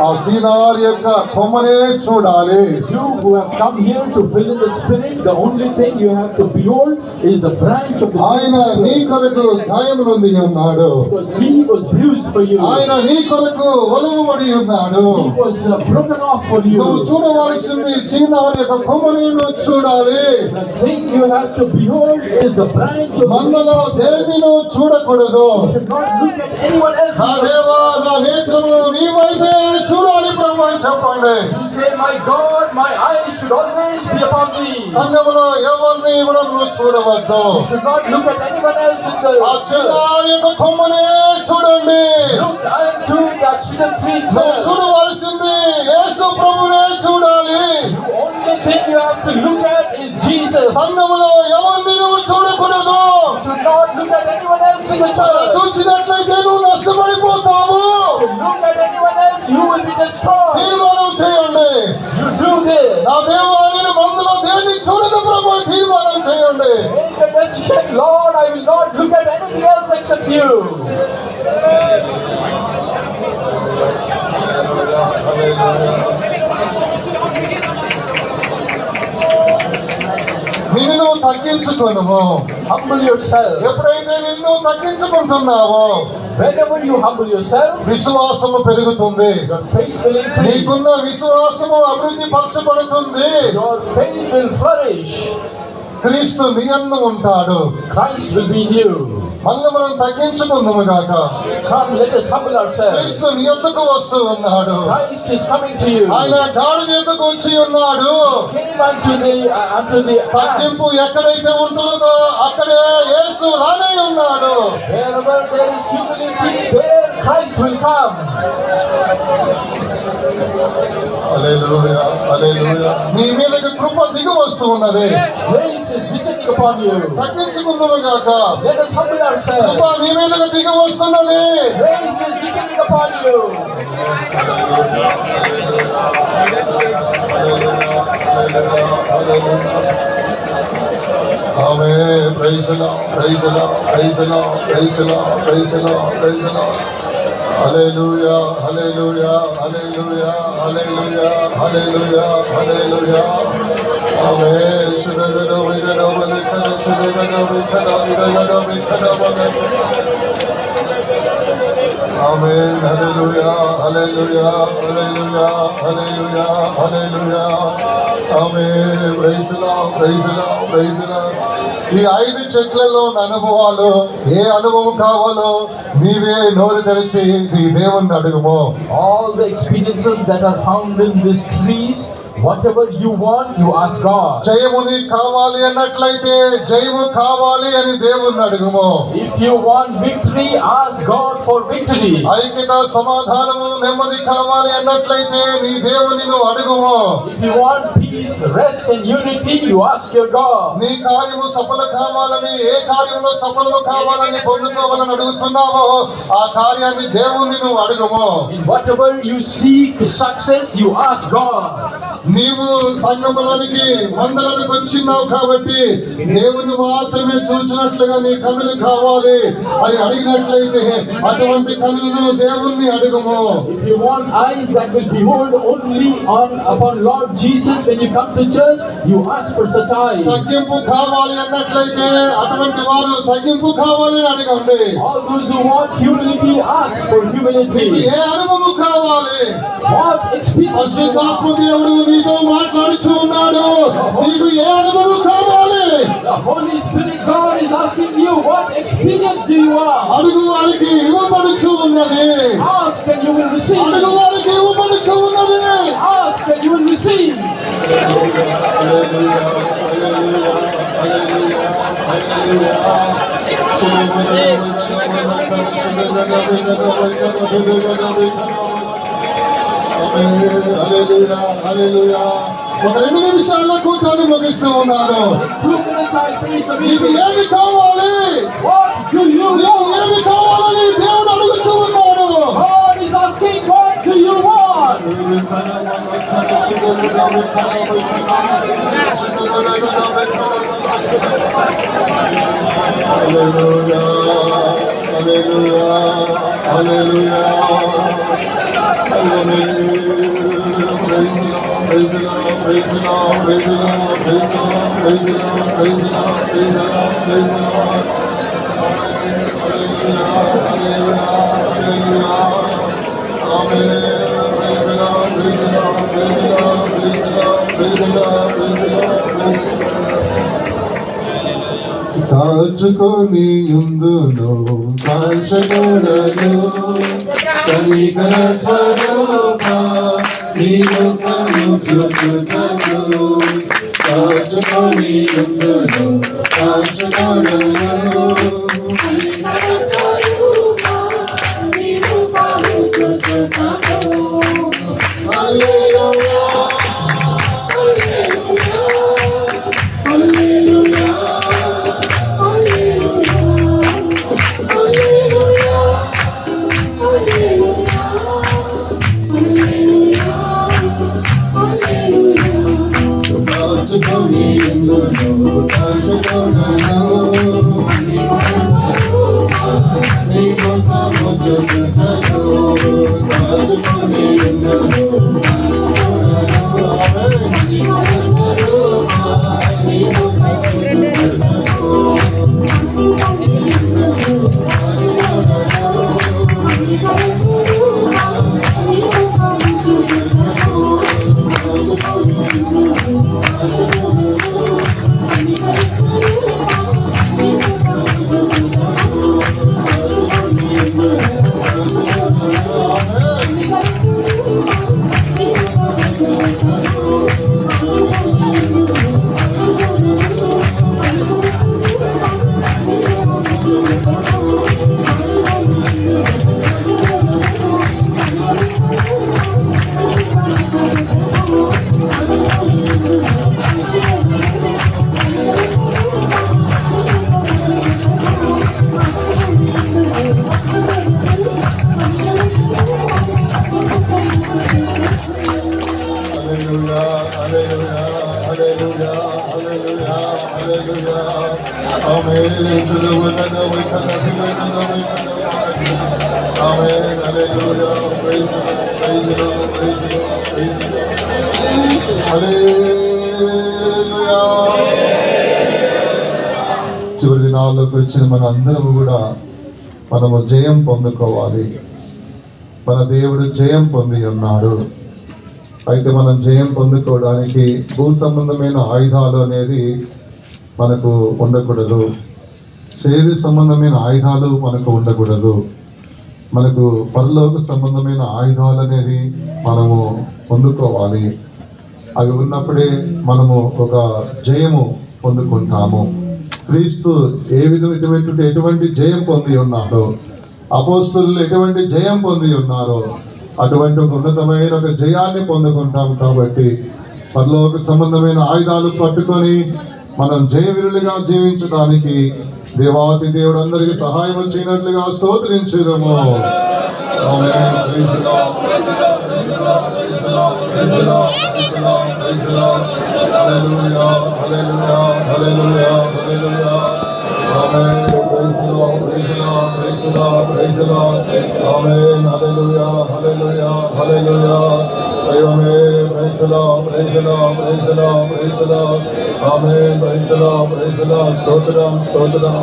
ఆ సీనార్ యొక్క కొమ్మనే చూడాలి. You who have come here to fill in the spirit, the only thing you have to behold is the branch of the ఆయన నీ కొరకు గాయము నొంది ఉన్నాడు. because He was bruised for you. ఆయన నీ కొరకు ఒలువబడి ఉన్నాడు. He was broken off for you. నువ్వు చూడవలసింది సీనార్ యొక్క కొమ్మని నువ్వు చూడాలి. The thing you have to behold is the branch of the మందలో దేన్ని నువ్వు చూడకూడదు. You should not look at anyone else. నా దేవా నా నేత్రములు నీ వైపే చూడాలి ప్రభు అని చెప్పండి. You say, my God, my eyes should always be upon thee. సంఘములో ఎవరిని కూడా నువ్వు చూడవద్దు. You should not look at anyone else in the ఆ సీనార్ యొక్క కొమ్మనే చూడండి. Look unto that cedar tree నువ్వు itself. చూడవలసింది యేసు ప్రభునే చూడాలి. The only thing you have to look at is Jesus. సంఘములో ఎవరిని నువ్వు చూడకూడదు. You should not look at anyone else in the అలా church. చూసినట్లయితే నువ్వు నష్టపడిపోతావు. If you look at anyone else, you will be destroyed. తీర్మానం చేయండి. You do this. నా దేవా నేను మందులో దేన్ని చూడను ప్రభు అని తీర్మానం చేయండి. Make a decision, Lord, I will not look at anything else except you. నిన్ను నువ్వు తగ్గించుకోను. Humble yourself. ఎప్పుడైతే నిన్ను తగ్గించుకుంటున్నావో Whenever you humble yourself, విశ్వాసము పెరుగుతుంది. your faith will increase. నీకున్న విశ్వాసము అభివృద్ధి పరచబడుతుంది. Your faith will flourish. క్రీస్తు నీ యందు ఉంటాడు. Christ will be in you. మళ్ళీ మనం తగ్గించుకుందాము గాక. Come, let us humble ourselves. క్రీస్తు నీ యొద్దకు వస్తూ ఉన్నాడు. Christ is coming to you. ఆయన గాడిద యొద్దకు వచ్చి ఉన్నాడు. Came unto the తగ్గింపు ఎక్కడైతే ఉంటుందో అక్కడే యేసు రానే ఉన్నాడు. Wherever there is humility, there Christ will come. హల్లెలూయా హల్లెలూయా. నీ మీదకి కృప దిగి వస్తూ ఉన్నది. Grace is descending upon you. తగ్గించుకుందాము గాక. Let us humble ourselves. కృప నీ మీదకి దిగి వస్తున్నది. Grace is descending upon you. Amen. Praise the lord praise the lord praise the lord praise the lord praise the lord praise the lord. Hallelujah hallelujah hallelujah hallelujah hallelujah hallelujah Amen. Shudagada vigada valikada shudagada vikada vidagada vikada valikada. Amen. Hallelujah. Hallelujah. Hallelujah. Hallelujah. Hallelujah. Amen. Praise the Lord. Praise the Lord. Praise the Lord. ఈ 5 చెట్లలో ఉన్న అనుభవాలు ఏ అనుభవం కావాలో నీవే నోరు తెరిచి నీ దేవుణ్ణి అడుగుము. All the experiences that are found in these trees, whatever you want, you ask God. జయము నీకు కావాలి అన్నట్లయితే జయము కావాలి అని దేవుణ్ణి అడుగుము. If you want victory, ask God for victory. ఐక్యత సమాధానము నెమ్మది కావాలి అన్నట్లయితే నీ దేవుని నువ్వు అడుగుము. If you want peace, rest and unity, you ask your God. నీ కార్యము సఫలం కావాలని ఏ కార్యంలో సఫలం కావాలని పొందుకోవాలని అడుగుతున్నావో ఆ కార్యాన్ని దేవుణ్ణి నువ్వు అడుగుము. In whatever you seek success, you ask God. నీవు సంగములోనికి మందరానికి వచ్చినావు కాబట్టి దేవుని మాత్రమే చూచినట్లుగా నీ కన్నులు కావాలి అని అడిగినట్లయితే అటువంటి కన్నులను దేవుణ్ణి అడుగుము. If you want eyes that will behold only upon Lord Jesus when you come to church, you ask for such eyes. తగ్గింపు కావాలి అన్నట్లయితే అటువంటి వారు తగ్గింపు కావాలి అని అడగండి. All those who want humility, ask for నీకు humility. ఏ అనుభవం కావాలి? What experience? పరిశుద్ధాత్మ దేవుడు నీతో మాట్లాడుచూ ఉన్నాడు. నీకు ఏ అనుభవం కావాలి? The Holy Spirit God is asking you, what experience do you want? అడుగు వారికి ఇవ్వబడుచు ఉన్నది. Ask and you will receive. అడుగు వారికి ఇవ్వబడుచు ఉన్నది. Ask and you will receive. ఒక 2 నిమిషాల్లో కూర్చొని ముగిస్తూ ఉన్నారు. 2 minutes I finish the నీకు meeting. ఏమి కావాలి? What do you నీకు want? ఏమి కావాలని దేవుడు అడుగుతూ ఉన్నాడు. God is asking, what do you want? Hallelujah, hallelujah, hallelujah. Praise the Lord, praise the Lord, praise the Lord, praise the Lord, praise the Lord, praise the Lord, praise the Lord, praise the Lord. Hallelujah, hallelujah, hallelujah. Amen. Praise the Lord, praise the Lord, praise the Lord, praise the Lord, praise the Lord, praise the Lord, praise the Lord. కాచుకొని యుందును కాంచగడను కనికర స్వరూప నీ ముఖము చూచుటకు కాచుకొని యుందును కాంచగడను కాచుకొని యుందును కాంచగడను నీ ముఖము చూచుటకు కాచుకొని యుందును Amen. Hallelujah. Praise the Lord. Praise the Lord. Praise the Lord. Praise the Lord. Hallelujah. హల్లెలూయా. చివరి దినాల్లోకి వచ్చిన మన అందరము కూడా మనము జయం పొందుకోవాలి. మన దేవుడు జయం పొంది ఉన్నాడు. అయితే మనం జయం పొందుకోవడానికి భూ సంబంధమైన ఆయుధాలు అనేది మనకు ఉండకూడదు. శరీర సంబంధమైన ఆయుధాలు మనకు ఉండకూడదు. మనకు పరలోక సంబంధమైన ఆయుధాలు అనేది మనము పొందుకోవాలి. అవి ఉన్నప్పుడే మనము ఒక జయము పొందుకుంటాము. క్రీస్తు ఏ విధమైన ఎటువంటి జయం పొంది ఉన్నాడో, అపోస్తలులు ఎటువంటి జయం పొంది ఉన్నారో అటువంటి ఒక ఉన్నతమైన ఒక జయాన్ని పొందుకుంటాం. కాబట్టి పరలోక సంబంధమైన ఆయుధాలు పట్టుకొని మనం జయవీరులుగా జీవించడానికి దేవాతి దేవుడు అందరికీ సహాయం చేయనట్లుగా స్తోత్రించుదాము. ఆమేన్. Praise the lord. Praise the lord. Praise the lord. Praise the lord. Praise the lord. హల్లెలూయా. హల్లెలూయా. హల్లెలూయా. హల్లెలూయా. ఆమేన్. Praise the lord. Praise the lord. Praise the lord. Praise the Lord. ఆమేన్. హల్లెలూయా. హల్లెలూయా. హల్లెలూయా. దైవమే praise the lord. Praise the lord. Praise the lord. Praise the Lord. ఆమేన్. Praise the lord. Praise the Lord. స్తోత్రం. స్తోత్రం.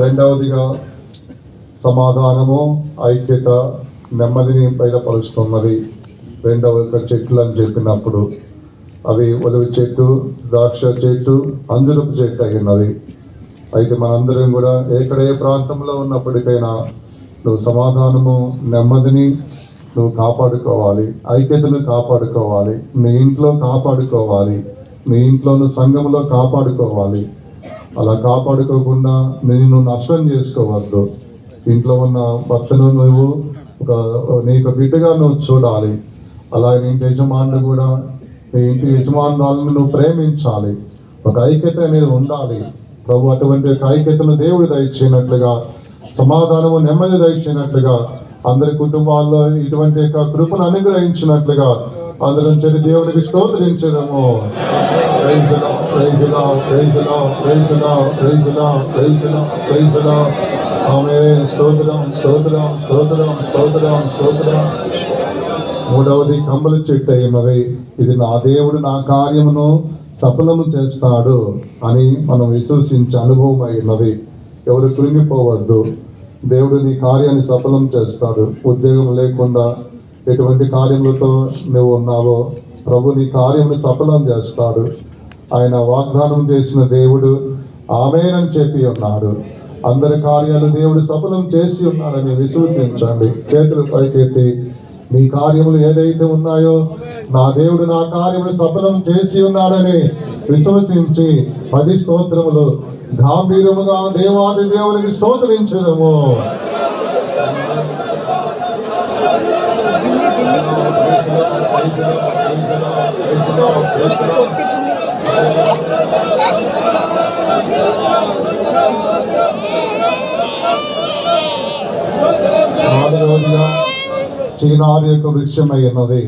రెండవదిగా సమాధానము, ఐక్యత, నెమ్మదిని బయలుపరుస్తున్నది. రెండవ చెట్లు అని చెప్పినప్పుడు అవి ఒలివ చెట్టు, ద్రాక్ష చెట్టు, అంజురపు చెట్టు అయి ఉన్నది. అయితే మనందరం కూడా ఎక్కడే ప్రాంతంలో ఉన్నప్పటికైనా నువ్వు సమాధానము, నెమ్మదిని నువ్వు కాపాడుకోవాలి. ఐక్యతను కాపాడుకోవాలి. నీ ఇంట్లో కాపాడుకోవాలి. నీ ఇంట్లోను సంఘంలో కాపాడుకోవాలి. అలా కాపాడుకోకుండా నేను నష్టం చేసుకోవద్దు. ఇంట్లో ఉన్న భర్తను నువ్వు నీకు బిడ్డగా నువ్వు చూడాలి. అలాగే ఇంటి యజమానులు కూడా నీ ఇంటి యజమానురాలను నువ్వు ప్రేమించాలి. ఒక ఐక్యత అనేది ఉండాలి. ప్రభు అటువంటి ఒక ఐక్యతను దేవుడు దయచేయనట్లుగా, సమాధానము, నెమ్మది దయచేయనట్లుగా, అందరి కుటుంబాల్లో ఇటువంటి యొక్క కృపను అనుగ్రహించినట్లుగా అందరం చెడు దేవునికి స్తోత్రించదము. Praise the lord. Praise the lord. Praise the lord. Praise the lord. Praise the lord. Praise the lord. Praise the Lord. ఆమేన్. స్తోత్రం. స్తోత్రం. స్తోత్రం. స్తోత్రం. స్తోత్రం. మూడవది కమ్మల చెట్టు అయినది. ఇది నా దేవుడు నా కార్యమును సఫలము చేస్తాడు అని మనం విశ్వసించే అనుభవం అయినది. ఎవరు కృంగిపోవద్దు. దేవుడు నీ కార్యాన్ని సఫలం చేస్తాడు. ఉద్యోగం లేకుండా ఎటువంటి కార్యములతో నువ్వు ఉన్నావో ప్రభు నీ కార్యమును సఫలం చేస్తాడు. ఆయన వాగ్దానం చేసిన దేవుడు ఆమేన్ అని చెప్పి ఉన్నాడు. అందరి కార్యాలు దేవుడు సఫలం చేసి ఉన్నాడని విశ్వసించండి. చేతులు పైకెత్తి మీ కార్యములు ఏదైతే ఉన్నాయో నా దేవుడు నా కార్యములు సఫలం చేసి ఉన్నాడని విశ్వసించి 10 స్తోత్రములు గాంభీర్యముగా దేవాది దేవునికి స్తోత్రించుదము. నాలుగవదిగా చీనారు యొక్క వృక్షమై ఉన్నది.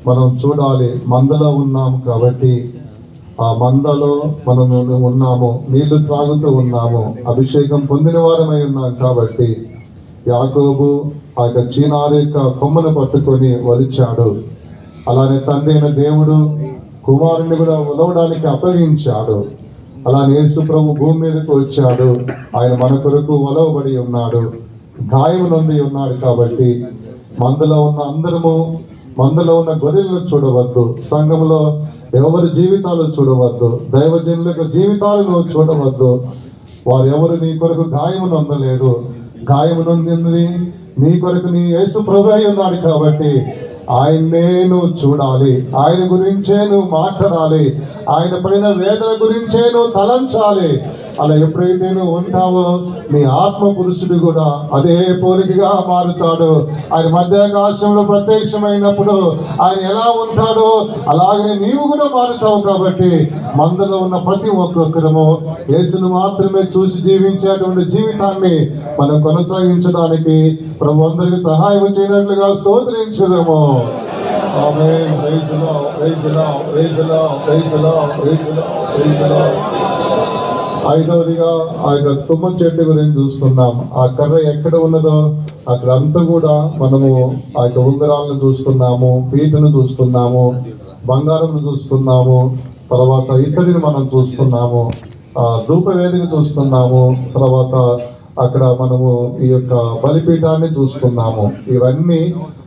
మనం చూడాలి, మందలో ఉన్నాము కాబట్టి ఆ మందలో మనము ఉన్నాము, నీళ్లు త్రాగుతూ ఉన్నాము, అభిషేకం పొందిన వారమై ఉన్నాం కాబట్టి యాకోబు ఆ యొక్క చీనారు యొక్క కొమ్మను పట్టుకొని వలిచాడు. అలానే తండ్రి అయిన దేవుడు కుమారుని కూడా ఒలవడానికి అప్పగించాడు. అలానే యేసు ప్రభు భూమి మీదకు వచ్చాడు. ఆయన మన కొరకు ఒలవబడి ఉన్నాడు, గాయము నొంది ఉన్నాడు. కాబట్టి మందలో ఉన్న అందరము, మందలో ఉన్న గొర్రెలను చూడవద్దు, సంఘంలో ఎవరి జీవితాలు చూడవద్దు, దైవజనుల యొక్క జీవితాలను చూడవద్దు. వారు ఎవరు నీ కొరకు గాయము నొందలేదు. గాయము నొందింది నీ కొరకు నీ యేసు ప్రభు అయి ఉన్నాడు. కాబట్టి ఆయన్నే నువ్వు చూడాలి, ఆయన గురించే నువ్వు మాట్లాడాలి, ఆయన పడిన వేదన గురించే నువ్వు తలంచాలి. అలా ఎప్పుడైతే నువ్వు ఉంటావో నీ ఆత్మ పురుషుడు కూడా అదే పోలికగా మారుతాడు. ఆయన మధ్యాకాశంలో ప్రత్యక్షమైనప్పుడు ఆయన ఎలా ఉంటాడో అలాగే నీవు కూడా మారుతావు. కాబట్టి మందలో ఉన్న ప్రతి ఒక్కొక్కరము యేసును మాత్రమే చూసి జీవించేటువంటి జీవితాన్ని మనం కొనసాగించడానికి ప్రభు అందరికి సహాయం చేయనట్లుగా స్తోత్రించుదాము. ఆమేన్. Praise the lord. Praise the lord. Praise the lord. Praise the lord. Praise the lord. Praise the Lord. ఐదవదిగా ఆ యొక్క తుమ్మ చెట్టు గురించి చూస్తున్నాం. ఆ కర్ర ఎక్కడ ఉన్నదో అక్కడ అంతా కూడా మనము ఆ యొక్క ఉంగరాలను చూస్తున్నాము, పీటను చూస్తున్నాము, బంగారం చూస్తున్నాము, తర్వాత ఇతడిని మనం చూస్తున్నాము, ధూపవేదిక చూస్తున్నాము, తర్వాత అక్కడ మనము ఈ యొక్క బలిపీఠాన్ని చూస్తున్నాము. ఇవన్నీ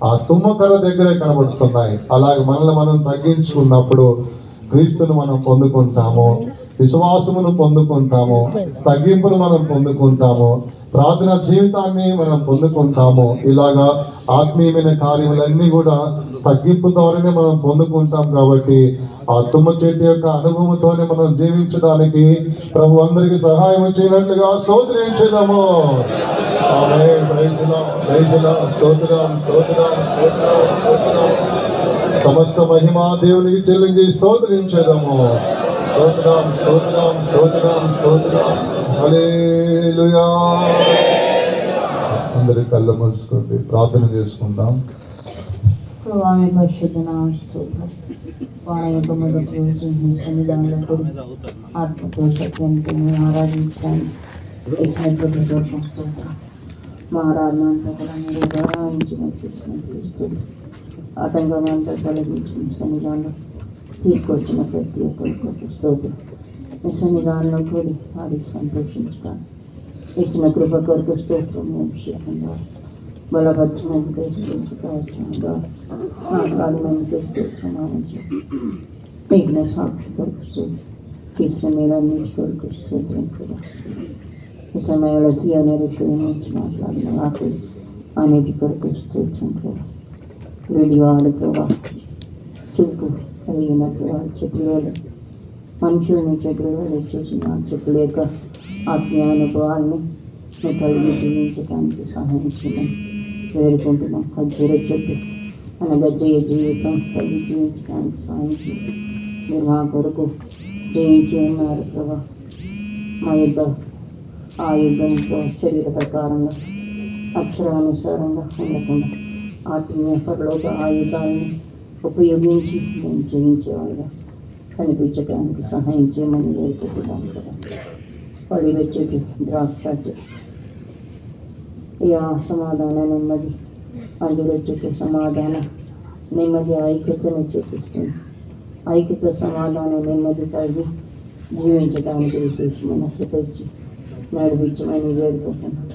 ఆ తుమ్మకర దగ్గరే కనబడుతున్నాయి. అలాగే మనల్ని మనం తగ్గించుకున్నప్పుడు క్రీస్తును మనం పొందుకుంటాము, విశ్వాసమును పొందుకుంటాము, తగ్గింపును మనం పొందుకుంటాము, ప్రార్థన జీవితాన్ని మనం పొందుకుంటాము. ఇలాగా ఆత్మీయమైన కార్యములన్నీ కూడా తగ్గింపు ద్వారానే మనం పొందుకుంటాం. కాబట్టి ఆ తుమ్మ చెట్టు యొక్క అనుభవంతోనే మనం జీవించడానికి ప్రభు అందరికి సహాయం చేయనట్లుగా స్తోత్రించుదాము. ఆమేన్. Praise Lord, praise Lord. స్తోత్రం, స్తోత్రం, స్తోత్రం, స్తోత్రం. సమస్త మహిమ దేవునికి చెల్లించి స్తోత్రించేదాము. స్తోత్రం, స్తోత్రం, స్తోత్రం, స్తోత్రం. హల్లెలూయా. అందరి కళ్ళ మూసుకోండి, ప్రార్థన చేసుకుందాం. ఆమె పరిశుద్ధ స్తోత్రం. వారి యొక్క మొదటి రోజు మీ సన్నిధానంలో కూడి ఆత్మతో సత్యంతో మీరు ఆరాధించడానికి ఇచ్చినటువంటి దోషం స్తోత్రం. మా ఆరాధన అంతా కూడా మీరు గౌరవించి నడిపించినట్టు ఆటంకం అంతా తొలగించి మీ సన్నిధానంలో తీసుకొచ్చిన ప్రతి ఒక్కరికి స్తోత్రం. మీ సన్నిధానంలో కూడి ఆడి సంతోషించడానికి ఇచ్చిన కృప కొరకు స్తోత్రం. మీ అభిషేకంగా బలపరిచినందుకు స్తోత్రంగా మాట్లాడినందుకు స్తోత్రమానించి మిగిలిన సాక్షి కొరకు స్తోత్రం. చేసిన మేలన్నిటి కొరకు స్తోత్రం కూడా. ఈ సమయంలో సీఎం నుంచి మాట్లాడిన వాటి అన్నిటి కొరకు స్తోత్రం కూడా. వీడియో ఆడుకోవా చుట్టూ కలిగినట్టు వారి చెట్లు మనుషుల్ని చెట్లు చేసిన చెట్ల యొక్క ఆత్మీయ అనుభవాన్ని మేము కలిగి జీవించడానికి సహాయం చేయడం వేడుకుంటున్నాం. ఖర్జూర చెట్టు మన గజ్జయ జీవితం కలిగి జీవించడానికి సహాయం చేయండి. మీరు మా కొరకు జయించి ఉన్నారు ప్రభా. మా యుద్ధ ఆ యుద్ధంతో శరీర ప్రకారంగా అక్షరానుసారంగా ఉండకుండా ఆత్మీయ పరలోక ఆయుధాలను ఉపయోగించి మేము జయించేవాళ్ళగా కనిపించడానికి సహాయం చేయమని వేడుకుంటున్నాం కదా. పల్లి వెచ్చటి ద్రాక్ష సమాధాన నెమ్మది అంజురెచ్చటి సమాధాన నెమ్మది ఐక్యతను చూపిస్తుంది. ఐక్యత సమాధాన నెమ్మది కలిగి జీవించడానికి విశేషమైన కృప ఇచ్చి నడిపించమని వేడుకుంటున్నాం.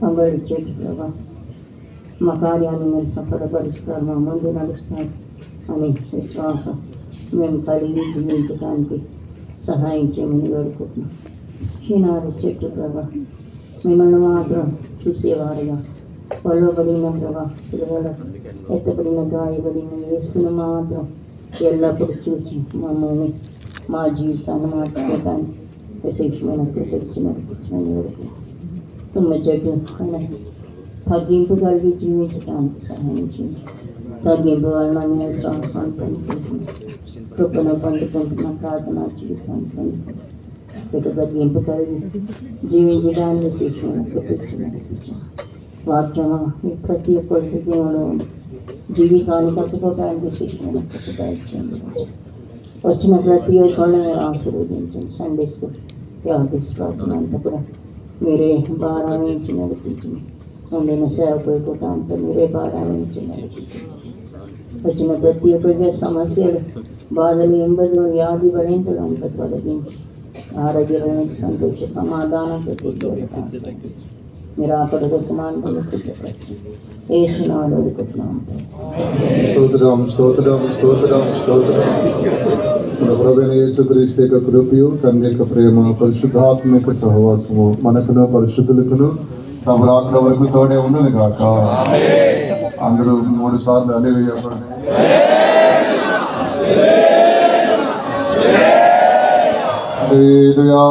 అంబడి చెట్టు ప్రభా మా కార్యాన్ని మీరు సఫలపరుస్తారు, మా ముందు నడుస్తారు అనే విశ్వాసం మేము కలిగి జీవించడానికి సహాయం చేయమని వేడుకుంటున్నాం. క్షీణారు చెట్టు ప్రభా మిమ్మల్ని మాత్రం చూసేవారుగా కొల్లబడిన ప్రభా సిలువలో ఎత్తబడిన గాయబడిన యేసును మాత్రం ఎల్లప్పుడూ చూచి మమ్మల్ని మా జీవితాన్ని మార్చుకోవడానికి విశేషమైన కృప ఇచ్చి నడిపించమని వేడుకుంటున్నాం. తుమ్మ చెట్టు తగ్గింపు కలిగి జీవించడానికి సహాయం చేయండి. తగ్గింపు వలన మేము శ్వాసాన్ని పొందుకుంటున్నాం, కృపను పొందుకుంటున్నాం, ప్రార్థన జీవితాన్ని పొందుకుంటున్నాం. ఇక తగ్గింపు కలిగి జీవించడానికి విశేషమైన కృప ఇచ్చి నడిపించాం. వాక్యము ప్రతి ఒక్కరికి దేవుడు జీవితాన్ని కట్టుకోవడానికి విశేషమైన కృప ఇచ్చింది. వచ్చిన ప్రతి ఒక్కరిని ఆశీర్వదించండి. సండే స్కూల్ యాదీస్ ప్రార్థన అంతా కూడా మీరే భారాన్ని ఇచ్చి నడిపించింది. ఉండిన సేవకులు కూడా అంతా మీరే భారాన్ని ఇచ్చి నడిపించింది. వచ్చిన ప్రతి ఒక్కరి సమస్యలు బాధలు ఎంబదులు వ్యాధి బలహీనతలు అంతా తొలగించి ఆరోగ్యమైన సంతోష సమాధానం ప్రతి మీరు అక్కడ దుఃఖమాన్ని సిద్ధపరిచి వేసినాడు అడుగుతున్నాం. స్తోత్రం, స్తోత్రం, స్తోత్రం, స్తోత్రం. మన ప్రభువైన యేసుక్రీస్తు యొక్క కృపయు, తండ్రి యొక్క ప్రేమ, పరిశుద్ధాత్మ యొక్క సహవాసము మనకును పరిశుద్ధులకును ప్రభు రాత్రి వరకు తోడే ఉన్నది కాక. అందరూ 3 సార్లు హల్లెలూయా చెప్పండి. హల్లెలూయా.